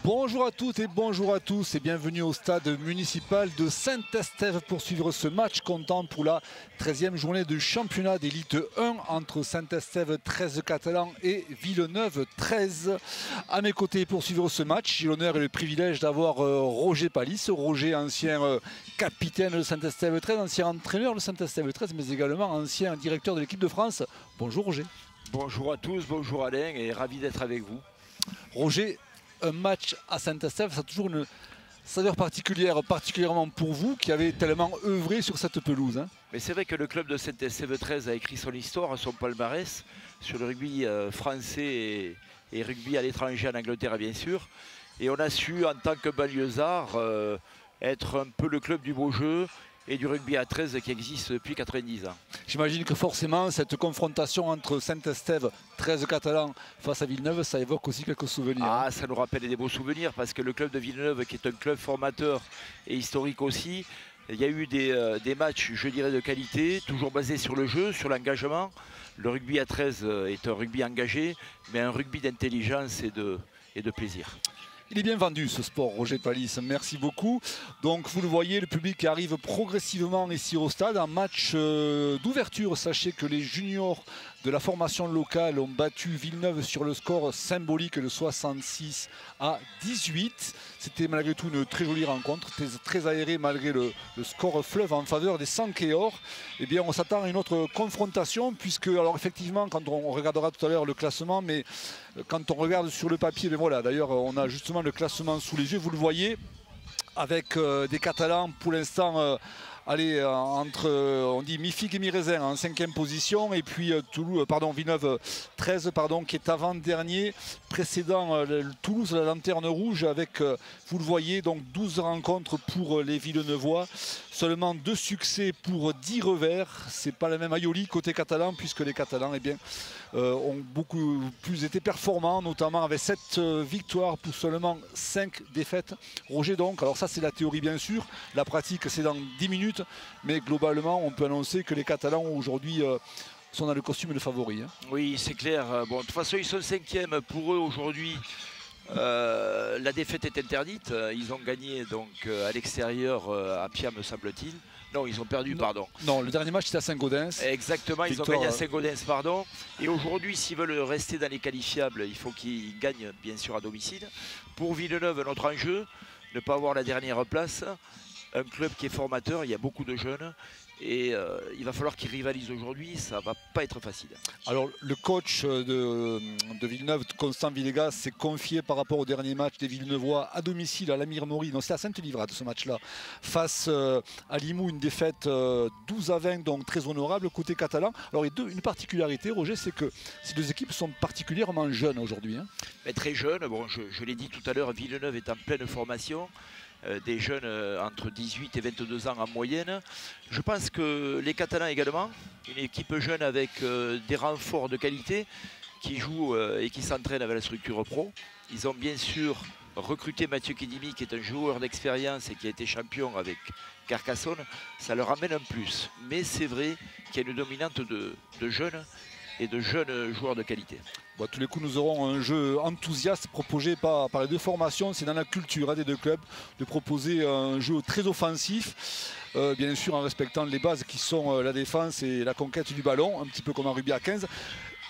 Bonjour à toutes et bonjour à tous et bienvenue au stade municipal de Saint-Estève pour suivre ce match comptant pour la 13e journée du championnat d'élite 1 entre Saint-Estève 13 Catalan et Villeneuve 13. À mes côtés pour suivre ce match, j'ai l'honneur et le privilège d'avoir Roger Palis. Roger, ancien capitaine de Saint-Estève 13, ancien entraîneur de Saint-Estève 13, mais également ancien directeur de l'équipe de France. Bonjour Roger. Bonjour à tous, bonjour Alain et ravi d'être avec vous. Roger, un match à Saint-Estève, ça a toujours une saveur particulière, particulièrement pour vous qui avez tellement œuvré sur cette pelouse. Mais c'est vrai que le club de Saint-Estève 13 a écrit son histoire, son palmarès sur le rugby français et rugby à l'étranger en Angleterre bien sûr. Et on a su en tant que banlieusard être un peu le club du beau jeu et du rugby à 13 qui existe depuis 90 ans. J'imagine que forcément cette confrontation entre Saint-Estève 13 Catalans face à Villeneuve, ça évoque aussi quelques souvenirs. Ah, ça nous rappelle des beaux souvenirs parce que le club de Villeneuve qui est un club formateur et historique aussi, il y a eu des matchs, je dirais, de qualité, toujours basés sur le jeu, sur l'engagement. Le rugby à 13 est un rugby engagé, mais un rugby d'intelligence et de plaisir. Il est bien vendu ce sport, Roger Palis, merci beaucoup. Donc vous le voyez, le public arrive progressivement ici au stade. En match d'ouverture, sachez que les juniors de la formation locale ont battu Villeneuve sur le score symbolique de 66 à 18. C'était malgré tout une très jolie rencontre, très aérée malgré le score fleuve en faveur des Sankéors. Eh bien on s'attend à une autre confrontation puisque, alors effectivement, quand on regardera tout à l'heure le classement, mais quand on regarde sur le papier, ben voilà, d'ailleurs on a justement le classement sous les yeux, vous le voyez, avec des Catalans pour l'instant entre, on dit mi-figue et mi-raisin en 5e position, et puis Villeneuve 13 qui est avant-dernier, précédant Toulouse, la lanterne rouge, avec, vous le voyez, donc 12 rencontres pour les Villeneuvois, seulement 2 succès pour 10 revers. C'est pas la même aioli côté catalan, puisque les Catalans ont beaucoup plus été performants, notamment avec 7 victoires pour seulement 5 défaites. Roger, donc, alors ça c'est la théorie bien sûr, la pratique c'est dans 10 minutes, mais globalement on peut annoncer que les Catalans aujourd'hui sont dans le costume de favoris. Oui, c'est clair. Bon, de toute façon, ils sont 5e. Pour eux aujourd'hui, la défaite est interdite. Ils ont gagné donc à l'extérieur à Pia, me semble-t-il. Non, ils ont perdu, pardon. Non, le dernier match c'était à Saint-Gaudens. Exactement, Victoire, ils ont gagné à Saint-Gaudens, pardon. Et aujourd'hui, s'ils veulent rester dans les qualifiables, il faut qu'ils gagnent bien sûr à domicile. Pour Villeneuve, notre enjeu, ne pas avoir la dernière place. Un club qui est formateur, il y a beaucoup de jeunes. Et il va falloir qu'ils rivalisent aujourd'hui, ça va pas être facile. Alors le coach de Villeneuve, Constant Villegas, s'est confié par rapport au dernier match des Villeneuvois à domicile à l'Amir Maury, non c'est à Sainte-Livrade ce match-là, face à Limoux, une défaite 12 à 20, donc très honorable côté catalan. Alors il y a une particularité, Roger, c'est que ces deux équipes sont particulièrement jeunes aujourd'hui. Mais très jeunes, bon, je l'ai dit tout à l'heure, Villeneuve est en pleine formation. Des jeunes entre 18 et 22 ans en moyenne. Je pense que les Catalans également, une équipe jeune avec des renforts de qualité qui jouent et qui s'entraînent avec la structure pro. Ils ont bien sûr recruté Mathieu Kedimi qui est un joueur d'expérience et qui a été champion avec Carcassonne. Ça leur amène un plus. Mais c'est vrai qu'il y a une dominante de jeunes et de jeunes joueurs de qualité. Bon, à tous les coups, nous aurons un jeu enthousiaste proposé par les deux formations. C'est dans la culture des deux clubs de proposer un jeu très offensif, bien sûr en respectant les bases qui sont la défense et la conquête du ballon, un petit peu comme en rugby à 15.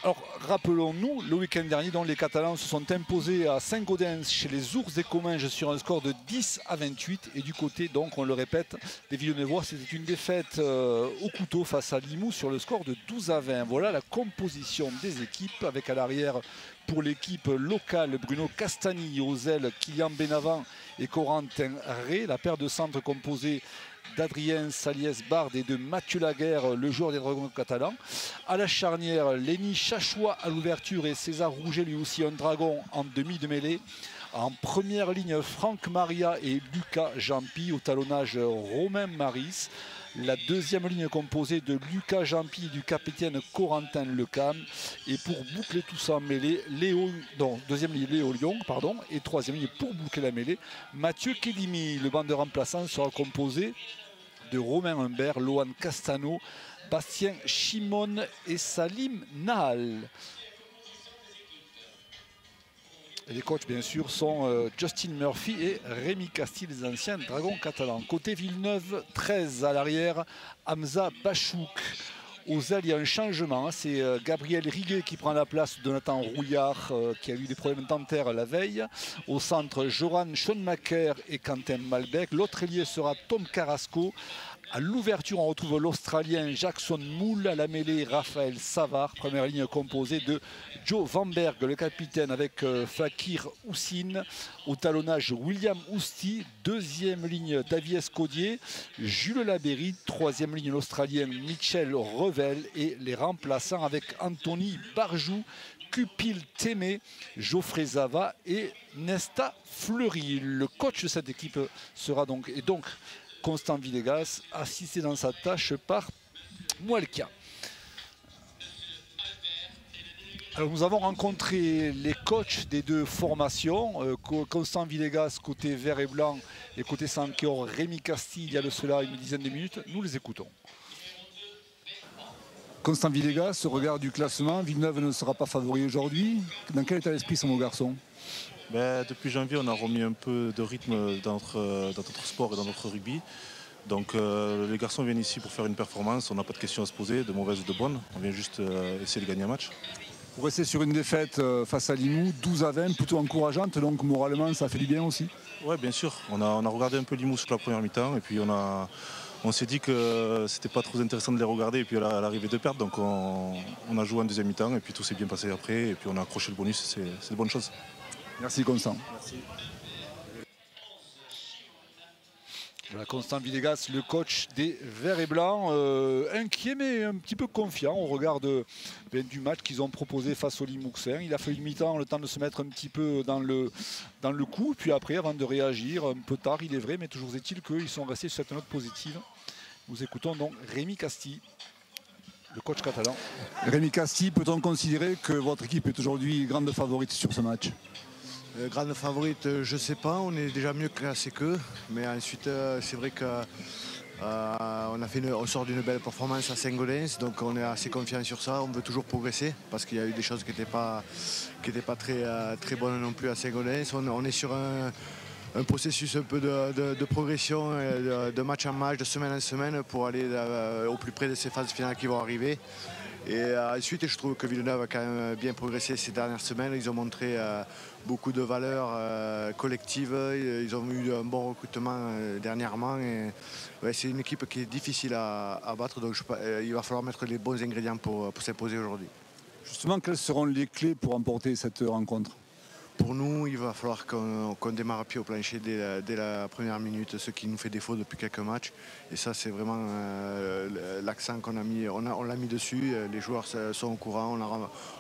Alors rappelons-nous, le week-end dernier, donc, les Catalans se sont imposés à Saint-Gaudens chez les Ours des Comminges sur un score de 10 à 28. Et du côté, donc on le répète, des Villeneuvois, c'était une défaite au couteau face à Limoux sur le score de 12 à 20. Voilà la composition des équipes, avec à l'arrière pour l'équipe locale Bruno Castagni, aux ailes Kylian Benavent et Corentin Rey, la paire de centres composée d'Adrien Saliès-Bard et de Mathieu Laguerre, le joueur des Dragons catalans. À la charnière, Lenny Chachois à l'ouverture et César Rouget, lui aussi un dragon en demi de mêlée. En première ligne, Franck Maria et Lucas Jampi, au talonnage Romain Maris. La deuxième ligne composée de Lucas Jampi et du capitaine Corentin Lecam. Et pour boucler tout ça en mêlée, deuxième ligne Léo Lyon, et troisième ligne pour boucler la mêlée, Mathieu Kedimi. Le banc de remplaçants sera composé de Romain Humbert, Lohan Castano, Bastien Chimone et Salim Nahal. Et les coachs, bien sûr, sont Justin Murphy et Rémi Castille, les anciens dragons catalans. Côté Villeneuve, 13 à l'arrière, Hamza Bachouk. Aux ailes, il y a un changement. C'est Gabriel Riguet qui prend la place de Nathan Rouillard, qui a eu des problèmes dentaires la veille. Au centre, Joran Schoenmaker et Quentin Malbec. L'autre ailier sera Tom Carrasco. À l'ouverture, on retrouve l'Australien Jackson Moule. À la mêlée, Raphaël Savard. Première ligne composée de Joe Vanberg, le capitaine, avec Fakir Houssine. Au talonnage, William Ousti. Deuxième ligne, David Escodier. Jules Labéry. Troisième ligne, l'Australien Mitchell Revel. Et les remplaçants avec Anthony Barjou, Cupil Témé, Geoffrey Zava et Nesta Fleury. Le coach de cette équipe sera donc Constant Villegas, assisté dans sa tâche par Mouelkia. Alors nous avons rencontré les coachs des deux formations, Constant Villegas côté vert et blanc et côté Sankeor, Rémi Castille il y a de cela une dizaine de minutes. Nous les écoutons. Constant Villegas, au regard du classement, Villeneuve ne sera pas favori aujourd'hui. Dans quel état d'esprit sont vos garçons? Depuis janvier, on a remis un peu de rythme dans notre sport et dans notre rugby. Donc les garçons viennent ici pour faire une performance. On n'a pas de questions à se poser, de mauvaises ou de bonnes. On vient juste essayer de gagner un match. Vous restez sur une défaite face à Limoux, 12-20, plutôt encourageante. Donc moralement, ça fait du bien aussi? Oui, bien sûr. On a regardé un peu Limoux sur la première mi-temps. Et puis on s'est dit que c'était pas trop intéressant de les regarder. Et puis à l'arrivée de perdre, donc on a joué en deuxième mi-temps. Et puis tout s'est bien passé après. Et puis on a accroché le bonus. C'est de bonnes choses. Merci Constant. Merci. Voilà, Constant Villegas, le coach des Verts et Blancs, inquiet mais un petit peu confiant au regard du match qu'ils ont proposé face au Limouxin. Il a fallu une mi-temps, le temps de se mettre un petit peu dans le coup, puis après, avant de réagir, un peu tard, il est vrai, mais toujours est-il qu'ils sont restés sur cette note positive. Nous écoutons donc Rémi Castille, le coach catalan. Rémi Castille, peut-on considérer que votre équipe est aujourd'hui grande favorite sur ce match? Grande favorite, je ne sais pas, on est déjà mieux classé qu'eux, mais ensuite c'est vrai qu'on on sort d'une belle performance à Saint-Gaudens, donc on est assez confiant sur ça, on veut toujours progresser parce qu'il y a eu des choses qui n'étaient pas très bonnes non plus à Saint-Gaudens. On est sur un processus un peu de progression, de match en match, de semaine en semaine pour aller au plus près de ces phases finales qui vont arriver. Et ensuite, je trouve que Villeneuve a quand même bien progressé ces dernières semaines. Ils ont montré beaucoup de valeurs collectives. Ils ont eu un bon recrutement dernièrement. C'est une équipe qui est difficile à battre. Donc il va falloir mettre les bons ingrédients pour s'imposer aujourd'hui. Justement, quelles seront les clés pour remporter cette rencontre? Pour nous, il va falloir qu'on démarre à pied au plancher dès la première minute, ce qui nous fait défaut depuis quelques matchs. Et ça, c'est vraiment l'accent qu'on a mis. On l'a mis dessus. Les joueurs sont au courant.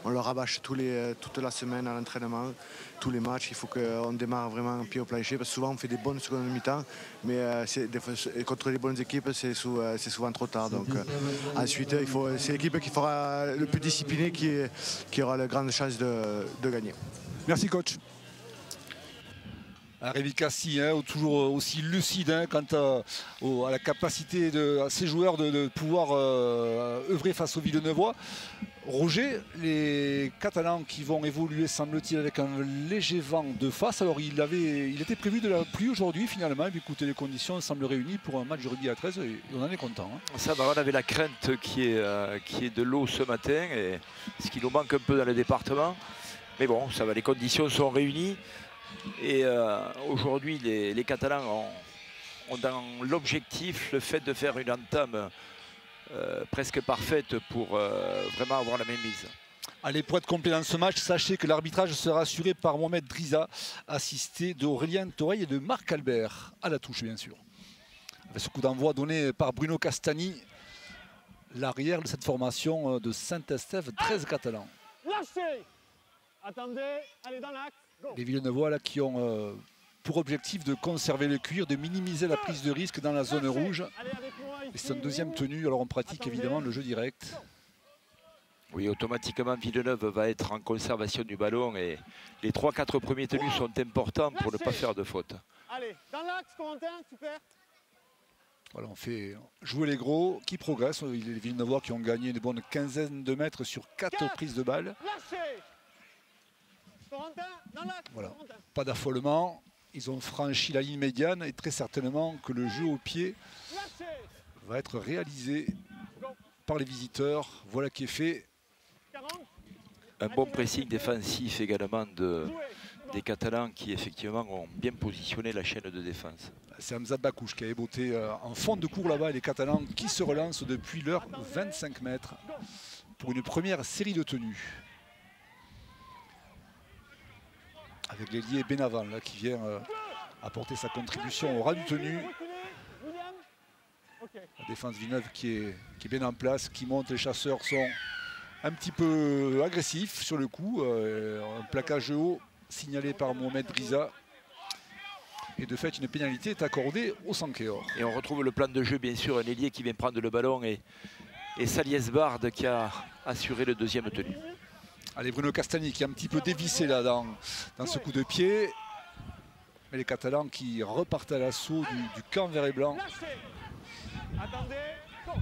On leur rabâche toute la semaine à l'entraînement, tous les matchs. Il faut qu'on démarre vraiment à pied au plancher. Parce que souvent, on fait des bonnes secondes mi-temps. Mais contre les bonnes équipes, c'est souvent trop tard. Donc, ensuite, c'est l'équipe qui fera le plus discipliné qui aura la grande chance de gagner. Merci coach. Rémi Castille, toujours aussi lucide quant à la capacité de ces joueurs de pouvoir œuvrer face aux Villeneuvois. Roger, les Catalans qui vont évoluer, semble-t-il, avec un léger vent de face. Alors il était prévu de la pluie aujourd'hui finalement. Et puis, écoutez, les conditions semblent réunies pour un match de rugby à 13 et on en est content. Ça va, on avait la crainte qui est de l'eau ce matin, et ce qui nous manque un peu dans le département. Mais bon, ça va, les conditions sont réunies. Et aujourd'hui, les Catalans ont dans l'objectif le fait de faire une entame presque parfaite pour vraiment avoir la même mise. Allez, pour être complet dans ce match, sachez que l'arbitrage sera assuré par Mohamed Driza, assisté d'Aurélien Toreil et de Marc Albert, à la touche bien sûr. Avec ce coup d'envoi donné par Bruno Castagni, l'arrière de cette formation de Saint-Estève, 13 Catalans. Lâchez! Attendez, allez dans l'axe. Les Villeneuvois là, qui ont pour objectif de conserver le cuir, de minimiser la prise de risque dans la zone rouge. Et c'est une deuxième tenue, alors on pratique évidemment le jeu direct. Oui, automatiquement Villeneuve va être en conservation du ballon et les 3-4 premiers tenus sont importants pour ne pas faire de faute. Allez, dans l'axe, Corentin, super. Voilà, on fait jouer les gros qui progressent. Les Villeneuvois qui ont gagné une bonne quinzaine de mètres sur 4 prises de balles. Lâchez. Corentin, dans l'axe. Voilà. Corentin. Pas d'affolement. Ils ont franchi la ligne médiane et très certainement que le jeu au pied Lâchez. va être réalisé par les visiteurs. Voilà qui est fait. 40. Un bon pressing défensif également Jouez. des Catalans qui effectivement ont bien positionné la chaîne de défense. C'est Hamza Bakouche qui a éboté en fond de cours là-bas. Les Catalans qui se relancent depuis leurs 25 mètres pour une première série de tenues. Avec l'ailier Benavan là, qui vient apporter sa contribution au ras du tenu. William. Ok. La défense Villeneuve qui est bien en place, qui monte. Les chasseurs sont un petit peu agressifs sur le coup. Un plaquage haut signalé par Mohamed Driza. Et de fait, une pénalité est accordée au Sankéor. Et on retrouve le plan de jeu, bien sûr, un ailier qui vient prendre le ballon et Salies Bard qui a assuré le deuxième tenu. Allez, Bruno Castagni qui est un petit peu dévissé là dans ce coup de pied. Mais les Catalans qui repartent à l'assaut du camp vert et blanc. Lâchez. Attendez. Go.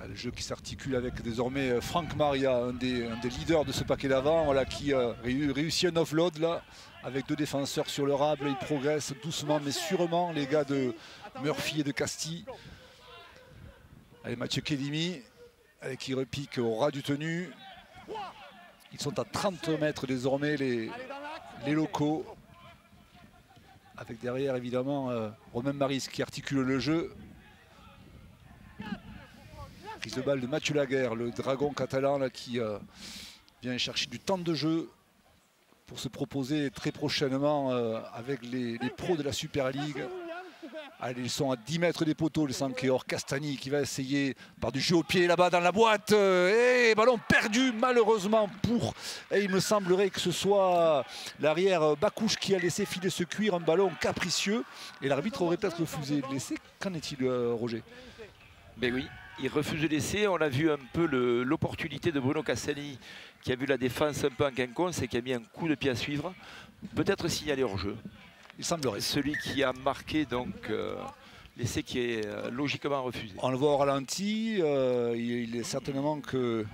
Le jeu qui s'articule avec désormais Franck Maria, un des leaders de ce paquet d'avant, voilà, qui réussit un offload là, avec deux défenseurs sur le rable. Ils progressent doucement mais sûrement, les gars de Murphy et de Castille. Allez, Mathieu Kedimi qui repique au ras du tenu. Ils sont à 30 mètres désormais, les locaux. Avec derrière évidemment Romain Maris qui articule le jeu. Prise de balle de Mathieu Laguerre, le dragon catalan là, qui vient chercher du temps de jeu pour se proposer très prochainement avec les pros de la Super League. Allez, ils sont à 10 mètres des poteaux, les Sankéor. Castagni qui va essayer par du jeu au pied là-bas dans la boîte. Et ballon perdu malheureusement pour, et il me semblerait que ce soit l'arrière Bakouche qui a laissé filer ce cuir, un ballon capricieux. Et l'arbitre aurait peut-être refusé de laisser. Qu'en est-il, Roger? Ben oui, il refuse de laisser. On a vu un peu l'opportunité de Bruno Castagni qui a vu la défense un peu en quinconce et qui a mis un coup de pied à suivre. Peut-être signalé hors jeu. Il semblerait. Celui qui a marqué donc l'essai qui est logiquement refusé. On le voit au ralenti, il est certainement que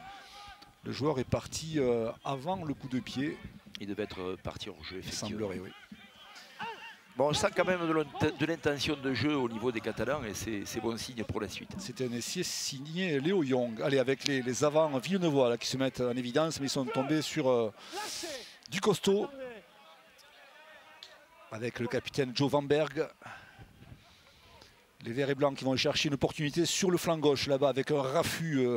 le joueur est parti avant le coup de pied. Il devait être parti hors jeu, Il effectivement. semblerait, oui. Bon, on sent quand même de l'intention de jeu au niveau des Catalans et c'est bon signe pour la suite. C'était un essai signé Léo Young. Allez, avec les avants villeneuvois là, qui se mettent en évidence, mais ils sont tombés sur du costaud. Avec le capitaine Joe Van Berg. Les verts et blancs qui vont chercher une opportunité sur le flanc gauche là-bas avec un raffut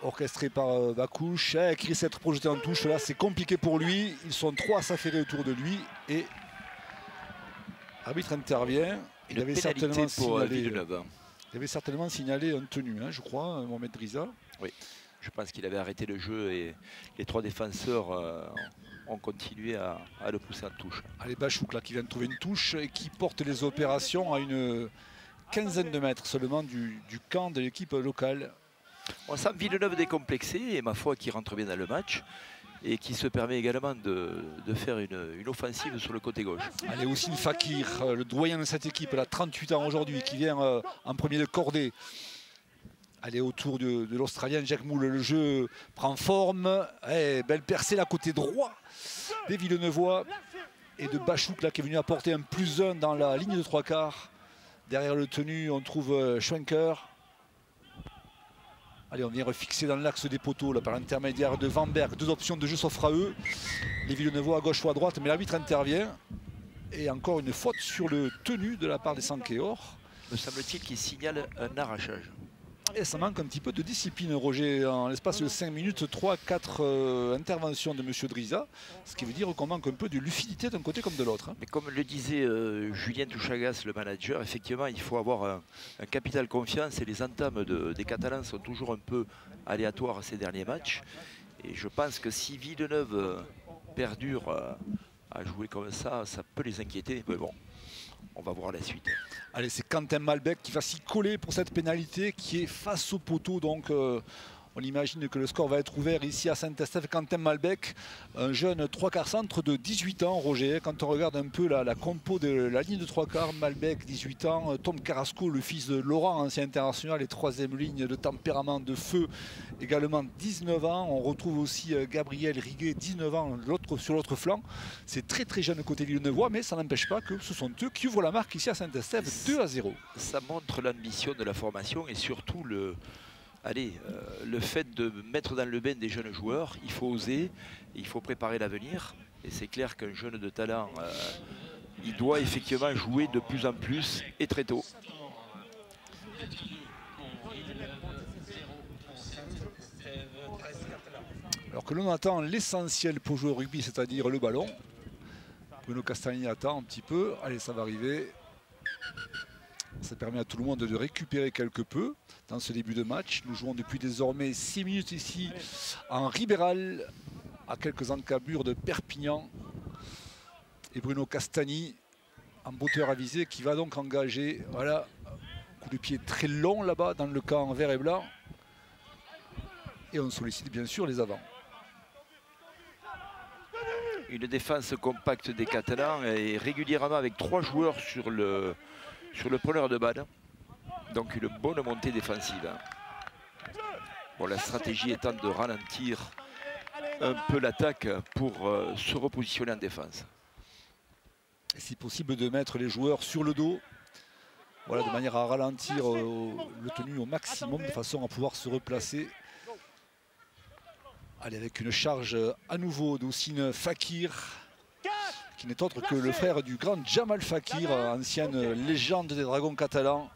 orchestré par Bakouche. Qui risque d'être projeté en touche. Là, c'est compliqué pour lui. Ils sont trois à s'affairer autour de lui. Et l'arbitre intervient. Il avait certainement signalé un tenu, hein, je crois, Mohamed Driza. Oui, je pense qu'il avait arrêté le jeu et les trois défenseurs ont continué à le pousser en touche. Allez, Bachouk là qui vient de trouver une touche et qui porte les opérations à une quinzaine de mètres seulement du camp de l'équipe locale. On sent Villeneuve décomplexé et ma foi qui rentre bien dans le match et qui se permet également de faire une offensive sur le côté gauche. Allez, Oussine Fakir, le doyen de cette équipe, là, 38 ans aujourd'hui, qui vient en premier de cordée. Allez, autour de l'Australien Jacques Moule, le jeu prend forme. Belle percée là, côté droit des Villeneuvois. Et de Bachouk là, qui est venu apporter un +1 dans la ligne de 3/4. Derrière le tenu, on trouve Schwenker. Allez, on vient refixer dans l'axe des poteaux là, par l'intermédiaire de Van Berg. Deux options de jeu s'offrent à eux. Les Villeneuvois à gauche ou à droite, mais l'arbitre intervient. Et encore une faute sur le tenu de la part des Sankéor. Me semble-t-il qu'il signale un arrachage. Et ça manque un petit peu de discipline, Roger. En l'espace de 5 minutes, 3-4 interventions de M. Driza. Ce qui veut dire qu'on manque un peu de lucidité d'un côté comme de l'autre. Hein. Mais comme le disait Julien Touchagas, le manager, effectivement, il faut avoir un capital confiance et les entames des Catalans sont toujours un peu aléatoires ces derniers matchs. Et je pense que si Villeneuve perdure à jouer comme ça peut les inquiéter. Mais bon, on va voir la suite. Allez, c'est Quentin Malbec qui va s'y coller pour cette pénalité qui est face au poteau. Donc On imagine que le score va être ouvert ici à Saint-Estèphe. Quentin Malbec, un jeune 3/4 centre de 18 ans, Roger. Quand on regarde un peu la compo de la ligne de 3/4, Malbec, 18 ans, Tom Carrasco, le fils de Laurent, ancien international, et 3e ligne de tempérament de feu, également 19 ans. On retrouve aussi Gabriel Riguet, 19 ans, sur l'autre flanc. C'est très très jeune côté Villeneuvois, mais ça n'empêche pas que ce sont eux qui ouvrent la marque ici à Saint-Estèphe, 2-0. Ça montre l'ambition de la formation et surtout le fait de mettre dans le bain des jeunes joueurs. Il faut oser, il faut préparer l'avenir. Et c'est clair qu'un jeune de talent, il doit effectivement jouer de plus en plus et très tôt. Alors que l'on attend l'essentiel pour jouer au rugby, c'est-à-dire le ballon. Bruno Castagni attend un petit peu. Allez, ça va arriver. Ça permet à tout le monde de récupérer quelque peu dans ce début de match. Nous jouons depuis désormais 6 minutes ici en Ribéral, à quelques encablures de Perpignan. Et Bruno Castagni, en botteur avisé, qui va donc engager, voilà, un coup de pied très long là-bas dans le camp vert et blanc. Et on sollicite bien sûr les avants. Une défense compacte des Catalans et régulièrement avec 3 joueurs sur le preneur de balle. Donc une bonne montée défensive. Bon, la stratégie étant de ralentir un peu l'attaque pour se repositionner en défense. Et si possible de mettre les joueurs sur le dos. Voilà, de manière à ralentir le tenu au maximum, de façon à pouvoir se replacer. Allez, avec une charge à nouveau d'Houssine Fakir, qui n'est autre que le frère du grand Jamal Fakir, ancienne légende des Dragons catalans.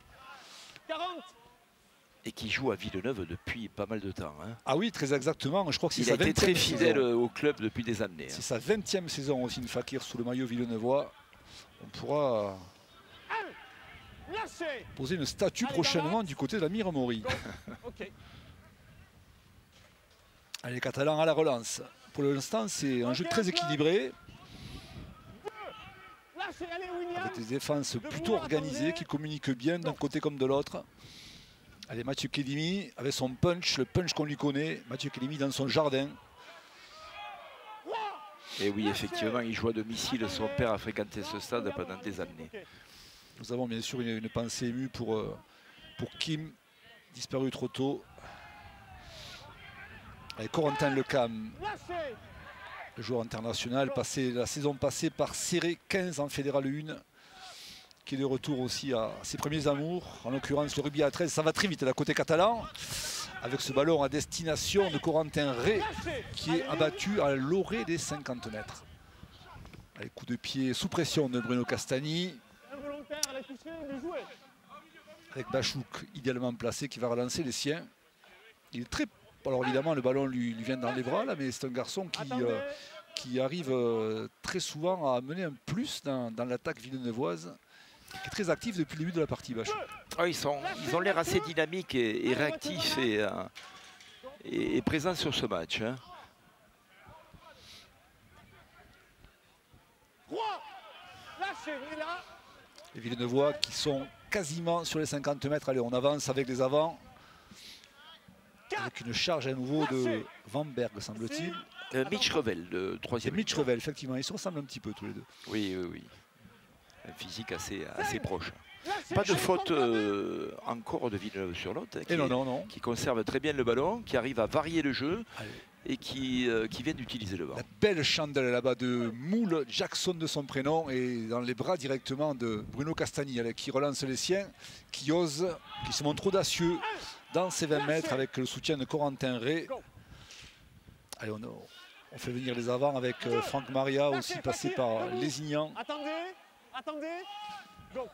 Et qui joue à Villeneuve depuis pas mal de temps. Hein. Ah oui, très exactement. Je crois que c'est Il sa a été 20e très fidèle saison. au club depuis des années. C'est sa 20e saison aussi, une Fakir sous le maillot villeneuvois. On pourra poser une statue prochainement du côté de la Mire-Maury. Allez, les Catalans à la relance. Pour l'instant, c'est un jeu très équilibré, avec des défenses plutôt organisées qui communiquent bien d'un côté comme de l'autre. Allez, Mathieu Kelimi avec son punch, le punch qu'on lui connaît. Mathieu Kelimi dans son jardin. Et oui, effectivement, il joue à domicile. Son père a fréquenté ce stade pendant des années. Nous avons bien sûr une pensée émue pour Kim, disparu trop tôt. Allez, Corentin Lecam, le joueur international, passé la saison passée par Serré 15 en Fédéral 1, qui est de retour aussi à ses premiers amours, en l'occurrence le rugby à 13. Ça va très vite, là, côté catalan, avec ce ballon à destination de Corentin Ré, qui est abattu à l'orée des 50 mètres. Allez, coup de pied sous pression de Bruno Castagni, avec Bachouk idéalement placé, qui va relancer les siens. Il est très... Alors évidemment, le ballon lui vient dans les bras, là, mais c'est un garçon qui arrive très souvent à amener un plus dans l'attaque villeneuvoise, qui est très actif depuis le début de la partie. Ah, ils ont l'air assez dynamiques et réactifs et présents sur ce match. Hein. Les Villeneuvois qui sont quasiment sur les 50 mètres. Allez, on avance avec les avants. Avec une charge à nouveau de Van Berg, semble-t-il. Mitch Revel, le 3e. Mitch Revel, effectivement. Ils se ressemblent un petit peu tous les deux. Oui, oui, oui. Un physique assez proche. Pas de faute encore de Villeneuve sur l'autre. Qui conserve très bien le ballon, qui arrive à varier le jeu. Allez. Et qui vient d'utiliser le vent. La belle chandelle là-bas de Moule, Jackson de son prénom, et dans les bras directement de Bruno Castagni, qui relance les siens, qui ose, qui se montre audacieux dans ses 20 mètres avec le soutien de Corentin Ré. Allez, on fait venir les avants avec Franck Maria, aussi passé par Lézignan. Attendez, go.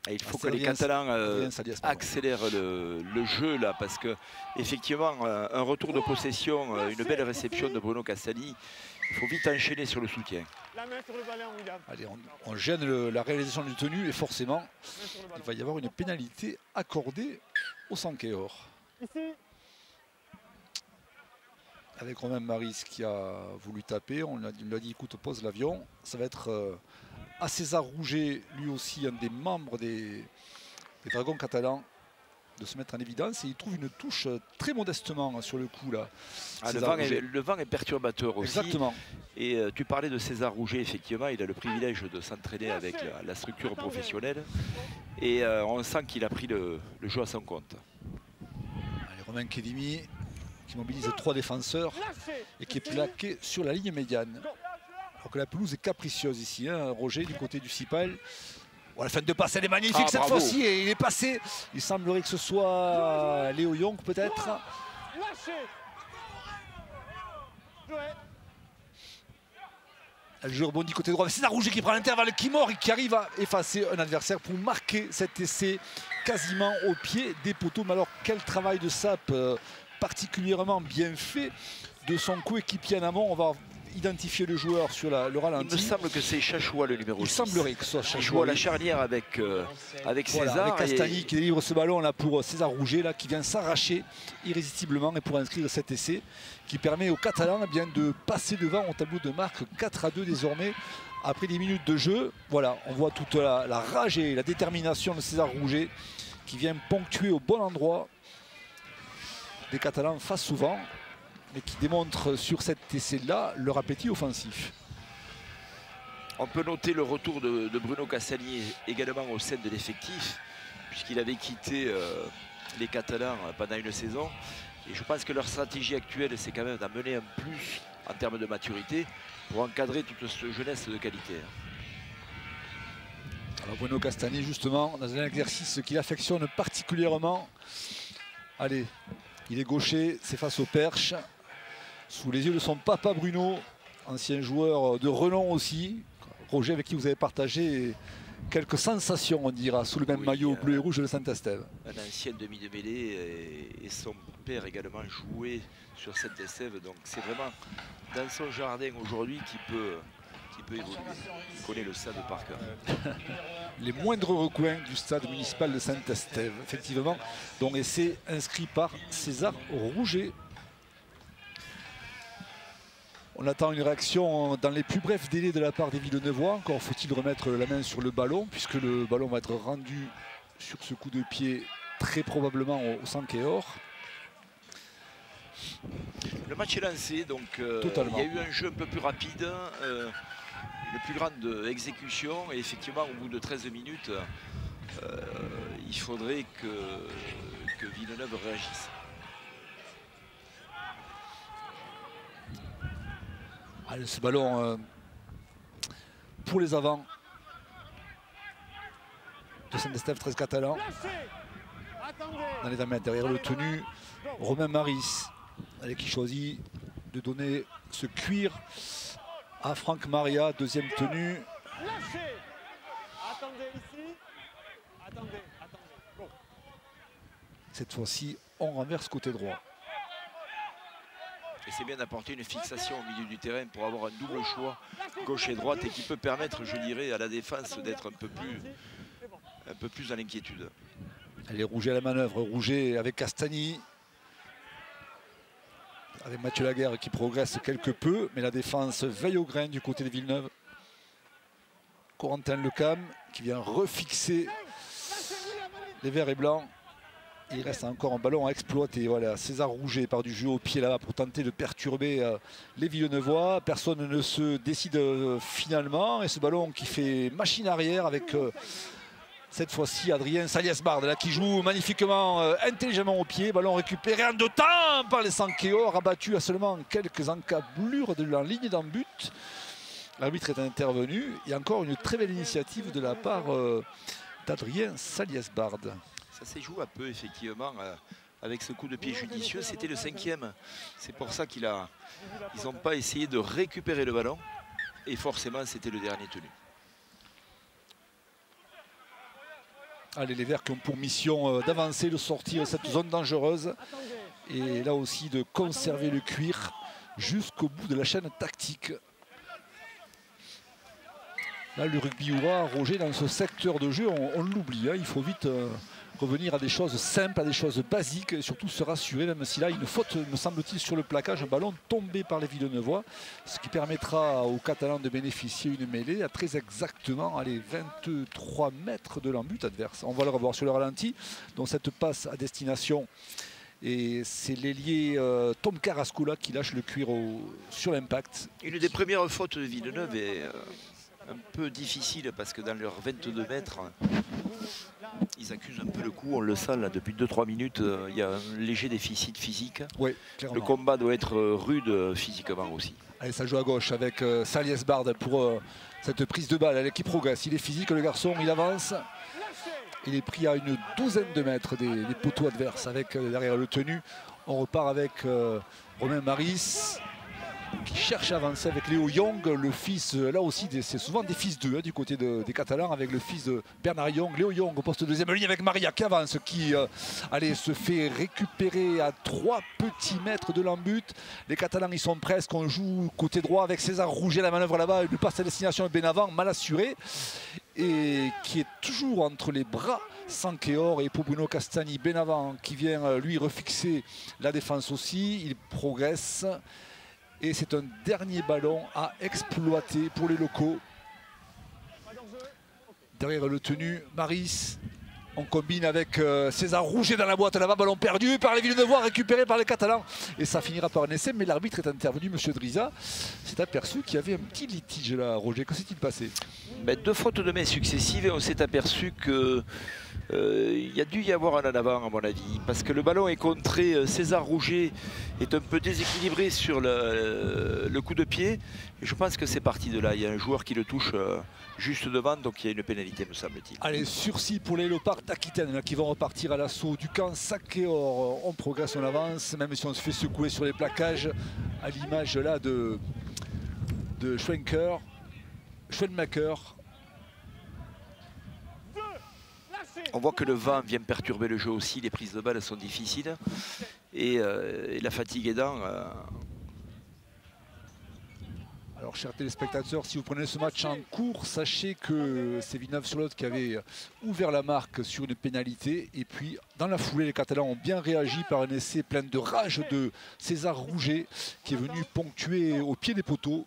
Et il faut que les Catalans accélèrent le jeu là, parce que effectivement un retour de possession, une belle réception de Bruno Castagni. Il faut vite enchaîner sur le soutien. La main sur le ballon, William. Allez, on gêne la réalisation du tenu et forcément il va y avoir une pénalité accordée au Sankéor. Ici. Avec Romain Maris qui a voulu taper, on lui a dit écoute, pose l'avion. Ça va être à César Rouget, lui aussi un des membres des Dragons catalans. de se mettre en évidence et il trouve une touche très modestement sur le coup là. Ah, le vent est perturbateur aussi. Exactement. Et tu parlais de César Rouget, effectivement, il a le privilège de s'entraîner avec la structure professionnelle et on sent qu'il a pris le jeu à son compte. Allez, Romain Kedimi qui mobilise 3 défenseurs et qui est plaqué sur la ligne médiane. Alors que la pelouse est capricieuse ici, hein, Roger du côté du Cipal. Bon, la fin de passe, elle est magnifique cette fois-ci et il est passé. Il semblerait que ce soit Léo Young peut-être. Le jeu rebondit côté droit. César Rouget qui prend l'intervalle, qui mord et qui arrive à effacer un adversaire pour marquer cet essai quasiment au pied des poteaux. Mais alors quel travail de sape particulièrement bien fait de son coéquipier en amont. On va identifier le joueur sur le ralenti. Il me semble que c'est Chachoua le numéro 6. Il semblerait que ce soit Chachoua. Il joue à la charnière avec César. Voilà, avec Castagny qui délivre ce ballon là pour César Rouget là, qui vient s'arracher irrésistiblement et pour inscrire cet essai qui permet aux Catalans eh bien, de passer devant au tableau de marque 4-2 désormais. Après 10 minutes de jeu, voilà, on voit toute la rage et la détermination de César Rouget qui vient ponctuer au bon endroit. Des Catalans face souvent, mais qui démontre sur cet essai-là leur appétit offensif. On peut noter le retour de Bruno Castagny également au sein de l'effectif, puisqu'il avait quitté les Catalans pendant une saison. Et je pense que leur stratégie actuelle, c'est quand même d'amener un plus en termes de maturité pour encadrer toute cette jeunesse de qualité. Alors Bruno Castagny, justement, dans un exercice qu'il affectionne particulièrement. Allez, il est gaucher, c'est face au perche. Sous les yeux de son papa Bruno, ancien joueur de renom aussi. Roger, avec qui vous avez partagé quelques sensations, on dira, sous le même maillot bleu et rouge de Saint-Estève. Un ancien demi de mêlée et son père également jouait sur Saint-Estève. Donc c'est vraiment dans son jardin aujourd'hui qui peut évoluer. Il connaît le stade par cœur. Les moindres recoins du stade municipal de Saint-Estève, effectivement, dont essai inscrit par César Rouget. On attend une réaction dans les plus brefs délais de la part des Villeneuvois. Encore faut-il remettre la main sur le ballon, puisque le ballon va être rendu sur ce coup de pied très probablement au Sankéor. Le match est lancé, donc il y a eu un jeu un peu plus rapide, une plus grande exécution, et effectivement au bout de 13 minutes, il faudrait que Villeneuve réagisse. Allez, ce ballon pour les avants de Saint-Estève, 13 Catalans. Dans les 20 mètres derrière le tenu, Romain Maris, qui choisit de donner ce cuir à Franck Maria, deuxième tenue. Cette fois-ci, on renverse côté droit. Et c'est bien d'apporter une fixation au milieu du terrain pour avoir un double choix gauche et droite et qui peut permettre, je dirais, à la défense d'être un peu plus dans l'inquiétude. Elle est Rouget à la manœuvre, Rouget avec Castagny. Avec Mathieu Laguerre qui progresse quelque peu, mais la défense veille au grain du côté de Villeneuve. Corentin Lecam qui vient refixer les verts et blancs. Il reste encore un ballon à exploiter. Voilà, César Rouget part du jeu au pied là-bas pour tenter de perturber les Villeneuvois. Personne ne se décide finalement. Et ce ballon qui fait machine arrière avec cette fois-ci Adrien Salias-Bard là qui joue magnifiquement, intelligemment au pied. Ballon récupéré en deux temps par les Sankéor, abattu à seulement quelques encablures de la ligne d'en but. L'arbitre est intervenu. Il y a encore une très belle initiative de la part d'Adrien Salias-Bard. Ça s'est joué un peu effectivement avec ce coup de pied judicieux. C'était le 5e. C'est pour ça ils n'ont pas essayé de récupérer le ballon. Et forcément, c'était le dernier tenu. Allez, les Verts qui ont pour mission d'avancer, de sortir cette zone dangereuse. Et là aussi de conserver le cuir jusqu'au bout de la chaîne tactique. Là, le rugby Oura, Roger, dans ce secteur de jeu, on l'oublie. Hein. Il faut vite revenir à des choses simples, à des choses basiques, et surtout se rassurer, même si là, une faute, me semble-t-il, sur le plaquage, un ballon tombé par les Villeneuvois, ce qui permettra aux Catalans de bénéficier d'une mêlée à très exactement, allez, 23 mètres de l'embut adverse. On va le revoir sur le ralenti, donc cette passe à destination. Et c'est l'ailier Tom Carrascola qui lâche le cuir sur l'impact. Une des premières fautes de Villeneuve est un peu difficile parce que dans leurs 22 mètres, ils accusent un peu le coup. On le sent là depuis 2-3 minutes. Il y a un léger déficit physique. Oui, clairement. Le combat doit être rude physiquement aussi. Allez, ça joue à gauche avec Salies Bard pour cette prise de balle. Elle qui progresse. Il est physique, le garçon, il avance. Il est pris à une douzaine de mètres des poteaux adverses avec derrière le tenu. On repart avec Romain Maris qui cherche à avancer avec Léo Young, le fils, là aussi c'est souvent des fils d'eux du côté des Catalans, avec le fils de Bernard Young. Léo Young au poste de deuxième ligne avec Maria qui avance, qui se fait récupérer à 3 petits mètres de l'embut. Les Catalans ils sont presque, on joue côté droit avec César Rouget, la manœuvre là-bas, une passe à destination de Benavent, mal assurée, et qui est toujours entre les bras Sankeor. Et pour Bruno Castagni, Benavent qui vient lui refixer la défense aussi, il progresse. Et c'est un dernier ballon à exploiter pour les locaux. Derrière le tenu, Maris. On combine avec César Rouget dans la boîte là-bas, ballon perdu par les Villeneuvois, récupéré par les Catalans. Et ça finira par un essai, mais l'arbitre est intervenu, M. Driza. C'est aperçu qu'il y avait un petit litige là, Roger. Que s'est-il passé? Deux fautes de main successives et on s'est aperçu que il y a dû y avoir un en avant à mon avis, parce que le ballon est contré. César Rouget est un peu déséquilibré sur le coup de pied, et je pense que c'est parti de là. Il y a un joueur qui le touche juste devant, donc il y a une pénalité, me semble-t-il. Allez, sursis pour les Léopards d'Aquitaine qui vont repartir à l'assaut du camp Sankeor. On progresse, on avance, même si on se fait secouer sur les plaquages, à l'image là de Schwenmaker. On voit que le vent vient perturber le jeu aussi, les prises de balles sont difficiles et la fatigue aidant. Alors, chers téléspectateurs, si vous prenez ce match en cours, sachez que c'est Villeneuve-sur-Lot qui avait ouvert la marque sur une pénalité. Et puis, dans la foulée, les Catalans ont bien réagi par un essai plein de rage de César Rouget qui est venu ponctuer au pied des poteaux.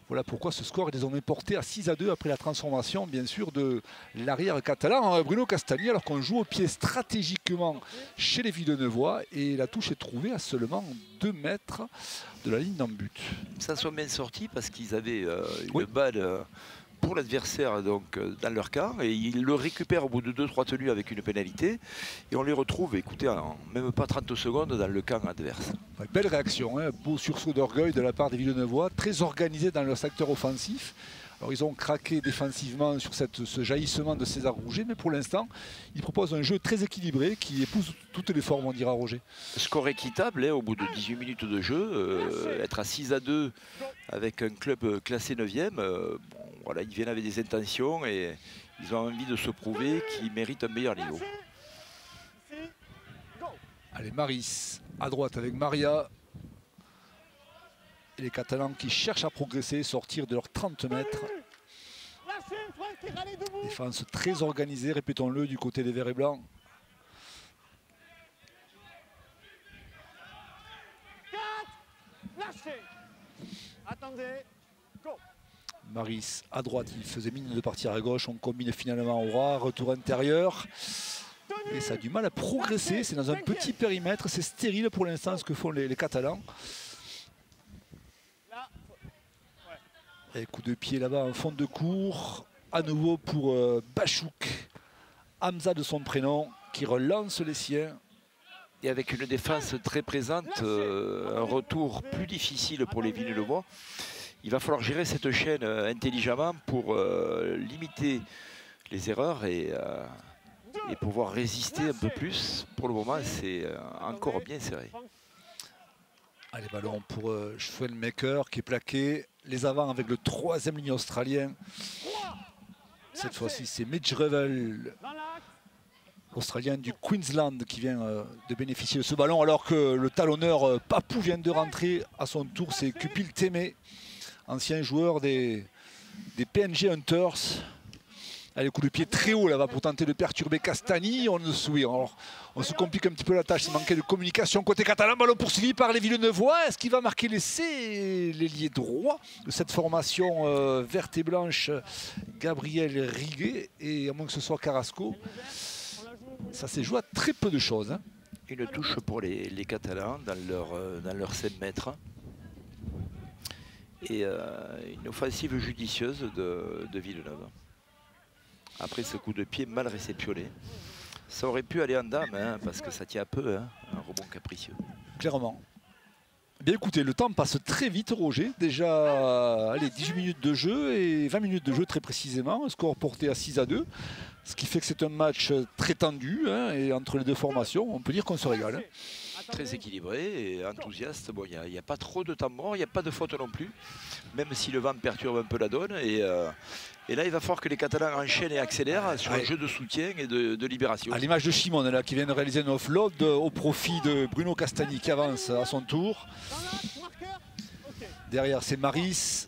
Voilà pourquoi ce score est désormais porté à 6-2 après la transformation, bien sûr, de l'arrière catalan Bruno Castagni, alors qu'on joue au pied stratégiquement chez les Villeneuvois. Et la touche est trouvée à seulement 2 mètres de la ligne d'en but. Ça soit bien sorti parce qu'ils avaient une balle pour l'adversaire donc dans leur camp, et ils le récupèrent au bout de 2-3 tenues avec une pénalité, et on les retrouve, écoutez, en même pas 30 secondes dans le camp adverse. Ouais, belle réaction, hein, beau sursaut d'orgueil de la part des Villeneuvois, très organisés dans leur secteur offensif. Alors ils ont craqué défensivement sur ce jaillissement de César Rouget, mais pour l'instant, ils proposent un jeu très équilibré qui épouse toutes les formes, on dira, Roger. Score équitable au bout de 18 minutes de jeu, être à 6-2 avec un club classé 9e, bon, voilà, ils viennent avec des intentions et ils ont envie de se prouver qu'ils méritent un meilleur niveau. Allez, Maris à droite avec Maria. Et les Catalans qui cherchent à progresser, sortir de leurs 30 mètres. Défense très organisée, répétons-le, du côté des Verts et Blancs. Attendez, go. Maris à droite, il faisait mine de partir à gauche. On combine finalement au ras, retour intérieur. Et ça a du mal à progresser. C'est dans un petit périmètre. C'est stérile pour l'instant ce que font les Catalans. Et coup de pied là-bas en fond de cours. À nouveau pour Bachouk. Hamza de son prénom, qui relance les siens. Et avec une défense très présente, un retour plus difficile pour les Villeneuvois. Il va falloir gérer cette chaîne intelligemment pour limiter les erreurs et pouvoir résister un peu plus. Pour le moment, c'est encore bien serré. Allez, ballon pour Schwenmaker qui est plaqué. Les avants avec le 3e ligne australien. Cette fois-ci, c'est Mitch Revel, l'Australien du Queensland, qui vient de bénéficier de ce ballon, alors que le talonneur Papou vient de rentrer à son tour. C'est Kupil Teme, ancien joueur des PNG Hunters, Allez, coup de pied très haut là-bas pour tenter de perturber Castagni. On se complique un petit peu la tâche. Il manquait de communication côté catalan. Ballon poursuivi par les Villeneuvois. Est-ce qu'il va marquer l'essai? L'ailier droit de cette formation verte et blanche, Gabriel Riguet. Et à moins que ce soit Carrasco, ça s'est joué à très peu de choses. Hein. Une touche pour les Catalans dans leur 5 mètres. Et une offensive judicieuse de Villeneuve. Après ce coup de pied mal réceptionné. Ça aurait pu aller en dame, hein, parce que ça tient un peu, hein, un rebond capricieux. Clairement. Bien écoutez, le temps passe très vite, Roger. Déjà, allez, 18 minutes de jeu et 20 minutes de jeu très précisément. Un score porté à 6-2. Ce qui fait que c'est un match très tendu. Hein, et entre les deux formations, on peut dire qu'on se régale. Hein. Très équilibré et enthousiaste. Bon, il n'y a pas trop de temps mort, il n'y a pas de faute non plus. Même si le vent perturbe un peu la donne. Et là, il va falloir que les Catalans enchaînent et accélèrent sur un jeu de soutien et de libération. À l'image de Chimon, là, qui vient de réaliser un offload au profit de Bruno Castagni qui avance à son tour. Derrière, c'est Maris.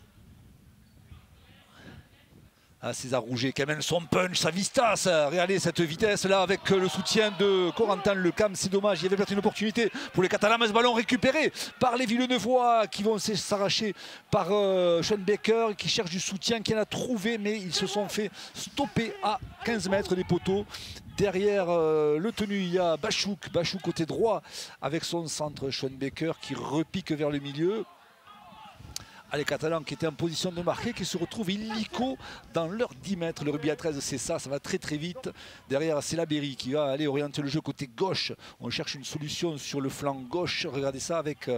Ah, César Rouget qui amène son punch, sa vistas. Regardez cette vitesse là avec le soutien de Corentin Lecam. C'est dommage, il y avait peut-être une opportunité pour les Catalans. Mais ce ballon récupéré par les Villeneuvois qui vont s'arracher par Schoenbeker qui cherche du soutien, qui en a trouvé. Mais ils se sont fait stopper à 15 mètres des poteaux. Derrière le tenu, il y a Bachouk. Bachouk côté droit avec son centre. Schoenbeker qui repique vers le milieu. Les Catalans qui étaient en position de marquer, qui se retrouvent illico dans leurs 10 mètres. Le rugby à 13, c'est ça va très très vite. Derrière, c'est Labéry qui va aller orienter le jeu côté gauche. On cherche une solution sur le flanc gauche. Regardez ça avec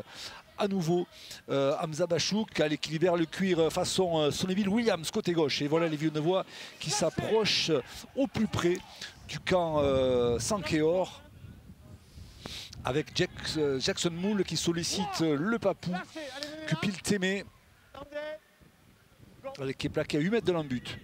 à nouveau Hamza Bachouk qui libère le cuir façon Sonneville Williams côté gauche. Et voilà les Villeneuvois qui s'approchent au plus près du camp Sankeor. Avec Jackson Moule qui sollicite le papou. Cupil Témé. Qui est plaqué à 8 mètres de l'embut.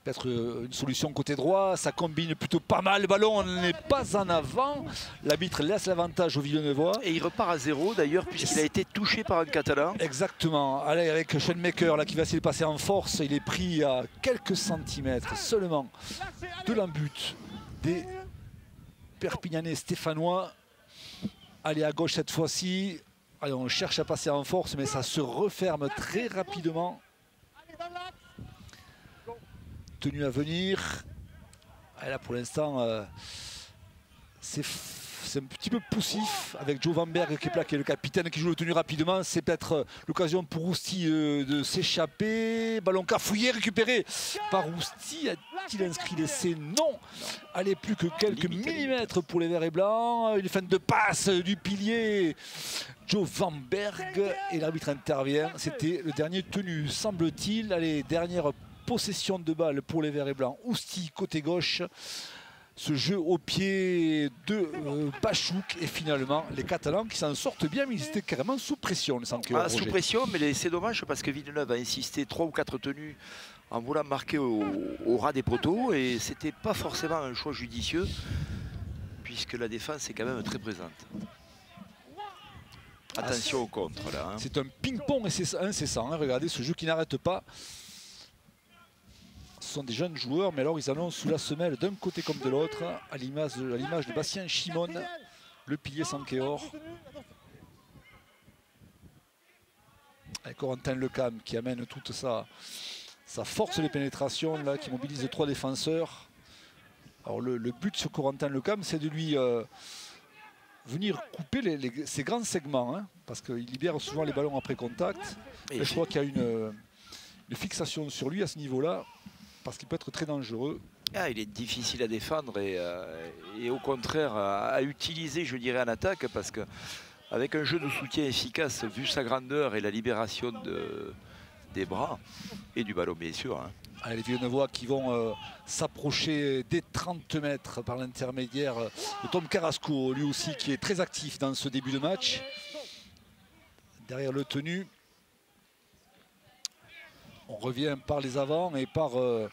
Peut-être une solution côté droit, ça combine plutôt pas mal. Le ballon n'est pas en avant. L'arbitre laisse l'avantage aux Villeneuvois. Et il repart à 0 d'ailleurs, puisqu'il a été touché par un Catalan. Exactement. Allez, avec Schoenbeker là, qui va essayer de passer en force. Il est pris à quelques centimètres seulement de l'embut des Perpignanais stéphanois. Allez à gauche cette fois-ci. Allez, on cherche à passer en force, mais ça se referme très rapidement. Tenue à venir. Et là, pour l'instant, c'est un petit peu poussif avec Joe Van Berg qui est plaqué, le capitaine qui joue le tenue rapidement. C'est peut-être l'occasion pour Rousti de s'échapper. Ballon cafouillé, récupéré par Rousti. A-t-il inscrit l'essai? Non. Allez, plus que quelques millimètres pour les verts et blancs. Une fin de passe du pilier Joe Van Berg. Et l'arbitre intervient. C'était le dernier tenu, semble-t-il. Allez, dernière possession de balle pour les verts et blancs. Rousti côté gauche. Ce jeu au pied de Bachouk et finalement les Catalans qui s'en sortent bien, mais ils étaient carrément sous pression. Les sous pression, mais c'est dommage parce que Villeneuve a insisté 3 ou 4 tenues en voulant marquer au ras des poteaux et c'était pas forcément un choix judicieux puisque la défense est quand même très présente. Attention au contre là. Hein. C'est un ping-pong incessant, hein. Regardez ce jeu qui n'arrête pas. Ce sont des jeunes joueurs, mais alors ils annoncent sous la semelle d'un côté comme de l'autre, à l'image de Bastien Chimon, le pilier Sankeor. Avec Corentin Lecam qui amène toute sa force de pénétration, là, qui mobilise 3 défenseurs. Alors le but sur Corentin Lecam, c'est de lui venir couper ces grands segments, hein, parce qu'il libère souvent les ballons après contact. Et je crois qu'il y a une fixation sur lui à ce niveau-là. Parce qu'il peut être très dangereux. Ah, il est difficile à défendre et au contraire à utiliser, je dirais, en attaque. Parce qu'avec un jeu de soutien efficace, vu sa grandeur et la libération des bras et du ballon, bien sûr. Hein. Allez, les Villeneuvois qui vont s'approcher des 30 mètres par l'intermédiaire de Tom Carrasco, lui aussi qui est très actif dans ce début de match. Derrière le tenu. On revient par les avants et par, en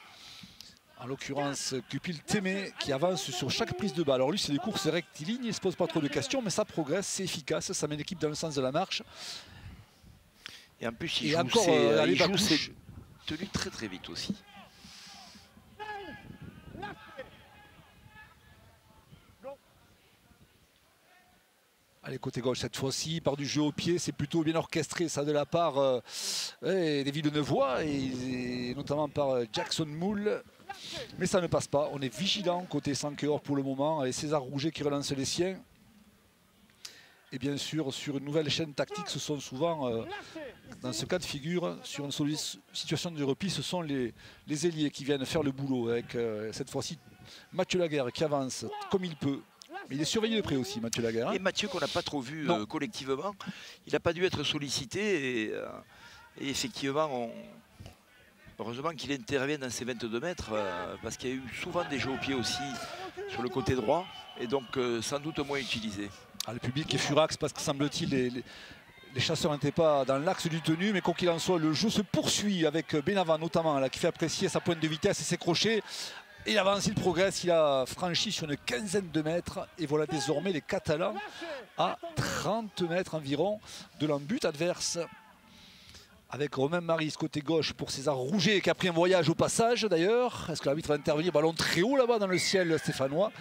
l'occurrence, Cupil Témé qui avance sur chaque prise de balle. Alors lui, c'est des courses rectilignes, il ne se pose pas trop de questions, mais ça progresse, c'est efficace, ça met l'équipe dans le sens de la marche. Et en plus, il joue ses tenues très très vite aussi. Allez, côté gauche cette fois-ci, par du jeu au pied, c'est plutôt bien orchestré ça de la part des Villeneuvois et notamment par Jackson Moule. Mais ça ne passe pas, on est vigilant côté Sankeor pour le moment. Allez, César Rouget qui relance les siens. Et bien sûr, sur une nouvelle chaîne tactique, ce sont souvent, dans ce cas de figure, sur une situation de repli, ce sont les ailiers qui viennent faire le boulot. Avec cette fois-ci Mathieu Laguerre qui avance comme il peut. Mais il est surveillé de près aussi, Mathieu Laguerre. Et Mathieu, qu'on n'a pas trop vu collectivement, il n'a pas dû être sollicité. Et effectivement, heureusement qu'il intervient dans ces 22 mètres, parce qu'il y a eu souvent des jeux au pied aussi sur le côté droit, et donc sans doute moins utilisé. Ah, le public est furax parce que semble-t-il les chasseurs n'étaient pas dans l'axe du tenu, mais quoi qu'il en soit, le jeu se poursuit avec Benavan notamment, là, qui fait apprécier sa pointe de vitesse et ses crochets. Il avance, il progresse, il a franchi sur une quinzaine de mètres et voilà désormais les Catalans à 30 mètres environ de l'embut adverse. Avec Romain Maris côté gauche pour César Rouget qui a pris un voyage au passage d'ailleurs. Est-ce que l'arbitre va intervenir? Ballon très haut là-bas dans le ciel stéphanois.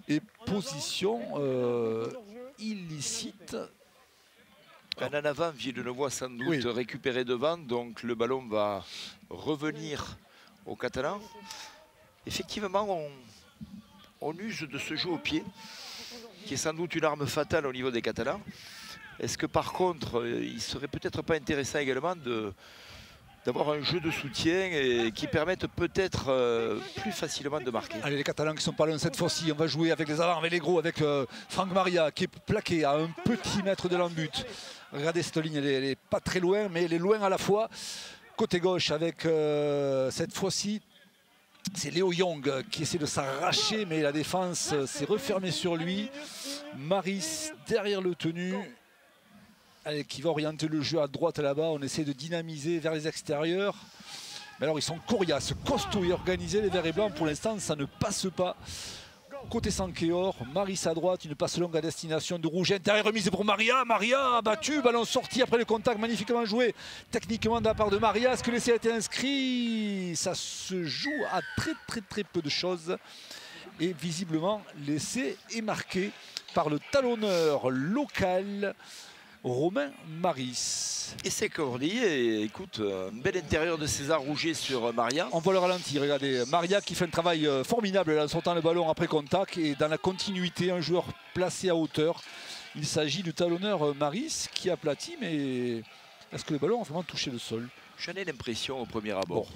Et position illicite. En avant, Villeneuvois sans doute récupéré devant, donc le ballon va revenir aux Catalans. Effectivement, on use de ce jeu au pied, qui est sans doute une arme fatale au niveau des Catalans. Est-ce que par contre, il serait peut-être pas intéressant également d'avoir un jeu de soutien et qui permette peut-être plus facilement de marquer? Allez, les Catalans qui sont pas loin cette fois-ci, on va jouer avec les avants, avec les gros, avec Franck Maria qui est plaqué à un petit mètre de l'embut. Regardez cette ligne, elle est pas très loin, mais elle est loin à la fois. Côté gauche avec cette fois-ci, c'est Léo Young qui essaie de s'arracher, mais la défense s'est refermée sur lui. Maris derrière le tenu. Allez, qui va orienter le jeu à droite là-bas. On essaie de dynamiser vers les extérieurs. Mais alors ils sont coriaces, costauds et organisés, les verts et blancs. Pour l'instant, ça ne passe pas. Côté Sankeor, Maris à droite, une passe longue à destination de Rouget. Intérieur remise pour Maria. Maria a battu, ballon sorti après le contact, magnifiquement joué. Techniquement de la part de Maria. Est-ce que l'essai a été inscrit? Ça se joue à très peu de choses. Et visiblement, l'essai est marqué par le talonneur local, Romain Maris. Et c'est Cordy, et écoute, un bel intérieur de César Rouget sur Maria. On voit le ralenti, regardez, Maria qui fait un travail formidable en sortant le ballon après contact et dans la continuité, un joueur placé à hauteur. Il s'agit du talonneur Maris qui aplatit, mais est-ce que le ballon a vraiment touché le sol? J'en ai l'impression au premier abord. Bon.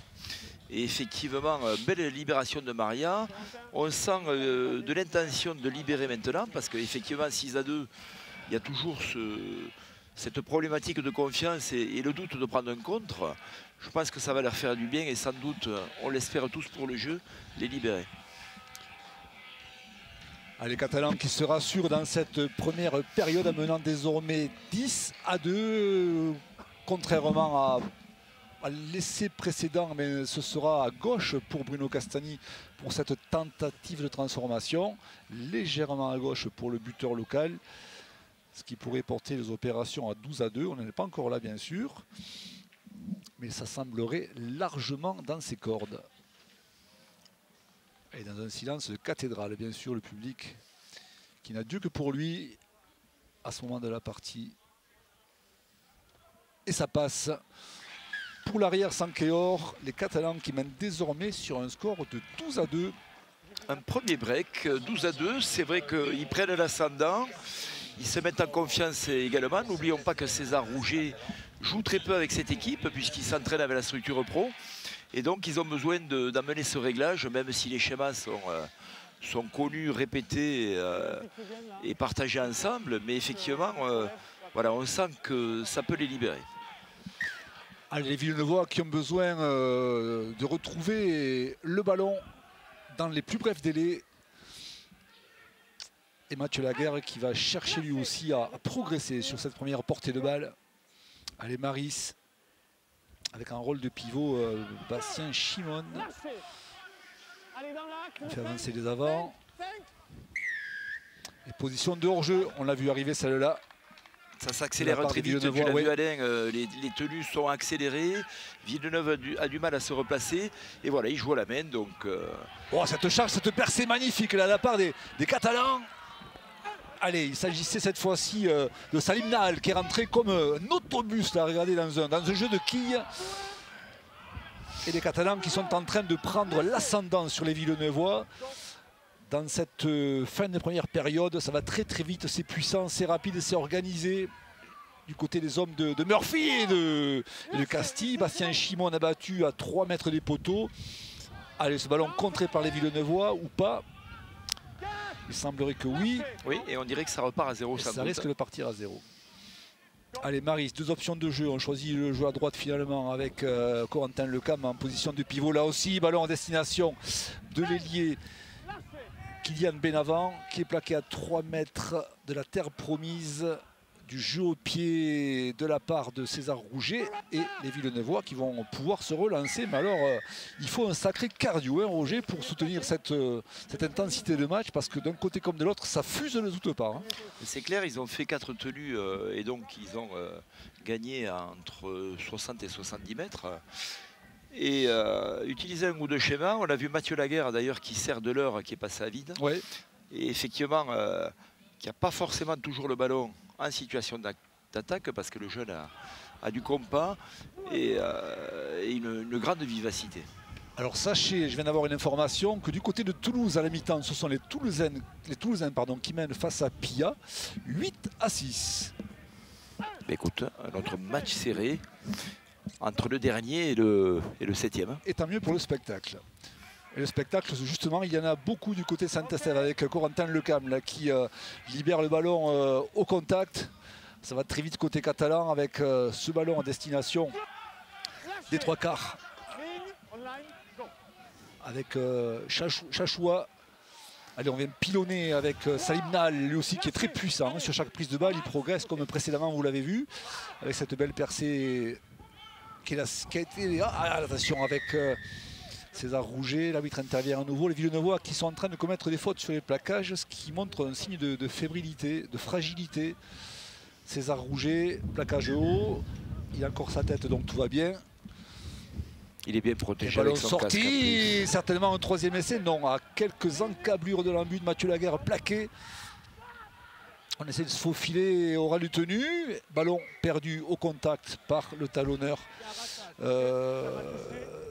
Et effectivement, belle libération de Maria. On sent de l'intention de libérer maintenant, parce qu'effectivement 6-2, il y a toujours cette problématique de confiance et le doute de prendre un contre. Je pense que ça va leur faire du bien et sans doute, on l'espère tous pour le jeu, les libérer. Les Catalans qui se rassurent dans cette première période, menant désormais 10-2, contrairement à l'essai précédent, mais ce sera à gauche pour Bruno Castagni pour cette tentative de transformation, légèrement à gauche pour le buteur local. Ce qui pourrait porter les opérations à 12-2. On n'est pas encore là, bien sûr. Mais ça semblerait largement dans ses cordes. Et dans un silence de cathédrale, bien sûr, le public qui n'a Dieu que pour lui à ce moment de la partie. Et ça passe pour l'arrière Sankeor. Les Catalans qui mènent désormais sur un score de 12-2. Un premier break, 12-2. C'est vrai qu'ils prennent l'ascendant. Ils se mettent en confiance également. N'oublions pas que César Rouget joue très peu avec cette équipe puisqu'il s'entraîne avec la structure pro. Et donc ils ont besoin d'amener ce réglage, même si les schémas sont connus, répétés et partagés ensemble. Mais effectivement, voilà, on sent que ça peut les libérer. Allez, les Villeneuvois qui ont besoin de retrouver le ballon dans les plus brefs délais. Et Mathieu Laguerre qui va chercher lui aussi à progresser sur cette première portée de balle. Allez, Maris avec un rôle de pivot, Bastien Chimone. Il fait avancer les avants. Et position de hors-jeu, on l'a vu arriver celle-là. Ça s'accélère très vite, tu l'as vu Alain, les tenues sont accélérées. Villeneuve a du mal à se replacer. Et voilà, il joue à la main. Donc, Oh, cette charge, cette percée magnifique là, de la part des Catalans. Allez, il s'agissait cette fois-ci de Salim Nahal qui est rentré comme un autobus, là, regardez, dans un jeu de quilles. Et les Catalans qui sont en train de prendre l'ascendant sur les Villeneuvois. Dans cette fin de première période, ça va très très vite, c'est puissant, c'est rapide, c'est organisé. Du côté des hommes de Murphy et de Castille, Bastien Chimon a battu à 3 mètres des poteaux. Allez, ce ballon contré par les Villeneuvois ou pas? Il semblerait que oui. Oui, et on dirait que ça repart à 0. Ça risque de partir à 0. Allez, Maris, 2 options de jeu. On choisit le jeu à droite finalement avec Corentin Lecam en position de pivot. Là aussi, ballon en destination de l'ailier Kylian Benavent qui est plaqué à 3 mètres de la terre promise. Du jeu au pied de la part de César Rouget et les Villeneuvois qui vont pouvoir se relancer. Mais alors, il faut un sacré cardio, hein, Roger, pour soutenir cette intensité de match, parce que d'un côté comme de l'autre, ça fuse de toute part. Hein. C'est clair, ils ont fait 4 tenues et donc ils ont gagné entre 60 et 70 mètres. Et utiliser un ou deux schémas. On a vu Mathieu Laguerre d'ailleurs qui sert de l'heure, qui est passé à vide. Ouais. Et effectivement, qui n'a pas forcément toujours le ballon en situation d'attaque parce que le jeune a du compas et une grande vivacité. Alors sachez, je viens d'avoir une information que du côté de Toulouse à la mi-temps, ce sont les Toulousains qui mènent face à Pia, 8-6. Écoute, un autre match serré entre le dernier et le 7e. Et tant mieux pour le spectacle. Et le spectacle, justement, il y en a beaucoup du côté Saint-Estève avec Corentin Lecam là, qui libère le ballon au contact. Ça va très vite côté catalan avec ce ballon en destination des 3/4. Avec Chachoua. Allez, on vient pilonner avec Salim Nahal, lui aussi qui est très puissant. Hein, sur chaque prise de balle, il progresse comme précédemment, vous l'avez vu. Avec cette belle percée qui a été... attention avec... César Rouget, l'arbitre intervient à nouveau. Les Villeneuvois qui sont en train de commettre des fautes sur les plaquages, ce qui montre un signe de fébrilité, de fragilité. César Rouget, plaquage haut, il a encore sa tête donc tout va bien. Il est bien protégé avec son sorti, casque. certainement un 3e essai, non, à quelques encablures de l'embut de Mathieu Laguerre plaqué. On essaie de se faufiler au ras du tenu. Ballon perdu au contact par le talonneur.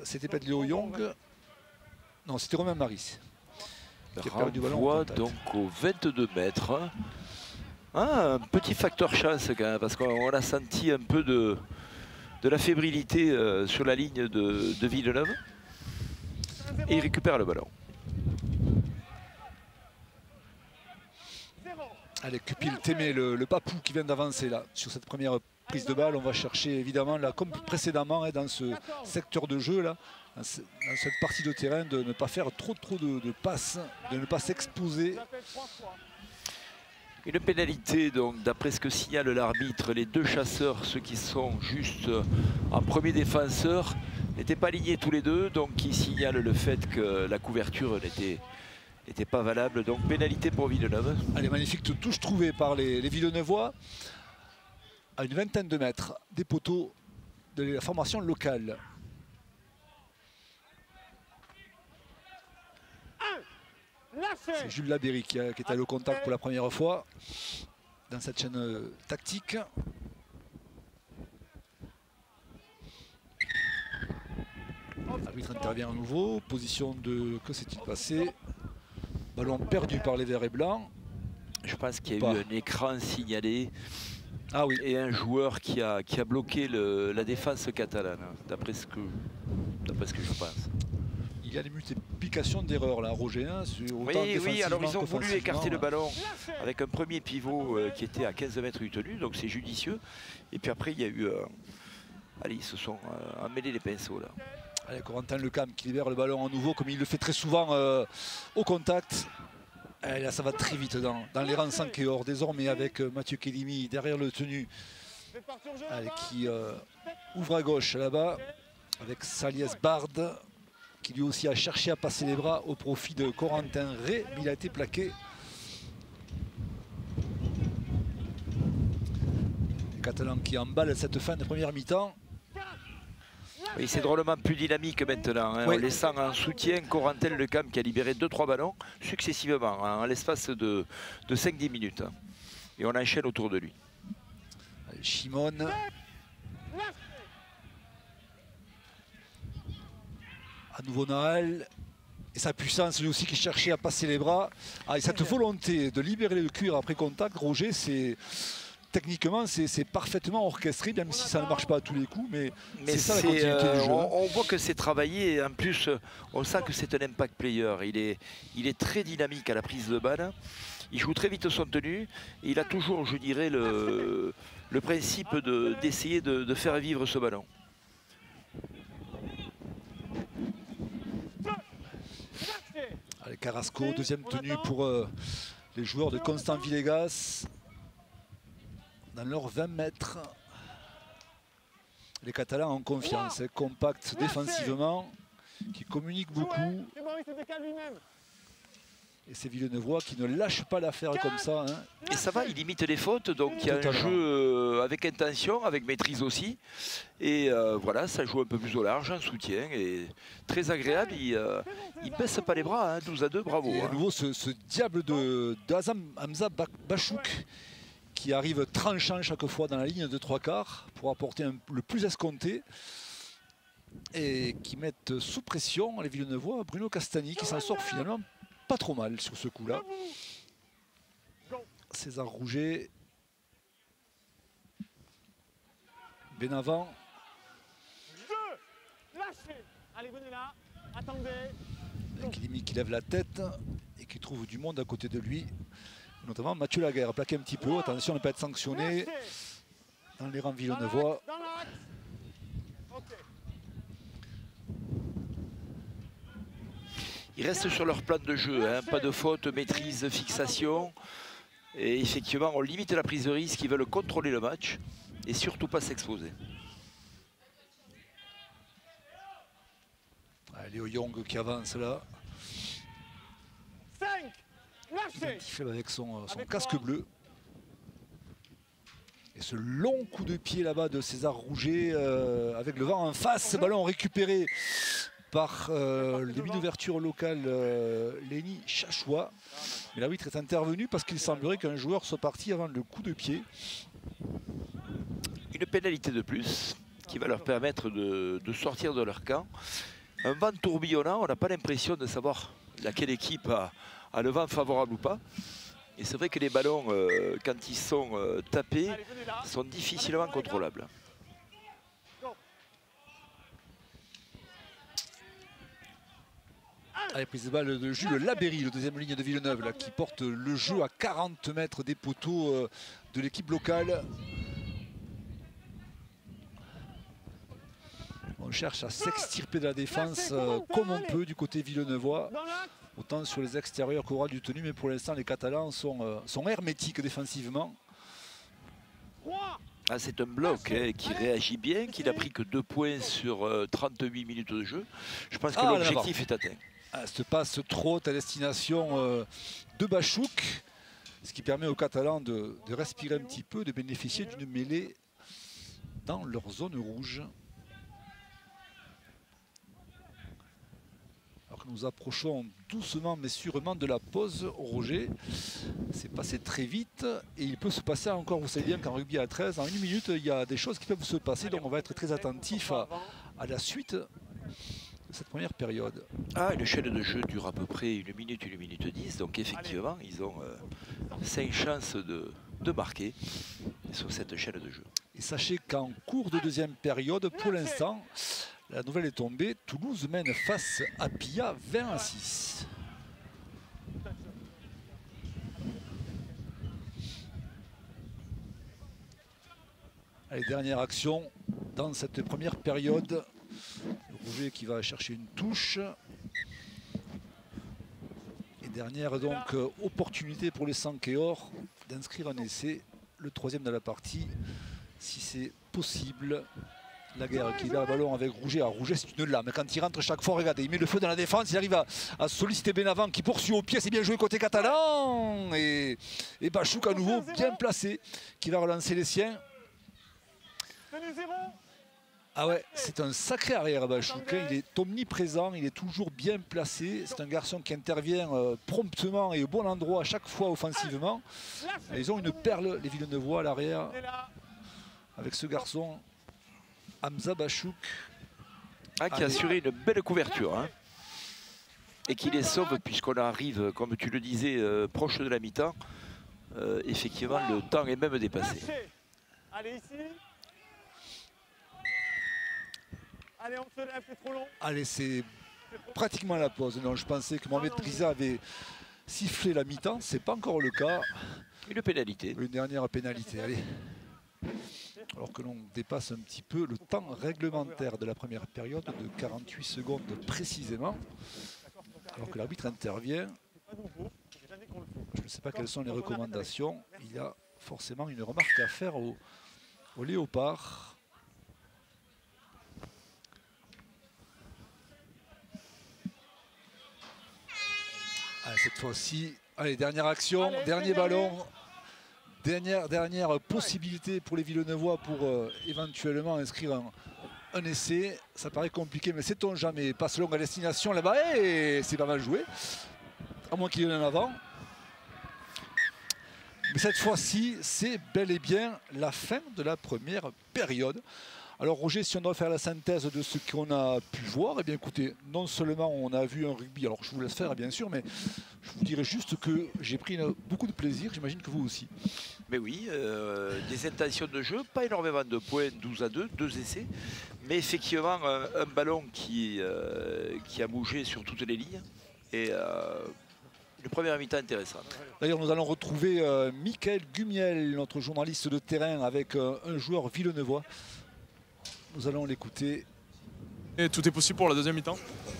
C'était pas de Léo Young. Non, c'était Romain Maris. Qui a perdu le ballon donc aux 22 mètres. Ah, un petit facteur chance quand même, parce qu'on a senti un peu de la fébrilité sur la ligne de Villeneuve. Et il récupère le ballon. Allez, Cupil Témé, le papou qui vient d'avancer là sur cette première prise de balle. On va chercher évidemment là, comme précédemment, hein, dans ce secteur de jeu là, dans cette partie de terrain, de ne pas faire trop de passes, de ne pas s'exposer. Une pénalité donc d'après ce que signale l'arbitre, les 2 chasseurs, ceux qui sont juste en premier défenseur, n'étaient pas alignés tous les deux, donc qui signale le fait que la couverture n'était pas valable, donc pénalité pour Villeneuve. Allez, magnifique touche trouvée par les Villeneuvois à une vingtaine de mètres des poteaux de la formation locale. C'est Jules Labéry qui est allé au contact pour la première fois dans cette chaîne tactique. L'arbitre intervient à nouveau. Position de... Que s'est-il passé? Ballon perdu par les verts et blancs. Je pense qu'il y a eu un écran signalé. Ah oui. Et un joueur qui a bloqué la défense catalane, d'après ce que je pense. Il y a des multiplications d'erreurs là, Roger. Hein, oui, alors ils ont voulu écarter le ballon avec un premier pivot qui était à 15 mètres du tenu, donc c'est judicieux. Et puis après, il y a eu... allez, ils se sont emmêlés les pinceaux là. Allez, Corentin Lecam qui libère le ballon à nouveau, comme il le fait très souvent au contact. Et là, ça va très vite dans les rangs sans Kéor, désormais avec Mathieu Kelimi derrière le tenu. Allez, qui ouvre à gauche là-bas, avec Saliès Bard, qui lui aussi a cherché à passer les bras au profit de Corentin Rey, mais il a été plaqué. Les Catalans qui emballent cette fin de première mi-temps. Oui, c'est drôlement plus dynamique maintenant. Hein. Oui. On les sent en soutien. Corentin Lecam qui a libéré 2-3 ballons successivement hein, en l'espace de 5-10 minutes. Et on enchaîne autour de lui. Allez, Chimone. À nouveau Naël. Et sa puissance, lui aussi, qui cherchait à passer les bras. Ah, et cette volonté de libérer le cuir après contact, Roger, c'est... Techniquement, c'est parfaitement orchestré, même si ça ne marche pas à tous les coups, mais c'est ça la continuité du jeu. On voit que c'est travaillé, et en plus, on sent que c'est un impact player. Il est très dynamique à la prise de balle, il joue très vite son tenue, et il a toujours, je dirais, le principe d'essayer de faire vivre ce ballon. Allez, Carrasco, deuxième tenue pour les joueurs de Constant Villegas. Dans leurs 20 mètres, les Catalans en confiance, compact défensivement, qui communiquent beaucoup. Et c'est Villeneuvois qui ne lâche pas l'affaire comme ça. Hein. Et ça va, il limite les fautes, donc il y a un jeu avec intention, avec maîtrise aussi. Et voilà, ça joue un peu plus au large, en soutien, et très agréable. Il ne baisse pas les bras, hein, 12-2, bravo. Et à nouveau, ce diable de Hamza Bachouk, qui arrive tranchant chaque fois dans la ligne de 3/4 pour apporter le plus escompté et qui mettent sous pression les Villeneuvois Bruno Castagni qui s'en sort finalement pas trop mal sur ce coup-là. César Rouget, Benavent. Allez, venez là, attendez. Kilimi qui lève la tête et qui trouve du monde à côté de lui. Notamment Mathieu Laguerre, plaqué un petit peu, attention à ne pas être sanctionné dans les rangs Villeneuvois. Ils restent sur leur plan de jeu, hein, pas de faute, maîtrise, fixation. Et effectivement, on limite la prise de risque, ils veulent contrôler le match et surtout pas s'exposer. Léo Young qui avance là. 5. Identifiable avec son casque bleu. Et ce long coup de pied là-bas de César Rouget avec le vent en face. Ballon récupéré par les mine-ouvertures locales Lenny Chachoua. Mais l'arbitre est intervenu parce qu'il semblerait qu'un joueur soit parti avant le coup de pied. Une pénalité de plus qui va leur permettre de sortir de leur camp. Un vent tourbillonnant, on n'a pas l'impression de savoir laquelle équipe a le vent favorable ou pas. Et c'est vrai que les ballons, quand ils sont tapés, sont difficilement contrôlables. Allez, prise de balle de Jules Labéry, le deuxième ligne de Villeneuve, là, qui porte le jeu à 40 mètres des poteaux de l'équipe locale. On cherche à s'extirper de la défense comme on peut du côté villeneuvois. Autant sur les extérieurs qu'au ras du tenu, mais pour l'instant les Catalans sont hermétiques défensivement. Ah, c'est un bloc qui réagit bien, qui n'a pris que 2 points sur 38 minutes de jeu. Je pense que l'objectif est atteint. Se passe trop à destination de Bachouk, ce qui permet aux Catalans de respirer un petit peu, de bénéficier d'une mêlée dans leur zone rouge. Alors que nous approchons doucement mais sûrement de la pause, Roger, c'est passé très vite et il peut se passer encore, vous savez bien qu'en rugby à 13, en 1 minute, il y a des choses qui peuvent se passer, donc on va être très attentif à la suite de cette première période. Ah, une chaîne de jeu dure à peu près 1 minute 10, donc effectivement, ils ont 5 chances de marquer sur cette chaîne de jeu. Et sachez qu'en cours de deuxième période, pour l'instant, la nouvelle est tombée, Toulouse mène face à Pilla 20-6. Allez, dernière action dans cette première période. Rouget qui va chercher une touche. Et dernière donc opportunité pour les Sankéors d'inscrire un essai, le 3e de la partie, si c'est possible. Laguerre qui va à ballon avec Rouget. Alors Rouget c'est une lame, quand il rentre chaque fois, regardez, il met le feu dans la défense, il arrive à solliciter Benavent qui poursuit au pied, c'est bien joué côté catalan. Et Bachouk à nouveau bien placé, qui va relancer les siens. Ah ouais, c'est un sacré arrière Bachouk. Il est omniprésent, il est toujours bien placé. C'est un garçon qui intervient promptement et au bon endroit à chaque fois offensivement. Et ils ont une perle, les Villeneuvois, à l'arrière. Avec ce garçon, Hamza Bachouk. Ah, qui a assuré une belle couverture. Hein. Et qui les sauve puisqu'on arrive, comme tu le disais, proche de la mi-temps. Effectivement, le temps est même dépassé. Allez, ici. Allez, on se lève, c'est trop long. Allez, c'est pratiquement la pause. Non, je pensais que Mohamed Driza avait sifflé la mi-temps. C'est pas encore le cas. Une pénalité. Une dernière pénalité, allez. Alors que l'on dépasse un petit peu le temps réglementaire de la première période de 48 secondes précisément. Alors que l'arbitre intervient. Je ne sais pas quelles sont les recommandations. Il y a forcément une remarque à faire au Léopard. Allez, cette fois-ci, allez, dernière action, dernier ballon. Dernière possibilité pour les Villeneuvois pour éventuellement inscrire un essai. Ça paraît compliqué, mais sait-on jamais. Passe longue à destination là-bas et c'est pas mal joué. À moins qu'il y en ait en avant. Mais cette fois-ci, c'est bel et bien la fin de la première période. Alors Roger, si on doit faire la synthèse de ce qu'on a pu voir, eh bien écoutez, non seulement on a vu un rugby, alors je vous laisse faire bien sûr, mais je vous dirais juste que j'ai pris beaucoup de plaisir, j'imagine que vous aussi. Mais oui, des intentions de jeu, pas énormément de points, 12-2, 2 essais, mais effectivement un ballon qui a bougé sur toutes les lignes et une première mi-temps intéressante. D'ailleurs, nous allons retrouver Michael Gumiel, notre journaliste de terrain, avec un joueur villeneuvois. Nous allons l'écouter. Et tout est possible pour la deuxième mi-temps.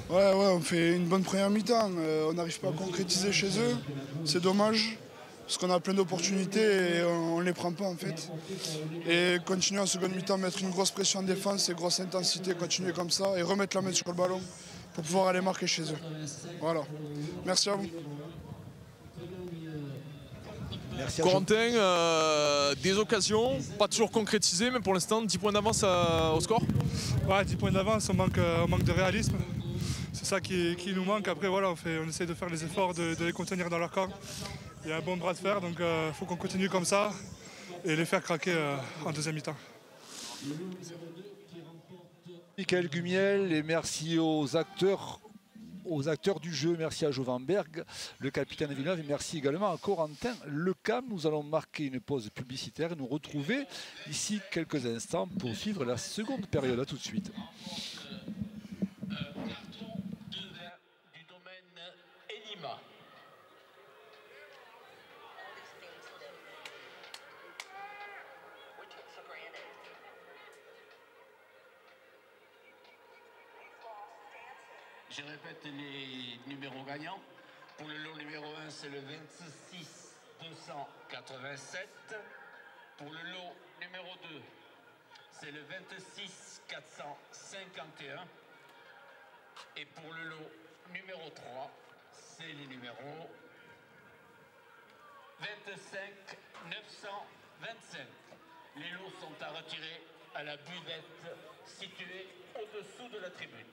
Ouais, on fait une bonne première mi-temps. On n'arrive pas à concrétiser chez eux. C'est dommage, parce qu'on a plein d'opportunités et on ne les prend pas en fait. Et continuer en seconde mi-temps, mettre une grosse pression en défense et grosse intensité, continuer comme ça et remettre la main sur le ballon pour pouvoir aller marquer chez eux. Voilà. Merci à vous. Merci à Corentin, des occasions, pas toujours concrétisées, mais pour l'instant, 10 points d'avance au score. Ouais, 10 points d'avance, on manque de réalisme. C'est ça qui nous manque. Après, voilà, on essaie de faire les efforts de les contenir dans leur camp. Il y a un bon bras de fer, donc il faut qu'on continue comme ça et les faire craquer en deuxième mi-temps. Michael Gumiel, et merci aux acteurs du jeu, merci à Jovanberg, le capitaine de Villeneuve, et merci également à Corentin Lecam. Nous allons marquer une pause publicitaire et nous retrouver ici quelques instants pour suivre la seconde période. À tout de suite. Je répète les numéros gagnants. Pour le lot numéro 1, c'est le 26 287. Pour le lot numéro 2, c'est le 26 451. Et pour le lot numéro 3, c'est les numéros 25 925. Les lots sont à retirer à la buvette située au-dessous de la tribune.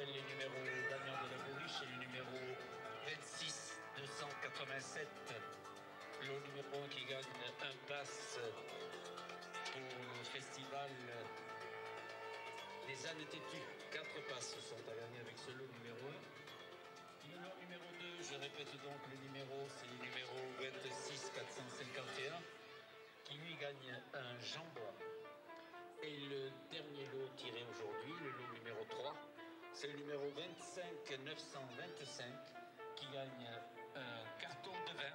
rappelle les numéros gagnants de la bourriche, c'est le numéro 26 287. Le numéro 1 qui gagne un pass pour le festival des ânes têtus. 4 passes sont à gagner avec ce lot numéro 1. Le lot numéro 2, je répète donc le numéro, c'est le numéro 26 451 qui lui gagne un jambon. Et le dernier lot tiré aujourd'hui, le lot numéro 3, c'est le numéro 25 925 qui gagne un carton de vin.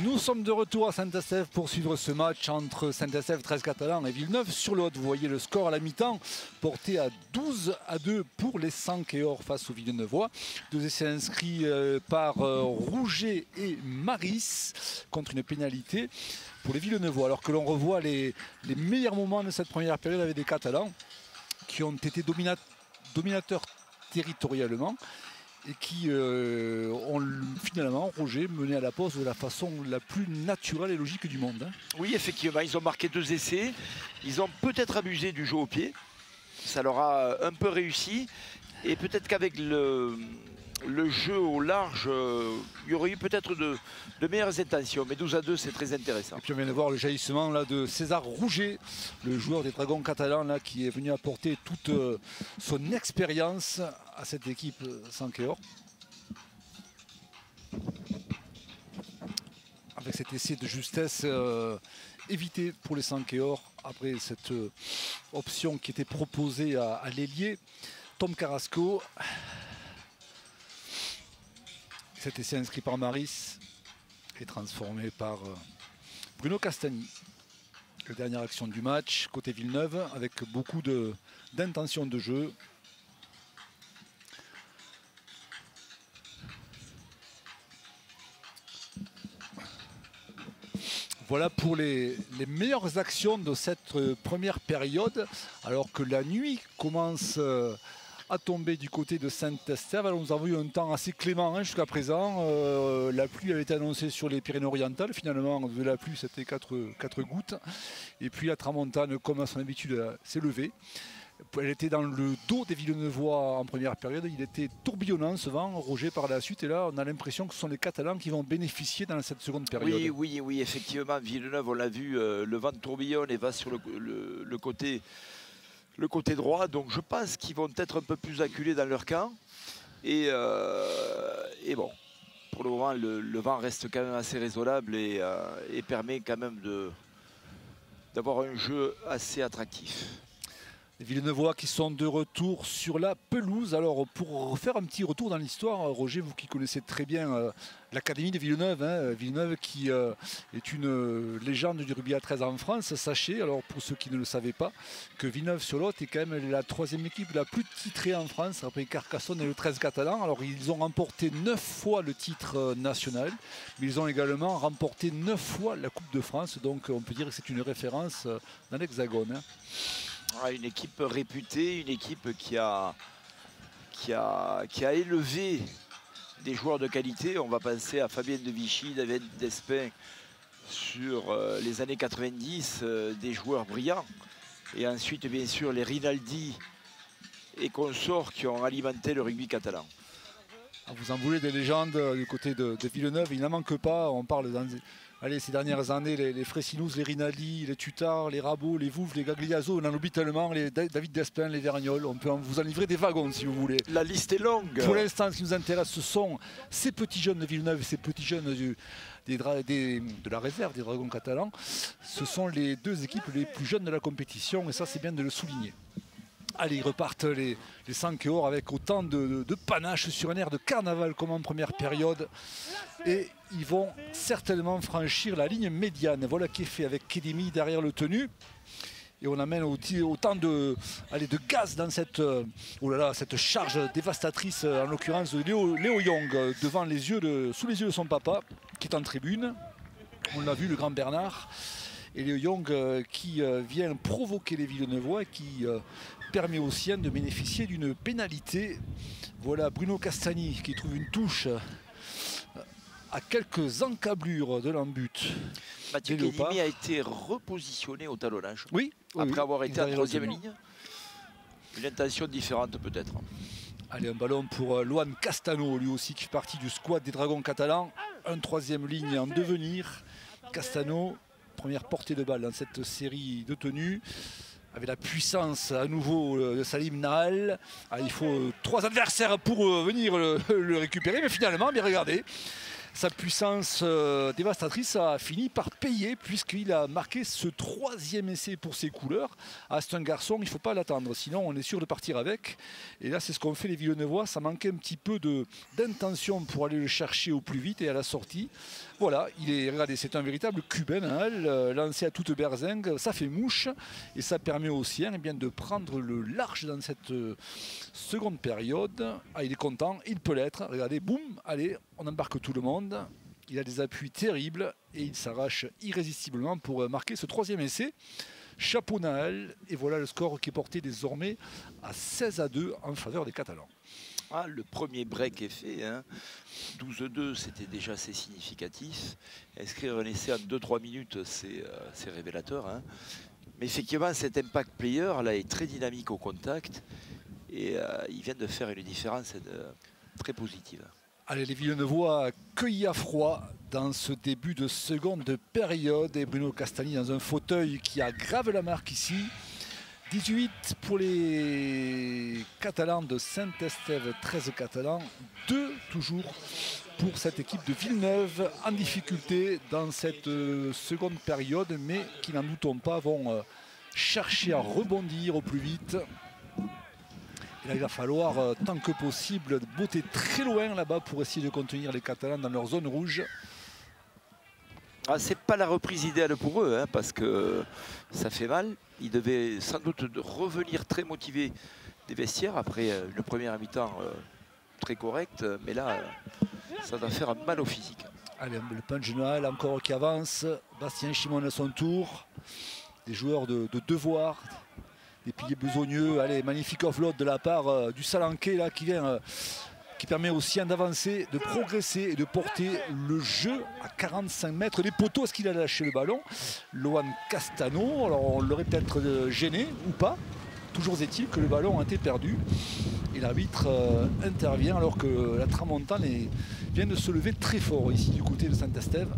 Nous sommes de retour à Saint-Estève pour suivre ce match entre Saint-Estève 13 Catalans et Villeneuve sur le haut. Vous voyez le score à la mi-temps porté à 12-2 pour les Sankéors face aux Villeneuvois. 2 essais inscrits par Rouget et Maris contre une pénalité pour les Villeneuvois. Alors que l'on revoit les meilleurs moments de cette première période avec des Catalans qui ont été dominateurs territorialement et qui ont finalement, Roger, mené à la pause de la façon la plus naturelle et logique du monde. Hein. Oui, effectivement, ils ont marqué 2 essais. Ils ont peut-être abusé du jeu au pied. Ça leur a un peu réussi. Et peut-être qu'avec le jeu au large, il y aurait eu peut-être de meilleures intentions. Mais 12-2, c'est très intéressant. Et puis on vient de voir le jaillissement là, de César Rouget, le joueur des Dragons catalans, là, qui est venu apporter toute son expérience à cette équipe Sankéor. Avec cet essai de justesse évité pour les Sankéor après cette option qui était proposée à l'ailier Tom Carrasco. Cet essai inscrit par Maris est transformé par Bruno Castagni. La dernière action du match côté Villeneuve avec beaucoup d'intention de jeu. Voilà pour les meilleures actions de cette première période, alors que la nuit commence à tomber du côté de Saint-Estève. Alors nous avons eu un temps assez clément hein, jusqu'à présent. La pluie avait été annoncée sur les Pyrénées-Orientales. Finalement, de la pluie, c'était 4 gouttes. Et puis la tramontane, comme à son habitude, s'est levée. Elle était dans le dos des Villeneuvois en première période. Il était tourbillonnant ce vent, Roger, par la suite. Et là, on a l'impression que ce sont les Catalans qui vont bénéficier dans cette seconde période. Oui, effectivement. Villeneuve, on l'a vu, le vent tourbillonne et va sur le côté droit. Donc je pense qu'ils vont être un peu plus acculés dans leur camp. Et bon, pour le moment, le vent reste quand même assez raisonnable et permet quand même d'avoir un jeu assez attractif. Les Villeneuvois qui sont de retour sur la pelouse. Alors pour faire un petit retour dans l'histoire, Roger, vous qui connaissez très bien l'Académie de Villeneuve, hein, Villeneuve qui est une légende du rugby à 13 en France. Sachez, alors pour ceux qui ne le savaient pas, que Villeneuve-sur-Lot est quand même la 3e équipe la plus titrée en France, après Carcassonne et le 13 catalan. Alors ils ont remporté 9 fois le titre national, mais ils ont également remporté 9 fois la Coupe de France. Donc on peut dire que c'est une référence dans l'Hexagone. Hein. Une équipe réputée, une équipe qui a élevé des joueurs de qualité. On va penser à Fabien de Vichy, David Despin sur les années 90, des joueurs brillants. Et ensuite, bien sûr, les Rinaldi et consorts qui ont alimenté le rugby catalan. Vous en voulez des légendes du côté de Villeneuve, il n'en manque pas. On parle Allez, ces dernières années, les Fressinous, les Rinaldi, les Tutard, les Rabot, les Vouves, les Gagliaso, on en oublie tellement, les David Despin, les Vergnol, on peut vous en livrer des wagons si vous voulez. La liste est longue. Pour l'instant, ce qui nous intéresse, ce sont ces petits jeunes de Villeneuve, ces petits jeunes de la réserve des Dragons catalans. Ce sont les deux équipes les plus jeunes de la compétition et ça, c'est bien de le souligner. Allez, ils repartent les 5 or avec autant de panache sur un air de carnaval comme en première période. Et ils vont certainement franchir la ligne médiane. Voilà qui est fait avec Kedemi derrière le tenu. Et on amène autant de gaz dans cette charge dévastatrice, en l'occurrence de Léo Young, sous les yeux de son papa, qui est en tribune. On l'a vu, le grand Bernard. Et Léo Young qui vient provoquer les Villeneuvois, qui permet aux siens de bénéficier d'une pénalité. Voilà Bruno Castagni qui trouve une touche à quelques encablures de l'embut. Mathieu Kedemi a été repositionné au talonnage. Oui, après avoir été en troisième ligne. Une intention différente peut-être. Allez, un ballon pour Luan Castano, lui aussi qui fait partie du squad des Dragons catalans. Un troisième ligne en devenir. Castano, première portée de balle dans cette série de tenues. Avec la puissance à nouveau de Salim Nahal. Il faut 3 adversaires pour venir le récupérer. Mais finalement, bien regardez, sa puissance dévastatrice a fini par payer puisqu'il a marqué ce 3e essai pour ses couleurs. C'est un garçon, il ne faut pas l'attendre, sinon on est sûr de partir avec. Et là, c'est ce qu'ont fait les Villeneuvois. Ça manquait un petit peu d'intention pour aller le chercher au plus vite et à la sortie. Voilà, regardez, c'est un véritable cubain, lancé à toute berzingue. Ça fait mouche et ça permet aux siens de prendre le large dans cette seconde période. Il est content, il peut l'être. Regardez, boum, allez, on embarque tout le monde. Il a des appuis terribles et il s'arrache irrésistiblement pour marquer ce 3e essai. Chapeau Nahal, et voilà le score qui est porté désormais à 16-2 en faveur des Catalans. Le premier break est fait, 12-2, c'était déjà assez significatif. Inscrire un essai en 2-3 minutes, c'est révélateur. Mais effectivement, cet impact player là est très dynamique au contact et il vient de faire une différence très positive. Allez, les Villeneuvois cueillis à froid dans ce début de seconde période et Bruno Castagni dans un fauteuil qui aggrave la marque ici. 18 pour les Catalans de Saint-Estève, 13 Catalans, 2 toujours pour cette équipe de Villeneuve en difficulté dans cette seconde période, mais qui n'en doutons pas vont chercher à rebondir au plus vite. Et là, il va falloir, tant que possible, botter très loin là-bas pour essayer de contenir les Catalans dans leur zone rouge. C'est pas la reprise idéale pour eux, parce que ça fait mal. Ils devaient sans doute revenir très motivés des vestiaires après le premier mi-temps très correct. Mais là, ça va faire mal au physique. Allez, le punch général encore qui avance. Bastien Chimon à son tour. Des joueurs de devoir. Des piliers besogneux. Allez, magnifique offload de la part du Salanquais là, qui permet aux siens d'avancer, de progresser et de porter le jeu à 45 mètres des poteaux. Est-ce qu'il a lâché le ballon? Luan Castano, alors on l'aurait peut-être gêné ou pas. Toujours est-il que le ballon a été perdu. Et l'arbitre intervient alors que la tramontane vient de se lever très fort ici du côté de Saint-Estève.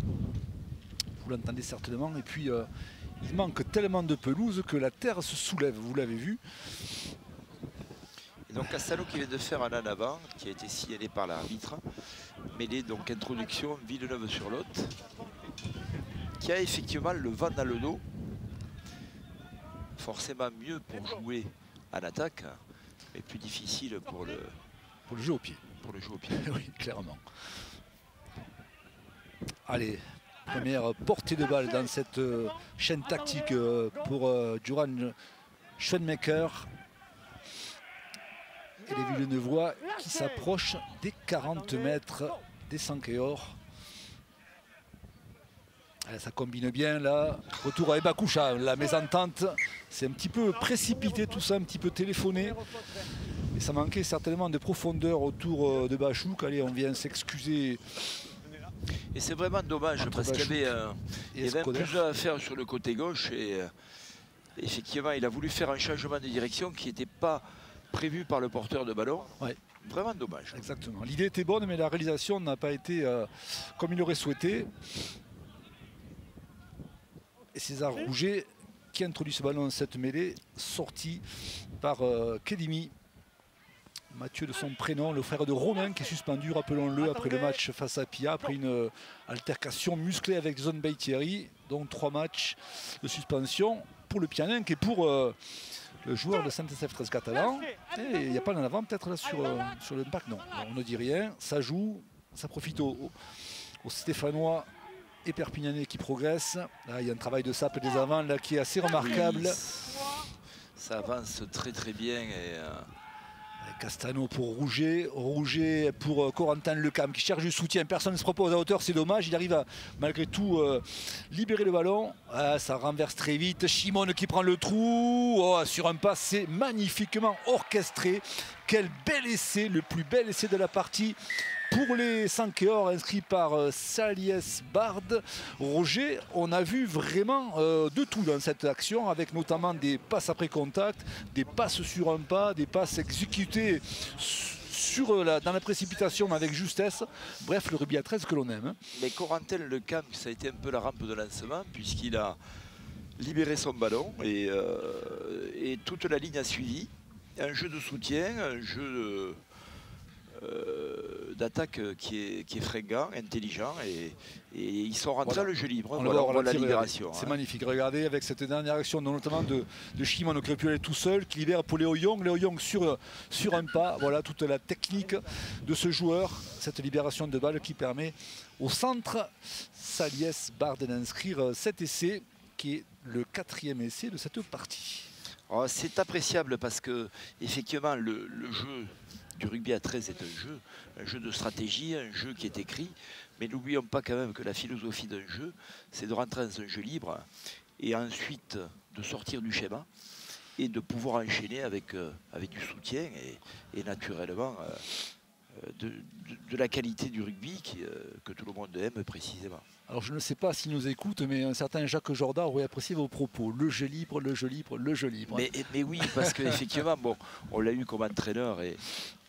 Vous l'entendez certainement. Et puis il manque tellement de pelouse que la terre se soulève, vous l'avez vu. Et donc Castano qui vient de faire un en avant, qui a été signalé par l'arbitre. Mêlé donc introduction Villeneuve sur l'autre. Qui a effectivement le vent dans le dos. Forcément mieux pour jouer en attaque, mais plus difficile pour le jeu au pied. Pour le jeu au pied. Oui, clairement. Allez, première portée de balle dans cette chaîne tactique pour Duran Schoenmaker. Et les Villeneuvois qui s'approchent des 40 mètres des Sankeor. Ça combine bien là. Retour à Ebakoucha, la mésentente. C'est un petit peu précipité tout ça, un petit peu téléphoné. Et ça manquait certainement de profondeur autour de Bachouk. Allez, on vient s'excuser. Et c'est vraiment dommage parce qu'il y avait plus à faire sur le côté gauche. Et effectivement, il a voulu faire un changement de direction qui n'était pas prévu par le porteur de ballon. Ouais. Vraiment dommage. Exactement. L'idée était bonne, mais la réalisation n'a pas été comme il aurait souhaité. Et César Rouget qui introduit ce ballon dans cette mêlée, sorti par Kedimi. Mathieu de son prénom, le frère de Romain qui est suspendu, rappelons-le, après le match face à Pia, après une altercation musclée avec Zone Thierry. Donc 3 matchs de suspension pour le Pianin et pour le joueur de Saint-Estèphe 13 catalan. Et il n'y a pas d'en avant peut-être là sur l'impact, non. On ne dit rien, ça joue, ça profite aux Stéphanois et Perpignanais qui progressent. Là, il y a un travail de sape des avants là, qui est assez remarquable. Oui, ça avance très très bien. Et Castano pour Rouget, Rouget pour Corentin Lecam qui cherche du soutien, personne ne se propose à hauteur, c'est dommage, il arrive à malgré tout libérer le ballon, ça renverse très vite, Chimon qui prend le trou, sur un pas, c'est magnifiquement orchestré, quel bel essai, le plus bel essai de la partie pour les 5 or inscrits par Saliès Bard. Roger, on a vu vraiment de tout dans cette action, avec notamment des passes après contact, des passes sur un pas, des passes exécutées dans la précipitation avec justesse. Bref, le rugby à 13 que l'on aime. Mais Corentin Lecam, ça a été un peu la rampe de lancement puisqu'il a libéré son ballon et toute la ligne a suivi. Un jeu de soutien, un jeu d'attaque qui est fringant, intelligent et ils sont rentrés dans le jeu libre. Voilà la libération. C'est magnifique. Regardez avec cette dernière action, notamment de Chimon qui aurait pu aller tout seul, qui libère pour Léo Young. Léo Young sur un pas. Voilà toute la technique de ce joueur. Cette libération de balle qui permet au centre Saliès Bard d'inscrire cet essai qui est le 4e essai de cette partie. Oh, c'est appréciable parce que effectivement le jeu du rugby à 13 est un jeu de stratégie, un jeu qui est écrit, mais n'oublions pas quand même que la philosophie d'un jeu, c'est de rentrer dans un jeu libre et ensuite de sortir du schéma et de pouvoir enchaîner avec du soutien et naturellement de la qualité du rugby que tout le monde aime précisément. Alors je ne sais pas s'il nous écoute, mais un certain Jacques Jordan aurait apprécié vos propos. Le jeu libre, le jeu libre, le jeu libre. Mais oui, parce qu'effectivement, bon, on l'a eu comme entraîneur et